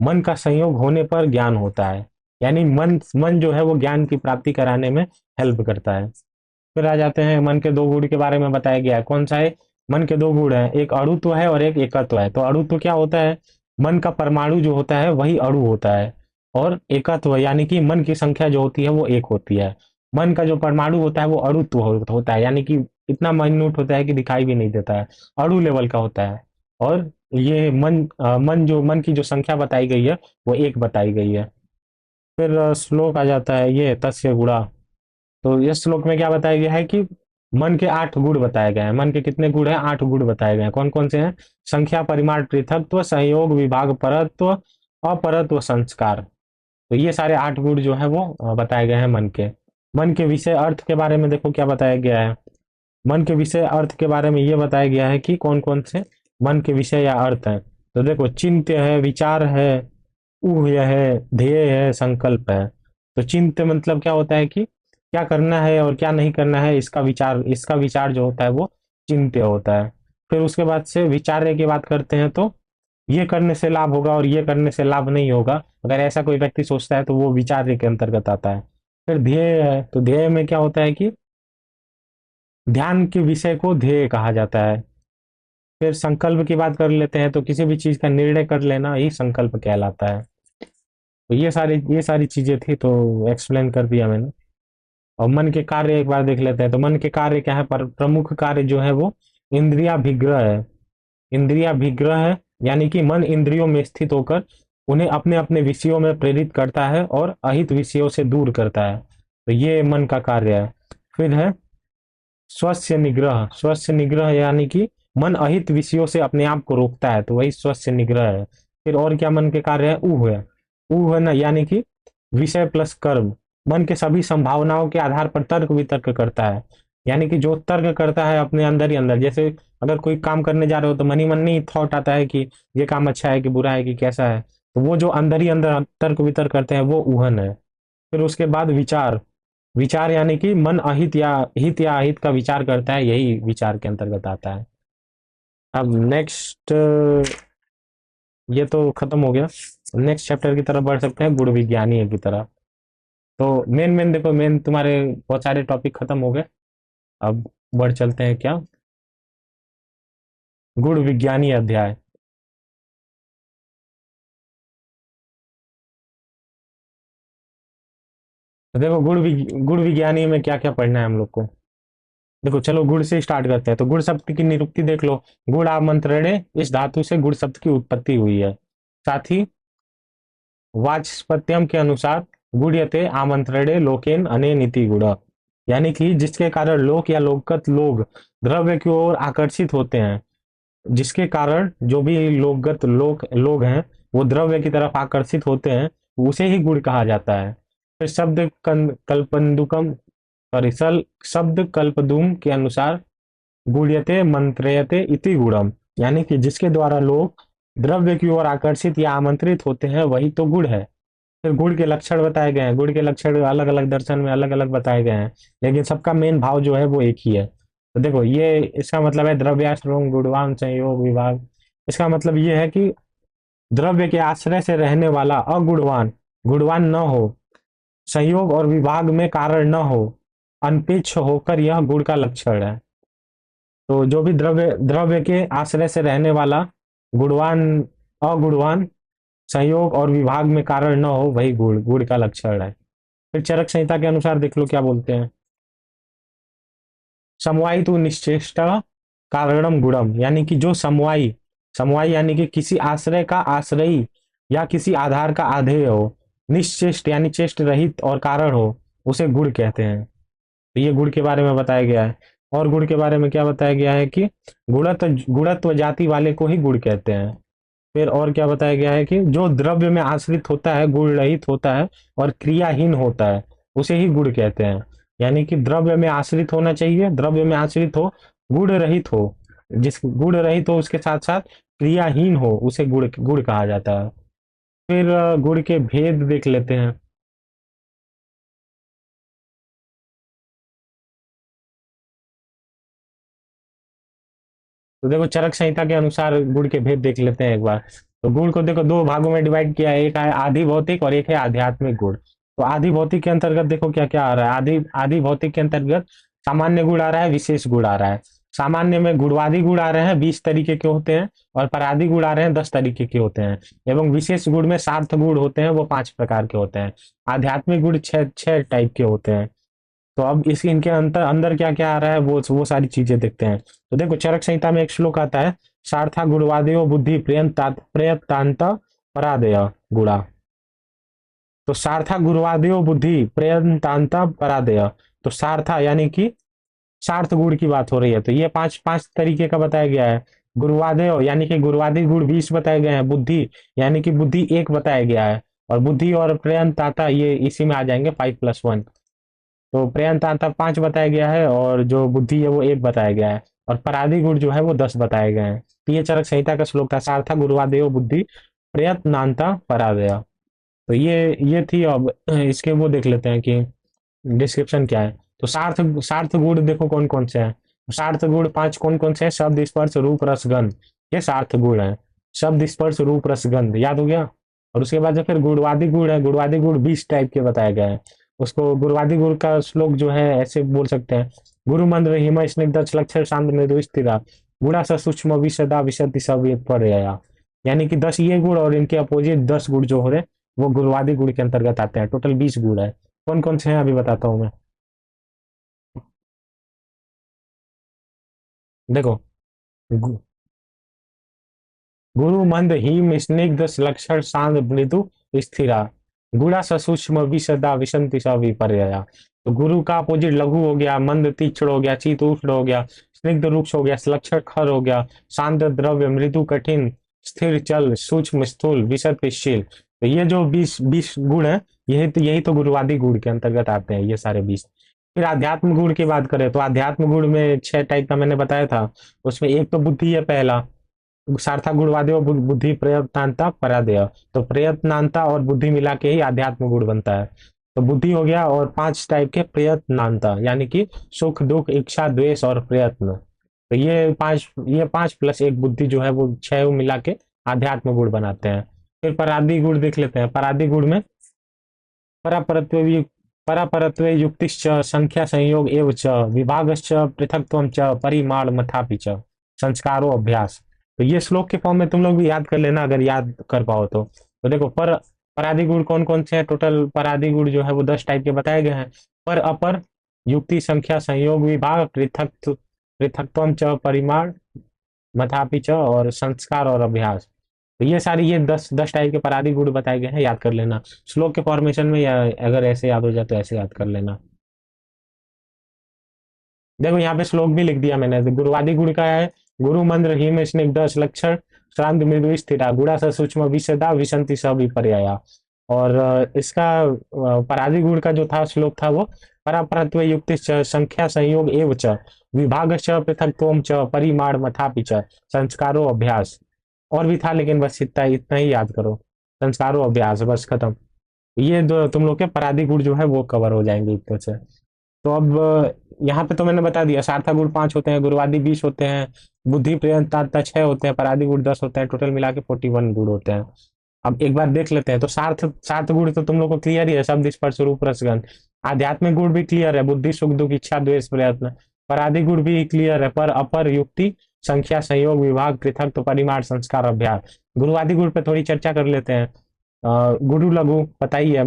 मन का संयोग होने पर ज्ञान होता है, यानी मन मन जो है वो ज्ञान की प्राप्ति कराने में हेल्प करता है। फिर आ जाते हैं मन के दो गुण के बारे में बताया गया है। कौन सा है? मन के दो गुण है, एक अणुत्व है और एक एकत्व है। तो अणुत्व क्या होता है? मन का परमाणु जो होता है वही अणु होता है। और एकत्व यानी कि मन की संख्या जो होती है वो एक होती है। मन का जो परमाणु होता है वो अणुत्व होता है, यानी कि इतना माइन्यूट होता है कि दिखाई भी नहीं देता है, अणु लेवल का होता है। और ये मन की जो संख्या बताई गई है वो एक बताई गई है। फिर श्लोक आ जाता है ये तस्य गुणा। तो इस श्लोक में क्या बताया गया है कि मन के 8 गुण बताए गए हैं। मन के कितने गुण हैं? 8 गुण बताए गए हैं। कौन कौन से हैं? संख्या, परिमाण, पृथकत्व, संयोग, विभाग, परत्व, अपरत्व, संस्कार। तो ये सारे 8 गुण जो है वो बताए गए हैं मन के। मन के विषय अर्थ के बारे में देखो क्या बताया गया है। मन के विषय अर्थ के बारे में ये बताया गया है कि कौन कौन से मन के विषय या अर्थ हैं। तो देखो, चिंत्य है, विचार है, ऊह्य है, ध्येय है, संकल्प है। तो चिंत्य मतलब क्या होता है कि क्या करना है और क्या नहीं करना है, इसका विचार जो होता है वो चिंत्य होता है। फिर उसके बाद से विचार्य की बात करते हैं तो ये करने से लाभ होगा और ये करने से लाभ नहीं होगा, अगर ऐसा कोई व्यक्ति सोचता है तो वो विचार्य के अंतर्गत आता है। फिर ध्येय है, तो ध्येय में क्या होता है कि ध्यान के विषय को ध्येय कहा जाता है। फिर संकल्प की बात कर लेते हैं तो किसी भी चीज का निर्णय कर लेना ही संकल्प कहलाता है। तो ये सारी चीजें थी तो एक्सप्लेन कर दिया मैंने। और मन के कार्य एक बार देख लेते हैं। तो मन के कार्य क्या है? पर प्रमुख कार्य जो है वो इंद्रियाभिग्रह है। इंद्रियाभिग्रह है यानी कि मन इंद्रियों में स्थित होकर उन्हें अपने अपने विषयों में प्रेरित करता है और अहित विषयों से दूर करता है। तो ये मन का कार्य है। फिर है स्वस्य निग्रह। स्वस्य निग्रह यानी कि मन अहित विषयों से अपने आप को रोकता है, तो वही स्वस्य निग्रह है। फिर और क्या मन के कार्य है? ऊह है। ऊह है ना, यानी कि विषय प्लस कर्म। मन के सभी संभावनाओं के आधार पर तर्क वितर्क करता है, यानी कि जो तर्क करता है अपने अंदर ही अंदर। जैसे अगर कोई काम करने जा रहे हो तो मन ही मन नहीं थॉट आता है कि ये काम अच्छा है कि बुरा है कि कैसा है। तो वो जो अंदर ही अंदर तर्क वितर्क करते हैं वो ऊहन है। फिर उसके बाद विचार। विचार यानी कि मन हित या अहित का विचार करता है, यही विचार के अंतर्गत आता है। अब नेक्स्ट, ये तो खत्म हो गया। नेक्स्ट चैप्टर की तरफ बढ़ सकते हैं, गुण विज्ञानी की तरफ। तो मेन मेन देखो, मेन तुम्हारे बहुत सारे टॉपिक खत्म हो गए। अब बढ़ चलते हैं क्या, गुण विज्ञानी अध्याय। तो देखो गुण विज्ञानी में क्या क्या पढ़ना है हम लोग को। देखो चलो गुण से स्टार्ट करते हैं। तो गुण शब्द की निरुक्ति देख लो। गुण आमंत्रणे, इस धातु से गुण शब्द की उत्पत्ति हुई है। साथ ही वाचस्पत्यम के अनुसार गुण्यते आमंत्रणें लोकेन अने नीति गुण, यानी कि जिसके कारण लोक या लोकगत लोग द्रव्य की ओर आकर्षित होते हैं। जिसके कारण जो भी लोकगत लोग हैं वो द्रव्य की तरफ आकर्षित होते हैं, उसे ही गुण कहा जाता है। फिर कल्पन्दुकम, सॉरी सल शब्द कल्पदुम के अनुसार गुण्यते मंत्रयते इति गुणम, यानी कि जिसके द्वारा लोग द्रव्य की ओर आकर्षित या आमंत्रित होते हैं वही तो गुण है। फिर गुण के लक्षण बताए गए हैं। गुण के लक्षण अलग अलग दर्शन में अलग अलग बताए गए हैं, लेकिन सबका मेन भाव जो है वो एक ही है। तो देखो, ये इसका मतलब है द्रव्याश्रम गुणवान संयोग विभाग। इसका मतलब ये है कि द्रव्य के आश्रय से रहने वाला अगुणवान गुणवान न हो, संयोग और विभाग में कारण न हो, अनपेक्ष होकर यह गुण का लक्षण है। तो जो भी द्रव्य द्रव्य के आश्रय से रहने वाला गुणवान अगुणवान, संयोग और विभाग में कारण न हो, वही गुण का लक्षण है। फिर चरक संहिता के अनुसार देख लो क्या बोलते हैं। समवायी तो निश्चेष्ट कारणम गुणम, यानी कि जो समवायी, समवायी यानी कि किसी आश्रय का आश्रयी या किसी आधार का आधेय हो, निश्चेष्ट यानी चेष्ट रहित और कारण हो, उसे गुण कहते हैं। तो ये गुण के बारे में बताया गया है। और गुण के बारे में क्या बताया गया है कि गुणत्व जाति वाले को ही गुण कहते हैं। फिर और क्या बताया गया है कि जो द्रव्य में आश्रित होता है, गुण रहित होता है और क्रियाहीन होता है, उसे ही गुण कहते हैं। यानी कि द्रव्य में आश्रित होना चाहिए, द्रव्य में आश्रित हो, गुण रहित हो, जिस गुण रहित हो उसके साथ साथ क्रियाहीन हो, उसे गुण गुण कहा जाता है। फिर गुण के भेद देख लेते हैं। तो देखो चरक संहिता के अनुसार गुण के भेद देख लेते हैं एक बार। तो गुण को देखो दो भागों में डिवाइड किया है, एक है आधि भौतिक और एक है आध्यात्मिक गुण। तो आधि भौतिक के अंतर्गत देखो क्या क्या आ रहा है। आधि आधि भौतिक के अंतर्गत सामान्य गुण आ रहा है, विशेष गुण आ रहा है। सामान्य में गुणवादी गुण आ रहे हैं, 20 तरीके के होते हैं, और परादी गुण आ रहे हैं, 10 तरीके के होते हैं। एवं विशेष गुण में सार्थ गुण होते हैं, वो 5 प्रकार के होते हैं। आध्यात्मिक गुण छह छह टाइप के होते हैं। तो अब इस इनके अंतर अंदर क्या क्या आ रहा है, वो सारी चीजें देखते हैं। तो देखो चरक संहिता में एक श्लोक आता है, सार्था गुणवादयो बुद्धि प्रयतांत परादय गुणा। तो सार्था गुणवादयो बुद्धि प्रयतांत परादय। तो सार्था यानी कि सार्थ गुण की बात हो रही है। तो ये पांच पांच तरीके का बताया गया है। गुरुवादेय यानी कि गुरुवादी गुण 20 बताए गए हैं। बुद्धि यानी कि बुद्धि एक बताया गया है। और बुद्धि और प्रयंताता ये इसी में आ जाएंगे, 5+1। तो प्रयंतांता 5 बताया गया है, और जो बुद्धि है वो एक बताया गया है। और परादी गुण जो है वो 10 बताए गए हैं। तो ये चरक संहिता का श्लोक था, सार्था गुरुवादेय बुद्धि प्रयत्नांता परादय। तो ये थी। अब इसके वो देख लेते हैं कि डिस्क्रिप्शन क्या है। तो सार्थ सार्थ गुण देखो कौन कौन से हैं। सार्थ गुण 5 कौन कौन से हैं? शब्द स्पर्श रूप रस गंध, ये सार्थ गुण है। शब्द स्पर्श रूप रस गंध याद हो गया। और उसके बाद जो फिर गुणवादी गुण है, गुणवादी गुण 20 टाइप के बताए गए हैं। उसको गुणवादी गुण का श्लोक जो है ऐसे बोल सकते हैं, गुरु मंत्र हिम स्निग्ध लक्षण शांत मृदु स्थिरा गुणा स सूक्ष्म विशदा विशति सब पर। यानी कि 10 ये गुण और इनके अपोजिट 10 गुण जो हो रहे वो गुणवादी गुण के अंतर्गत आते हैं। टोटल 20 गुण है। कौन कौन से हैं अभी बताता हूँ मैं। देखो गु- गुरु मंद हिम स्निग्ध लक्षण शांत मृदु स्थिरा गुड़ा सूक्ष्म विशदा विसंति स विपर्यया। तो गुरु का अपोजिट लघु हो गया, मंद तीक्ष्ण हो गया, चित उष्ण हो गया, स्निग्ध रूक्ष हो गया, लक्षण खर हो गया, शांत द्रव्य मृदु कठिन स्थिर चल सूक्ष्म स्थूल विसर्पशील। तो ये जो 20 गुण है, यही तो गुरुवादी गुण के अंतर्गत आते हैं, ये सारे 20। फिर आध्यात्म गुण की बात करें तो आध्यात्म गुण में 6 टाइप का मैंने बताया था। उसमें एक तो बुद्धि है पहला, सार्था गुणवादे और बुद्धि प्रयत्नांता परादेय। तो प्रयत्नांता और बुद्धि मिला के ही आध्यात्म गुण बनता है। तो बुद्धि हो गया, और 5 टाइप के प्रयत्नांता यानी कि सुख दुख इच्छा द्वेष और प्रयत्न। तो ये पांच प्लस एक बुद्धि जो है वो 6 मिला के आध्यात्म गुण बनाते हैं। फिर परादी गुण देख लेते हैं। परादी गुण में परापरत्व परापरत्व युक्तिश्च संख्या संयोग एव च विभागश्च पृथक्त्वं च परिमाण मथापि च संस्कारो अभ्यास। तो ये श्लोक के फॉर्म में तुम लोग भी याद कर लेना अगर याद कर पाओ तो देखो परादि गुण कौन कौन से हैं। टोटल परादि गुण जो है वो 10 टाइप के बताए गए हैं। पर अपर युक्ति संख्या संयोग विभाग पृथक्त्वं च परिमाण मथापि च और संस्कार और अभ्यास। तो ये सारी ये 10 टाइप के परादी गुण बताए गए हैं, याद कर लेना श्लोक के फॉर्मेशन में, या अगर ऐसे याद हो जाए तो ऐसे याद कर लेना। देखो यहाँ पे श्लोक भी लिख दिया मैंने। तो गुरुवादी गुण का है, गुरु मंत्र हिम स्निग्ध लक्षण श्रांत मृदु स्थिरा गुड़ा स सूक्ष्म विशदा विसंति स विपर्यया। और इसका परादी गुण का जो था श्लोक था वो परापरत्व युक्ति संख्या संयोग एव च विभाग च पृथक्त्वम च परिमाण मथापि च संस्कारो अभ्यास। और भी था लेकिन बस इतना इतना ही याद करो। संस्कारो अभ्यास बस खत्म। ये जो तुम लोग के परादी गुण जो है वो कवर हो जाएंगे एक तरह से। तो अब यहाँ पे तो मैंने बता दिया, सार्थक गुण 5 होते हैं, गुरुवादी 20 होते हैं, बुद्धि प्रयत्नता 6 होते हैं, परादी गुण 10 होते हैं, टोटल मिला के 41 गुण होते हैं। अब एक बार देख लेते हैं। तो सार्थ सार्थ गुण तो तुम लोग को क्लियर ही है, शब्द स्पर्श रूप रसगंध। आध्यात्मिक गुण भी क्लियर है, बुद्धि सुख दुख इच्छा द्वेष प्रयत्न। परादी गुण भी क्लियर है, पर अपर युक्ति संख्या संयोग विभाग पृथक तो परिमाण संस्कार अभ्यास। गुरुवादी गुण पे थोड़ी चर्चा कर लेते हैं। गुरु लघु पता ही है,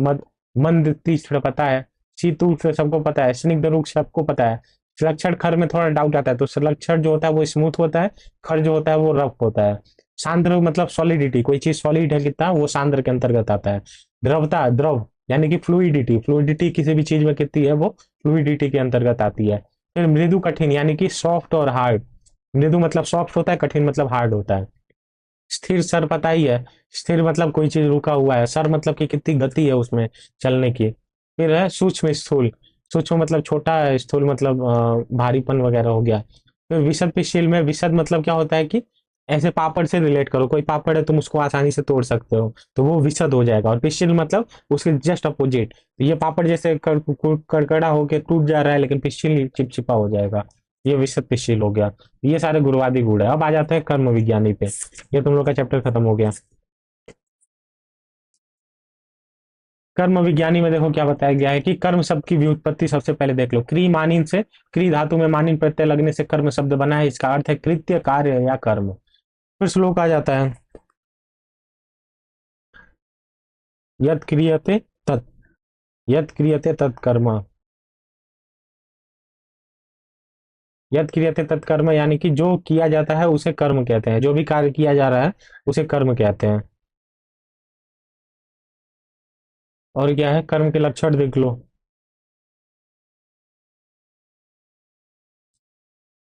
मंद तीक्ष्ण पता है, शीतु से सबको पता है, स्निग्ध रूप सबको पता है। सुलक्षण खर में थोड़ा डाउट आता है। तो सुलक्षण जो होता है वो स्मूथ होता है, खर जो होता है वो रफ होता है। सांद्र मतलब सॉलिडिटी, कोई चीज सॉलिड है कितना, वो सांद्र के अंतर्गत आता है। द्रवता, द्रव यानी कि फ्लूइडिटी, फ्लूइडिटी किसी भी चीज में कितनी है, वो फ्लूइडिटी के अंतर्गत आती है। फिर मृदु कठिन यानी कि सॉफ्ट और हार्ड। मृदु मतलब सॉफ्ट होता है, कठिन मतलब हार्ड होता है। स्थिर सर पता ही है, स्थिर मतलब कोई चीज रुका हुआ है, सर मतलब कि कितनी गति है उसमें चलने की। फिर है सूक्ष्म स्थूल, सूक्ष्म मतलब छोटा है, स्थूल मतलब भारीपन वगैरह हो गया। फिर विशद पिस्टिल में, विशद मतलब क्या होता है कि ऐसे पापड़ से रिलेट करो, कोई पापड़ है तुम उसको आसानी से तोड़ सकते हो, तो वो विशद हो जाएगा। और पिस्टिल मतलब उसके जस्ट अपोजिट, तो ये पापड़ जैसे कड़कड़ा होके टूट जा रहा है, लेकिन पिस्टिल चिपचिपा हो जाएगा, ये विशद पिस्टिल हो गया। ये सारे गुरुवादी गुण है। अब आ जाते हैं कर्म विज्ञानी पे। ये तुम लोग का चैप्टर खत्म हो गया। कर्म विज्ञानी में देखो क्या बताया गया है कि कर्म शब्द की व्युत्पत्ति सबसे पहले देख लो, क्री मानिन से, क्री धातु में मानिन प्रत्यय लगने से कर्म शब्द बना है, इसका अर्थ है कृत्य, कार्य या कर्म। फिर श्लोक आ जाता है, यद क्रियते तत्, यद क्रियते तत्कर्म, यद क्रियते तत्कर्म यानी कि जो किया जाता है उसे कर्म कहते हैं, जो भी कार्य किया जा रहा है उसे कर्म कहते हैं। और क्या है, कर्म के लक्षण देख लो।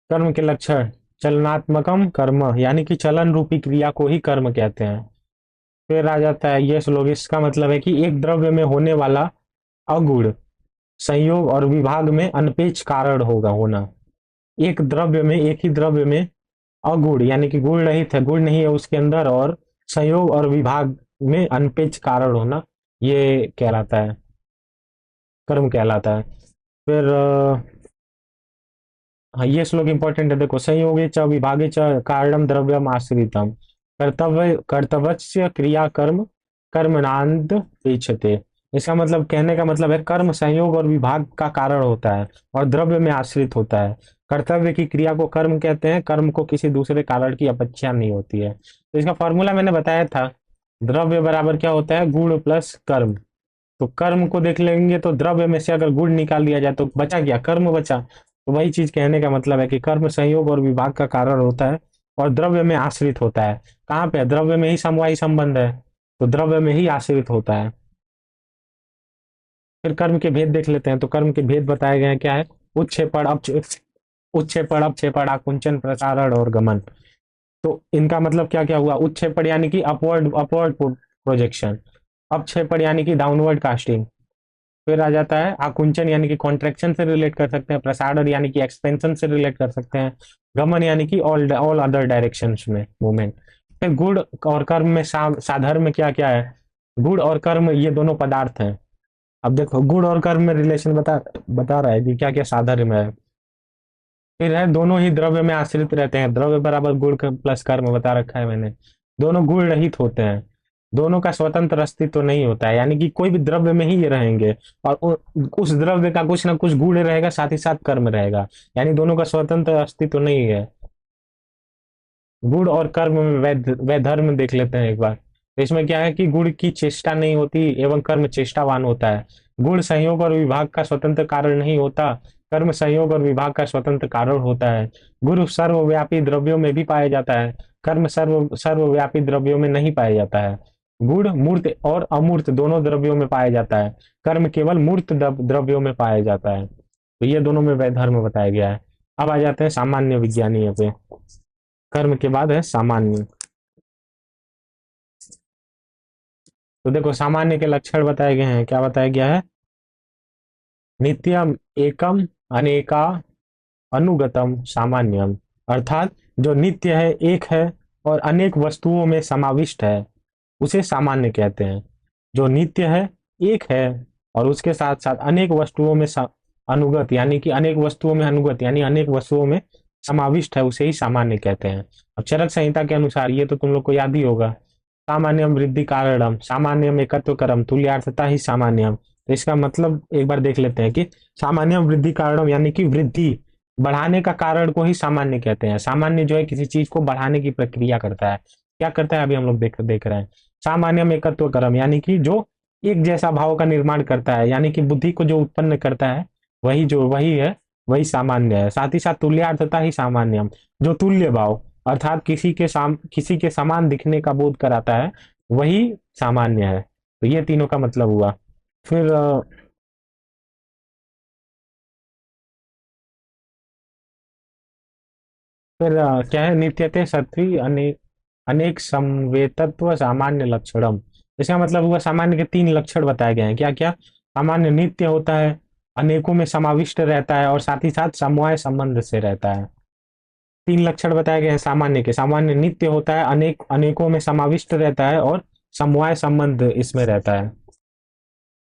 कर्म के लक्षण, चलनात्मकम कर्म यानी कि चलन रूपी क्रिया को ही कर्म कहते हैं। फिर आ जाता है ये श्लोक, इसका मतलब है कि एक द्रव्य में होने वाला अगुण संयोग और विभाग में अनपेक्ष कारण होगा होना। एक द्रव्य में, एक ही द्रव्य में अगुण यानी कि गुण रहित है, गुण नहीं है उसके अंदर, और संयोग और विभाग में अनपेक्ष कारण होना, ये कहलाता है, कर्म कहलाता है। फिर हाँ, ये श्लोक इंपॉर्टेंट है, देखो, संयोगे च विभागे च कारणम द्रव्यम आश्रितम, कर्तव्य कर्तव्य क्रिया कर्म कर्मणांत पेक्षते। इसका मतलब, कहने का मतलब है, कर्म संयोग और विभाग का कारण होता है और द्रव्य में आश्रित होता है। कर्तव्य की क्रिया को कर्म कहते हैं, कर्म को किसी दूसरे कारण की अपेक्षा नहीं होती है। तो इसका फॉर्मूला मैंने बताया था, द्रव्य बराबर क्या होता है, गुण प्लस कर्म। तो कर्म को देख लेंगे तो द्रव्य में से अगर गुण निकाल दिया जाए तो बचा क्या, कर्म बचा। तो वही चीज कहने का मतलब है कि कर्म संयोग और विभाग का कारण होता है और द्रव्य में आश्रित होता है। कहाँ पे, द्रव्य में ही समवायी संबंध है, तो द्रव्य में ही आश्रित होता है। फिर कर्म के भेद देख लेते हैं, तो कर्म के भेद बताए गए हैं, क्या है, उच्छेपण, उच्छेपण, अपक्षेपण, आकुंचन, प्रसारण और गमन। तो इनका मतलब क्या क्या हुआ, उच्छेपण यानी कि अपवर्ड अपवर्ड प्रोजेक्शन, अपक्षेपण यानी कि डाउनवर्ड कास्टिंग। फिर आ जाता है आकुंचन यानी कि कॉन्ट्रेक्शन से रिलेट कर सकते हैं, प्रसारण यानी कि एक्सपेंशन से रिलेट कर सकते हैं, गमन यानी कि ऑल ऑल अदर डायरेक्शंस में मूवमेंट। फिर गुण और कर्म में साधर्म में क्या क्या है, गुण और कर्म ये दोनों पदार्थ हैं। अब देखो, गुण और कर्म में रिलेशन बता बता रहा है कि क्या क्या साधर्म है। फिर है, दोनों ही द्रव्य में आश्रित रहते हैं, द्रव्य बराबर गुण प्लस कर्म बता रखा है मैंने। दोनों गुण रहित होते हैं, दोनों का स्वतंत्र अस्तित्व तो नहीं होता है, यानी कि कोई भी द्रव्य में ही ये रहेंगे और उस द्रव्य का कुछ ना कुछ गुण रहेगा, साथ ही साथ कर्म रहेगा, यानी दोनों का स्वतंत्र अस्तित्व तो नहीं है। गुण और कर्म में वैधर्म देख लेते हैं एक बार। तो इसमें क्या है कि गुण की चेष्टा नहीं होती एवं कर्म चेष्टावान होता है। गुण संयोग और विभाग का स्वतंत्र कारण नहीं होता, कर्म संयोग और विभाग का स्वतंत्र कारण होता है। गुरु सर्वव्यापी द्रव्यों में भी पाया जाता है, कर्म सर्वव्यापी द्रव्यों में नहीं पाया जाता है। गुण मूर्त और अमूर्त दोनों द्रव्यों में पाया जाता है, कर्म केवल मूर्त द्रव्यों में पाया जाता है। तो ये दोनों में वैधर्म बताया गया है। अब आ जाते हैं सामान्य विज्ञानी पे। कर्म के बाद है सामान्य। तो देखो, सामान्य के लक्षण बताए गए हैं, क्या बताया गया है, नित्यम एकम अनेका अनुगतम सामान्यम, अर्थात जो नित्य है, एक है और अनेक वस्तुओं में समाविष्ट है, उसे सामान्य कहते हैं। जो नित्य है, एक है और उसके साथ साथ अनेक वस्तुओं में अनुगत यानी कि अनेक वस्तुओं में अनुगत यानी अनेक वस्तुओं में समाविष्ट है, उसे ही सामान्य कहते हैं। अब चरक संहिता के अनुसार, ये तो तुम लोग को याद ही होगा, सामान्यम वृद्धि कारणम, सामान्यम एकत्व करम, तुल्यार्थता ही सामान्यम। तो इसका मतलब एक बार देख लेते हैं कि सामान्यम वृद्धि कारणम यानी कि वृद्धि बढ़ाने का कारण को ही सामान्य कहते हैं। सामान्य जो है किसी चीज को बढ़ाने की प्रक्रिया करता है, क्या करता है, अभी हम लोग देख रहे हैं। सामान्यम एकत्व करम यानी कि जो एक जैसा भाव का निर्माण करता है, यानी कि बुद्धि को जो उत्पन्न करता है, वही है, वही सामान्य है। साथ ही साथ तुल्यार्थता ही सामान्यम, जो तुल्य भाव, अर्थात किसी के समान दिखने का बोध कराता है, वही सामान्य है। तो ये तीनों का मतलब हुआ। फिर क्या है, नित्यते सत्वी अनेक अनेक समवेतत्व सामान्य लक्षणम। इसका मतलब हुआ सामान्य के तीन लक्षण बताए गए हैं। क्या क्या? सामान्य नित्य होता है, अनेकों में समाविष्ट रहता है, और साथ ही साथ समवाय संबंध से रहता है। तीन लक्षण बताए गए हैं सामान्य के। सामान्य नित्य होता है, अनेकों में समाविष्ट रहता है, और समवाय संबंध इसमें रहता है।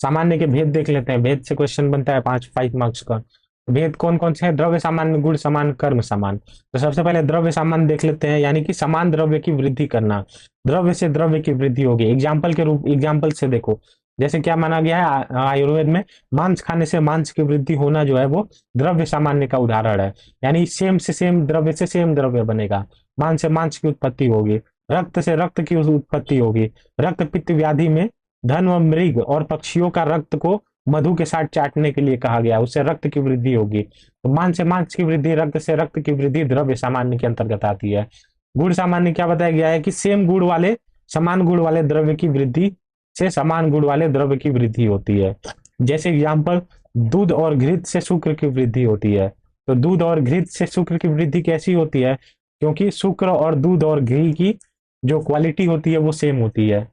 सामान्य के भेद देख लेते हैं। भेद से क्वेश्चन बनता है 5 मार्क्स का। भेद कौन कौन से हैं? द्रव्य सामान्य, गुण समान, कर्म समान। तो सबसे पहले द्रव्य सामान्य देख लेते हैं, यानी कि समान द्रव्य की वृद्धि करना। द्रव्य से द्रव्य की वृद्धि होगी। एग्जाम्पल से देखो, जैसे क्या माना गया है आयुर्वेद में, मांस खाने से मांस की वृद्धि होना जो है वो द्रव्य सामान्य का उदाहरण है। यानी सेम से सेम द्रव्य से सेम द्रव्य बनेगा। मांस से मांस की उत्पत्ति होगी, रक्त से रक्त की उत्पत्ति होगी। रक्त पित्त व्याधि में धन व मृग और पक्षियों का रक्त को मधु के साथ चाटने के लिए कहा गया, उससे रक्त की वृद्धि होगी। तो मांस से मांस की वृद्धि, रक्त से रक्त की वृद्धि द्रव्य सामान्य के अंतर्गत आती है। गुण सामान्य क्या बताया गया है कि सेम गुण वाले, समान गुण वाले द्रव्य की वृद्धि से समान गुण वाले द्रव्य की वृद्धि होती है। जैसे एग्जाम्पल, दूध और घृत से शुक्र की वृद्धि होती है। तो दूध और घृत से शुक्र की वृद्धि कैसी होती है? क्योंकि शुक्र और दूध और घी की जो क्वालिटी होती है वो सेम होती है।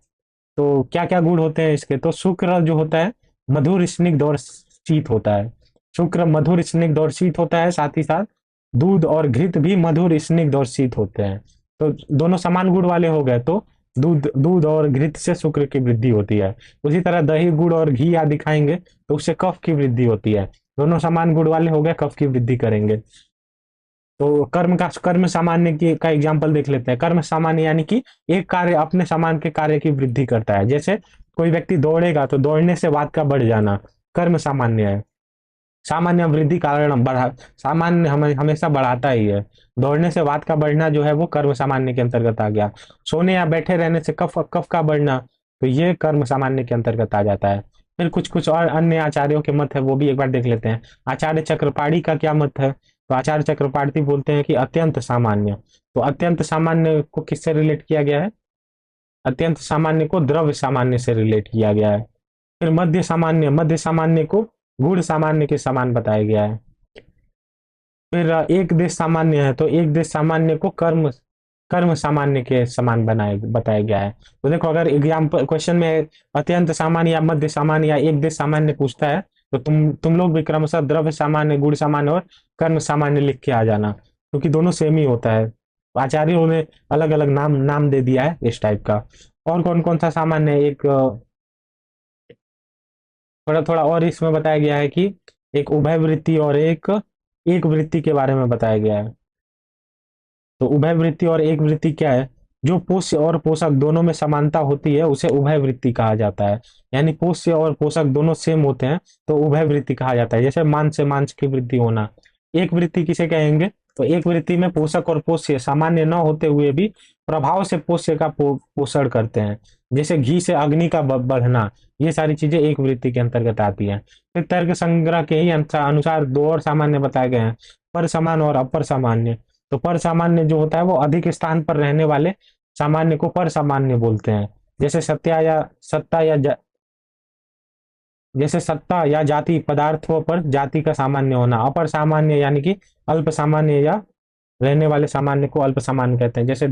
तो क्या क्या गुण होते हैं इसके? तो शुक्र जो होता है मधुर, स्निग्ध और शीत होता है। शुक्र मधुर, स्निग्ध और शीत होता है। साथ ही साथ दूध और घृत भी मधुर, स्निग्ध और शीत होते हैं। तो दोनों समान गुण वाले हो गए, तो दूध दूध और घृत से शुक्र की वृद्धि होती है। उसी तरह दही, गुड़ और घी आदि खाएंगे तो उससे कफ की वृद्धि होती है। दोनों समान गुण वाले हो गए, कफ की वृद्धि करेंगे। तो कर्म सामान्य की का एग्जाम्पल देख लेते हैं। कर्म सामान्य यानी कि एक कार्य अपने समान के कार्य की वृद्धि करता है। जैसे कोई व्यक्ति दौड़ेगा तो दौड़ने से वात का बढ़ जाना कर्म सामान्य है। सामान्य वृद्धि कारण बढ़ा, सामान्य हमें हमेशा बढ़ाता ही है। दौड़ने से वात का बढ़ना जो है वो कर्म सामान्य के अंतर्गत आ गया। सोने या बैठे रहने से कफ कफ का बढ़ना, तो ये कर्म सामान्य के अंतर्गत आ जाता है। फिर कुछ कुछ और अन्य आचार्यों के मत है, वो भी एक बार देख लेते हैं। आचार्य चक्रपाणी का क्या मत है? तो आचार्य चक्रपाणी बोलते हैं कि अत्यंत सामान्य। तो अत्यंत सामान्य को किससे रिलेट किया गया है? अत्यंत सामान्य को द्रव्य सामान्य से रिलेट किया गया है। फिर मध्य सामान्य को गुण सामान्य के समान बताया गया है। फिर एक देश सामान्य है, तो एक देश सामान्य को कर्म कर्म सामान्य के समान बनाया बताया गया है। तो देखो, अगर एग्जाम्पल क्वेश्चन में अत्यंत सामान्य या मध्य सामान्य या एक देश सामान्य पूछता है, तो तुम लोग भी क्रमशः द्रव्य सामान्य, गुण सामान्य और कर्म सामान्य लिख के आ जाना, क्योंकि दोनों सेम ही होता है। आचार्यों ने अलग अलग नाम नाम दे दिया है इस टाइप का। और कौन कौन सा सामान्य है? एक थोड़ा थोड़ा और इसमें बताया गया है कि एक उभय वृत्ति और एक वृत्ति के बारे में बताया गया है। तो उभय वृत्ति और एक वृत्ति क्या है? जो पोष्य और पोषक दोनों में समानता होती है उसे उभय वृत्ति कहा जाता है। यानी पोष्य और पोषक दोनों सेम होते हैं तो उभय वृत्ति कहा जाता है। जैसे मांस से मांस की वृद्धि होना। एक वृत्ति किसे कहेंगे? तो एक वृत्ति में पोषक और पोष्य सामान्य न होते हुए भी प्रभाव से पोष्य का पोषण करते हैं। जैसे घी से अग्नि का बढ़ना, ये सारी चीजें एक वृत्ति के अंतर्गत आती है। फिर तर्क संग्रह के ही अनुसार दो और सामान्य बताए गए हैं, पर समान और अपर सामान्य। तो पर सामान्य जो होता है वो अधिक स्थान पर रहने वाले सामान्य को पर सामान्य बोलते हैं। जैसे सत्ता या जाति पदार्थों पर जाति का सामान्य होना। अपर सामान्य यानी कि अल्प सामान्य या रहने वाले सामान्य को अल्प सामान्य कहते हैं। जैसे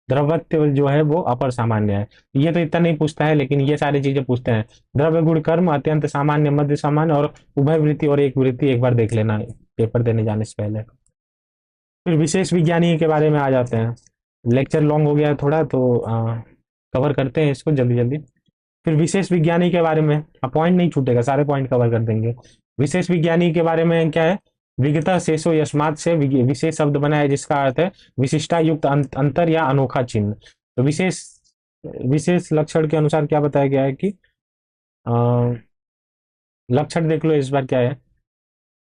द्रवत्व जो है वो अपर सामान्य है। ये तो इतना नहीं पूछता है, लेकिन ये सारी चीजें पूछते हैं। द्रव्य, गुण, कर्म, अत्यंत सामान्य, मध्य सामान्य और उभय वृत्ति और एक वृत्ति एक बार देख लेना पेपर देने जाने से पहले। फिर विशेष विज्ञानी के बारे में आ जाते हैं। लेक्चर लॉन्ग हो गया है थोड़ा, तो कवर करते हैं इसको जल्दी जल्दी। फिर विशेष विज्ञानी के बारे में पॉइंट नहीं छूटेगा, सारे पॉइंट कवर कर देंगे। विशेष विज्ञानी के बारे में क्या है? विगता शेषो यस्मात् से विशेष शब्द बना है जिसका अर्थ है विशिष्टा युक्त अंतर या अनोखा चिन्ह। तो विशेष विशेष लक्षण के अनुसार क्या बताया गया है कि अ, लक्षण देख लो इस बार क्या है?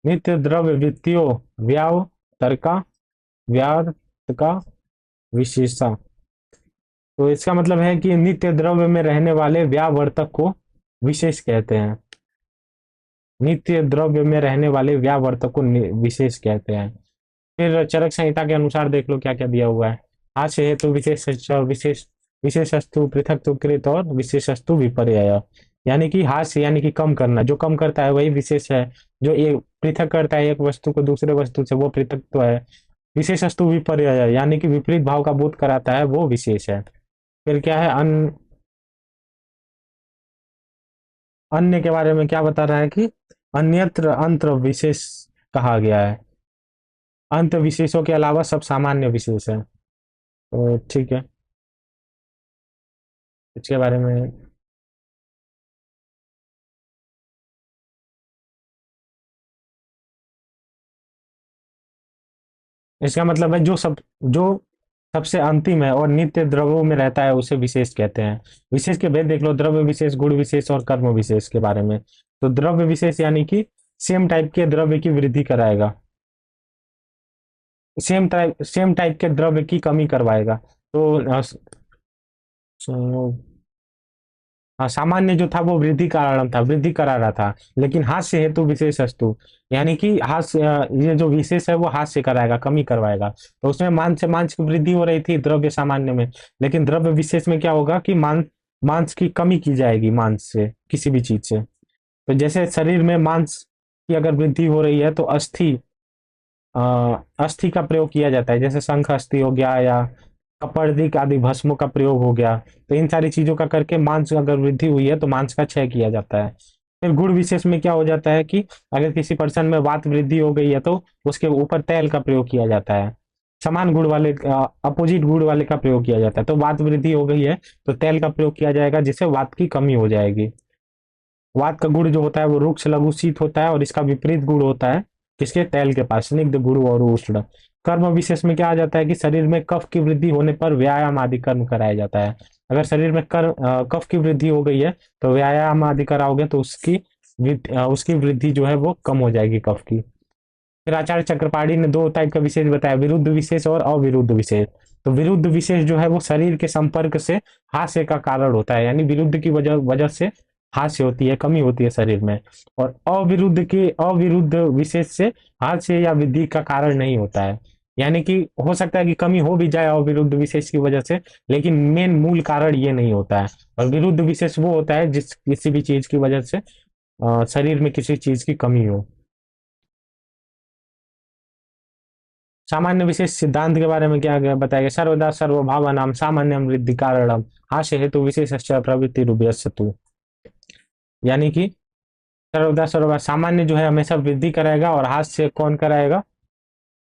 नित्य द्रव्य वृत्तियों व्याव तर्का व्यार्थ का विशेषता। तो इसका मतलब है कि नित्य द्रव्य में रहने वाले व्यावर्तक को विशेष कहते हैं। नित्य द्रव्य में रहने वाले व्यावर्तक को विशेष कहते हैं। फिर चरक संहिता के अनुसार देख लो क्या क्या दिया हुआ है। हास्य हेतु विशेष विशेषस्तु पृथक्कृत और विशेषस्तु विपर्यय। यानी कि हास्य यानी कि कम करना, जो कम करता है वही विशेष है। जो एक पृथक करता है एक वस्तु को दूसरे वस्तु से, वो पृथक है। विशेषस्तु विपर्यय यानी कि विपरीत भाव का बोध कराता है, वो विशेष है। फिर क्या है अन्य के बारे में क्या बता रहा है कि अन्यत्र अंतर विशेष कहा गया है। अंत विशेषों के अलावा सब सामान्य विशेष है। तो ठीक है, इसके बारे में। इसका मतलब है जो सबसे अंतिम है और नित्य द्रव्यों में रहता है उसे विशेष कहते हैं। विशेष के भेद देख लो, द्रव्य विशेष, गुण विशेष और कर्म विशेष के बारे में। तो द्रव्य विशेष यानी कि सेम टाइप के द्रव्य की वृद्धि कराएगा, सेम टाइप के द्रव्य की कमी करवाएगा। तो हाँ, सामान्य जो था वो वृद्धि कारण था, वृद्धि करा रहा था। लेकिन हास्य हेतु विशेष अस्तु यानी कि ये जो विशेष है वो हास्य कराएगा, कमी करवाएगा। तो उसमें मांस से मांस की वृद्धि हो रही थी द्रव्य सामान्य में। लेकिन द्रव्य विशेष में क्या होगा कि मांस की कमी की जाएगी, मांस से, किसी भी चीज से। तो जैसे शरीर में मांस की अगर वृद्धि हो रही है तो अस्थि का प्रयोग किया जाता है, जैसे शंख अस्थि हो गया या कपर्दिक आदि भस्मों का प्रयोग हो गया। तो इन सारी चीजों का करके मांस अगर वृद्धि हुई है तो मांस का क्षय किया जाता है। फिर गुण विशेष में क्या हो जाता है कि अगर किसी पर्सन में वात वृद्धि हो गई है तो उसके ऊपर तेल का प्रयोग किया जाता है। समान गुण वाले अपोजिट गुण वाले का प्रयोग किया जाता है। तो वात वृद्धि हो गई है तो तेल का प्रयोग किया जाएगा, जिससे वात की कमी हो जाएगी। वात का गुण जो होता है वो रुक्ष लघु शीत होता है, और इसका विपरीत गुण होता है किसके, तेल के पास, स्निग्ध गुरु और उष्ण। कर्म विशेष में क्या आ जाता है कि शरीर में कफ की वृद्धि होने पर व्यायाम आदि कर्म कराया जाता है। अगर शरीर में कफ की वृद्धि हो गई है तो व्यायाम आदि कराओगे तो उसकी वृद्धि जो है वो कम हो जाएगी, कफ की। फिर आचार्य चक्रपाणी ने दो टाइप का विशेष बताया, विरुद्ध विशेष और अविरुद्ध विशेष। तो विरुद्ध विशेष जो है वो शरीर के संपर्क से हास्य का कारण होता है, यानी विरुद्ध की वजह वजह से हास्य होती है, कमी होती है शरीर में। और अविरुद्ध विशेष से हास्य या वृद्धि का कारण नहीं होता है। यानी कि हो सकता है कि कमी हो भी जाए अविरुद्ध विशेष की वजह से, लेकिन मेन मूल कारण ये नहीं होता है। और विरुद्ध विशेष वो होता है जिस किसी भी चीज की वजह से शरीर में किसी चीज की कमी हो। सामान्य विशेष सिद्धांत के बारे में क्या गया बताया गया, सर्वदा सर्वभावनाम सामान्यम वृद्धि कारणम हास्य हेतु विशेष प्रवृत्ति रूपयस्तु। यानी कि सर्वदा सर्वभा सामान्य जो है हमेशा वृद्धि कराएगा, और हास्य कौन कराएगा,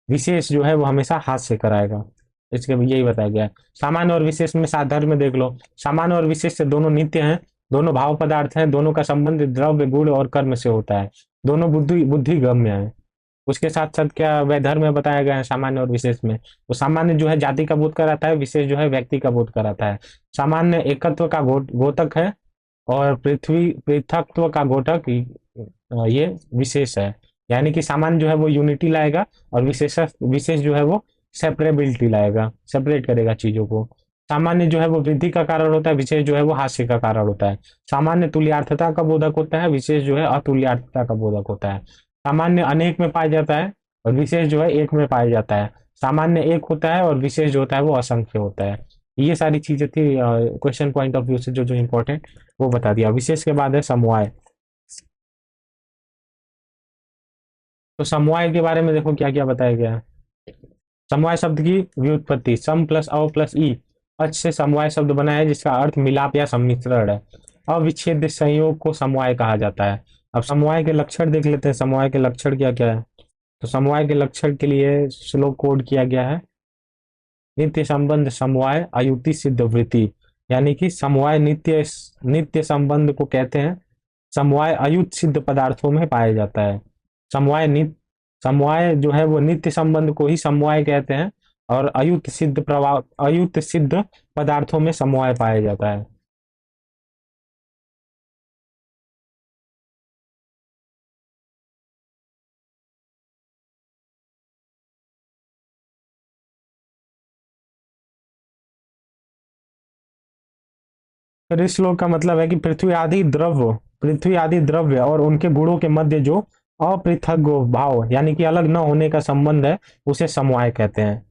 विशेष जो है वो हमेशा हास्य कराएगा। इसके यही बताया गया है। सामान्य और विशेष में साधर्म में देख लो, सामान्य और विशेष से दोनों नित्य हैं, दोनों भाव पदार्थ हैं, दोनों का संबंध द्रव्य गुण और कर्म से होता है, दोनों बुद्धि गम्य है। उसके साथ साथ क्या वैधर्म में बताया गया है सामान्य और विशेष में। तो सामान्य जो है जाति का बोध कराता है, विशेष जो है व्यक्ति का बोध कराता है। सामान्य एकत्व का घोतक है, और पृथ्वी पृथकत्व का घोतक ये विशेष है। यानी कि सामान्य जो है वो यूनिटी लाएगा, और विशेष जो है वो सेपरेबिलिटी लाएगा, सेपरेट करेगा चीजों को। सामान्य जो है वो वृद्धि का कारण होता है, विशेष जो है वो हास्य का कारण होता है। सामान्य तुल्यार्थता का बोधक होता है, विशेष जो है अतुल्यार्थता का बोधक होता है। सामान्य अनेक में पाया जाता है, और विशेष जो है एक में पाया जाता है। सामान्य एक होता है, और विशेष जो होता है वो असंख्य होता है। ये सारी चीजें थी क्वेश्चन पॉइंट ऑफ व्यू से जो जो इंपॉर्टेंट, वो बता दिया। विशेष के बाद है समवाय। तो समवाय के बारे में देखो क्या क्या बताया गया है। समवाय शब्द की व्युत्पत्ति, सम प्लस अव प्लस ई अच से समवाय शब्द बना है, जिसका अर्थ मिलाप या सम्मिश्रण है। अविच्छेद्य संयोग को समवाय कहा जाता है। अब समवाय के लक्षण देख लेते हैं, समवाय के लक्षण क्या क्या है। तो समवाय के लक्षण के लिए श्लोक कोड किया गया है, नित्य संबंध समवाय अयुक्ति सिद्ध वृत्ति। यानी कि समवाय नित्य नित्य संबंध को कहते हैं, समवाय अयुत सिद्ध पदार्थों में पाया जाता है। समवाय जो है वो नित्य संबंध को ही समवाय कहते हैं, और अयुत सिद्ध पदार्थों में समवाय पाया जाता है। फिर इस श्लोक का मतलब है कि पृथ्वी आदि द्रव्य और उनके गुणों के मध्य जो अपृथक भाव यानी कि अलग न होने का संबंध है, उसे समवाय कहते हैं।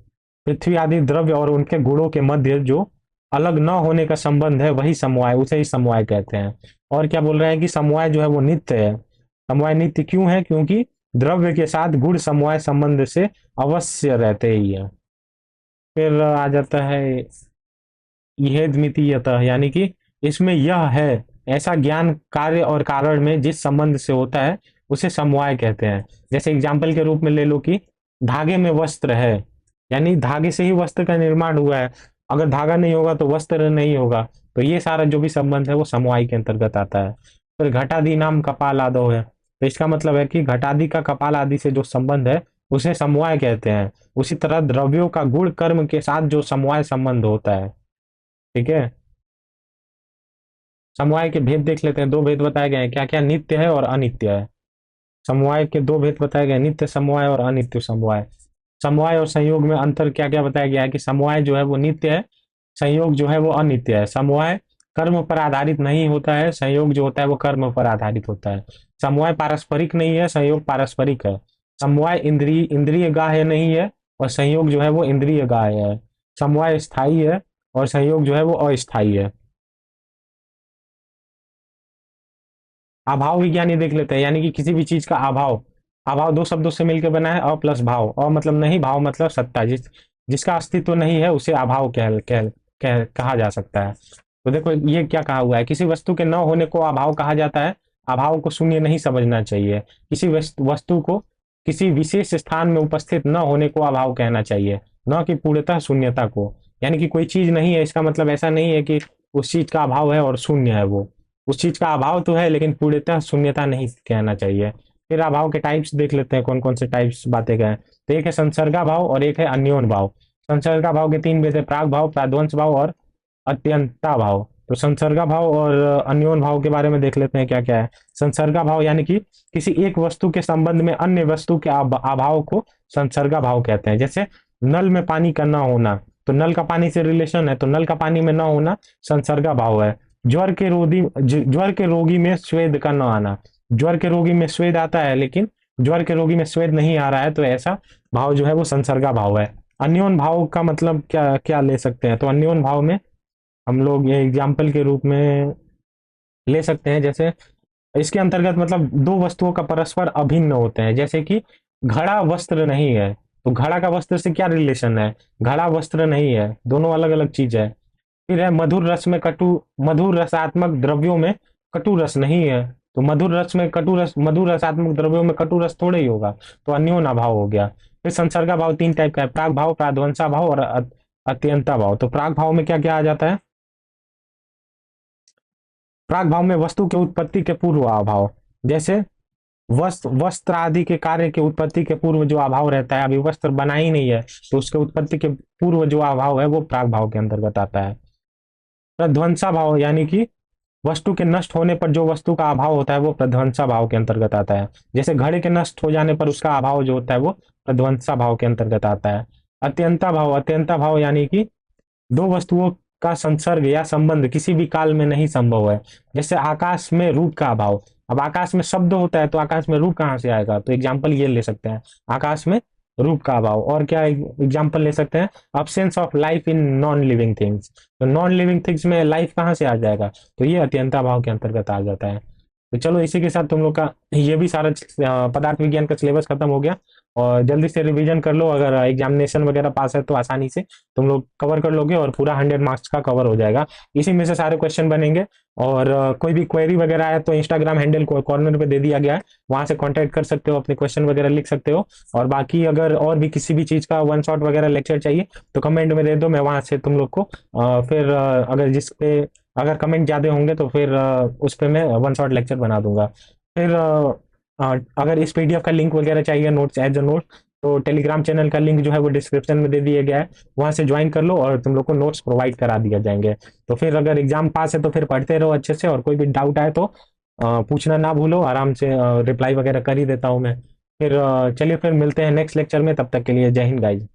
पृथ्वी आदि द्रव्य और उनके गुणों के मध्य जो अलग न होने का संबंध है वही समवाय, उसे ही समवाय कहते हैं। और क्या बोल रहे हैं कि समवाय जो है वो नित्य है। समवाय नित्य क्यों है? क्योंकि द्रव्य के साथ गुण समवाय संबंध से अवश्य रहते ही है। फिर आ जाता है यह द्वितीयतः, यानी कि इसमें यह है ऐसा ज्ञान कार्य और कारण में जिस संबंध से होता है उसे समवाय कहते हैं। जैसे एग्जाम्पल के रूप में ले लो कि धागे में वस्त्र है, यानी धागे से ही वस्त्र का निर्माण हुआ है। अगर धागा नहीं होगा तो वस्त्र नहीं होगा। तो ये सारा जो भी संबंध है वो समवाय के अंतर्गत आता है। फिर घटादि नाम कपाल आदो है, तो इसका मतलब है कि घटादि का कपाल आदि से जो संबंध है उसे समवाय कहते हैं। उसी तरह द्रव्यों का गुण कर्म के साथ जो समवाय संबंध होता है। ठीक है, समवाय के भेद देख लेते हैं। दो भेद बताए गए हैं, क्या क्या? नित्य है और अनित्य है। समवाय के दो भेद बताए गए, नित्य समवाय और अनित्य समवाय। समवाय और संयोग में अंतर क्या क्या बताया गया है कि समवाय जो है वो नित्य है, संयोग जो है वो अनित्य है। समवाय कर्म पर आधारित नहीं होता है, संयोग जो होता है वो कर्म पर आधारित होता है। समवाय पारस्परिक नहीं है, संयोग पारस्परिक है। समवाय इंद्रिय गाह्य नहीं है और संयोग जो है वो इंद्रिय गाह्य है। समवाय स्थायी है और संयोग जो है वो अस्थायी है। अभाव विज्ञानी देख लेते हैं, यानी कि किसी भी चीज का अभाव। अभाव दो शब्दों से मिलकर बना है, अ प्लस भाव। अ मतलब नहीं, भाव मतलब सत्ता। जिसका अस्तित्व नहीं है उसे अभाव कहा जा सकता है। तो देखो ये क्या कहा हुआ है, किसी वस्तु के न होने को अभाव कहा जाता है। अभाव को शून्य नहीं समझना चाहिए। किसी वस्तु को किसी विशेष स्थान में उपस्थित न होने को अभाव कहना चाहिए, न कि पूर्णतः शून्यता को। यानी कि कोई चीज नहीं है इसका मतलब ऐसा नहीं है कि उस चीज का अभाव है और शून्य है वो। उस चीज का अभाव तो है लेकिन पूर्णतः शून्यता नहीं कहना चाहिए। फिर अभाव के टाइप्स देख लेते हैं, कौन कौन से टाइप्स बातें गए। तो एक है संसर्गा भाव और एक है अन्योन भाव। संसर्गा भाव के तीन भेद है, प्राग भाव, प्राध्वंस भाव और अत्यंता भाव। तो संसर्गा भाव और अन्योन भाव के बारे में देख लेते हैं क्या क्या है। संसर्गा भाव यानी कि किसी एक वस्तु के संबंध में अन्य वस्तु के अभाव को संसर्गा भाव कहते हैं। जैसे नल में पानी का न होना, तो नल का पानी से रिलेशन है, तो नल का पानी में न होना संसर्गा भाव है। ज्वर के रोगी में स्वेद का न आना, ज्वर के रोगी में स्वेद आता है लेकिन ज्वर के रोगी में स्वेद नहीं आ रहा है, तो ऐसा भाव जो है वो संसर्गा भाव है। अन्योन भाव का मतलब क्या क्या ले सकते हैं? तो अन्योन भाव में हम लोग ये एग्जाम्पल के रूप में ले सकते हैं, जैसे इसके अंतर्गत मतलब दो वस्तुओं का परस्पर अभिन्न होते हैं। जैसे कि घड़ा वस्त्र नहीं है, तो घड़ा का वस्त्र से क्या रिलेशन है? घड़ा वस्त्र नहीं है, दोनों अलग अलग चीज है। फिर है मधुर रस में कटु, मधुर रसात्मक द्रव्यों में कटु रस नहीं है, तो मधुर रस में कटु रस, मधुर रसात्मक द्रव्यों में कटु रस थोड़े ही होगा, तो अन्योन अभाव हो गया। फिर संसर्गा भाव तीन टाइप का है, प्राग भाव, प्राध्वंसा भाव और अत्यंता भाव। तो प्राग भाव में क्या क्या आ जाता है? प्राग भाव में वस्तु के उत्पत्ति के पूर्व अभाव। जैसे वस्त्र आदि के कार्य के उत्पत्ति के पूर्व जो अभाव रहता है, अभी वस्त्र बना ही नहीं है तो उसके उत्पत्ति के पूर्व जो अभाव है वो प्राग भाव के अंतर्गत आता है। प्रध्वंसा भाव यानी कि वस्तु के नष्ट होने पर जो वस्तु का अभाव होता है वो प्रध्वंसा भाव के अंतर्गत आता है। जैसे घड़े के नष्ट हो जाने पर उसका अभाव जो होता है वो प्रध्वंसा भाव के अंतर्गत आता है। अत्यंता भाव यानी कि दो वस्तुओं का संसर्ग या संबंध किसी भी काल में नहीं संभव है। जैसे आकाश में रूप का अभाव, अब आकाश में शब्द होता है तो आकाश में रूप कहाँ से आएगा? तो एग्जाम्पल ये ले सकते हैं, आकाश में रूप का अभाव। और क्या एग्जाम्पल ले सकते हैं? Absence of life in non living things, तो नॉन लिविंग थिंग्स में लाइफ कहाँ से आ जाएगा? तो ये अत्यंता भाव के अंतर्गत आ जाता है। तो चलो इसी के साथ तुम लोग का ये भी सारा पदार्थ विज्ञान का सिलेबस खत्म हो गया। और जल्दी से रिवीजन कर लो, अगर एग्जामिनेशन वगैरह पास है तो आसानी से तुम लोग कवर कर लोगे और पूरा 100 मार्क्स का कवर हो जाएगा। इसी में से सारे क्वेश्चन बनेंगे। और कोई भी क्वेरी वगैरह है तो इंस्टाग्राम हैंडल को कॉर्नर पे दे दिया गया है, वहां से कांटेक्ट कर सकते हो, अपने क्वेश्चन वगैरह लिख सकते हो। और बाकी अगर और भी किसी भी चीज का वन शॉट वगैरह लेक्चर चाहिए तो कमेंट में दे दो, मैं वहां से तुम लोग को फिर अगर जिस पे अगर कमेंट ज्यादा होंगे तो फिर उस पे मैं वन शॉट लेक्चर बना दूंगा। फिर अगर इस पीडीएफ का लिंक वगैरह चाहिए नोट्स एज अ नोट, तो टेलीग्राम चैनल का लिंक जो है वो डिस्क्रिप्शन में दे दिया गया है, वहां से ज्वाइन कर लो और तुम लोग को नोट्स प्रोवाइड करा दिया जाएंगे। तो फिर अगर एग्जाम पास है तो फिर पढ़ते रहो अच्छे से, और कोई भी डाउट आए तो पूछना ना भूलो, आराम से रिप्लाई वगैरह कर ही देता हूँ मैं। फिर चलिए फिर मिलते हैं नेक्स्ट लेक्चर में, तब तक के लिए जय हिंद गाइज।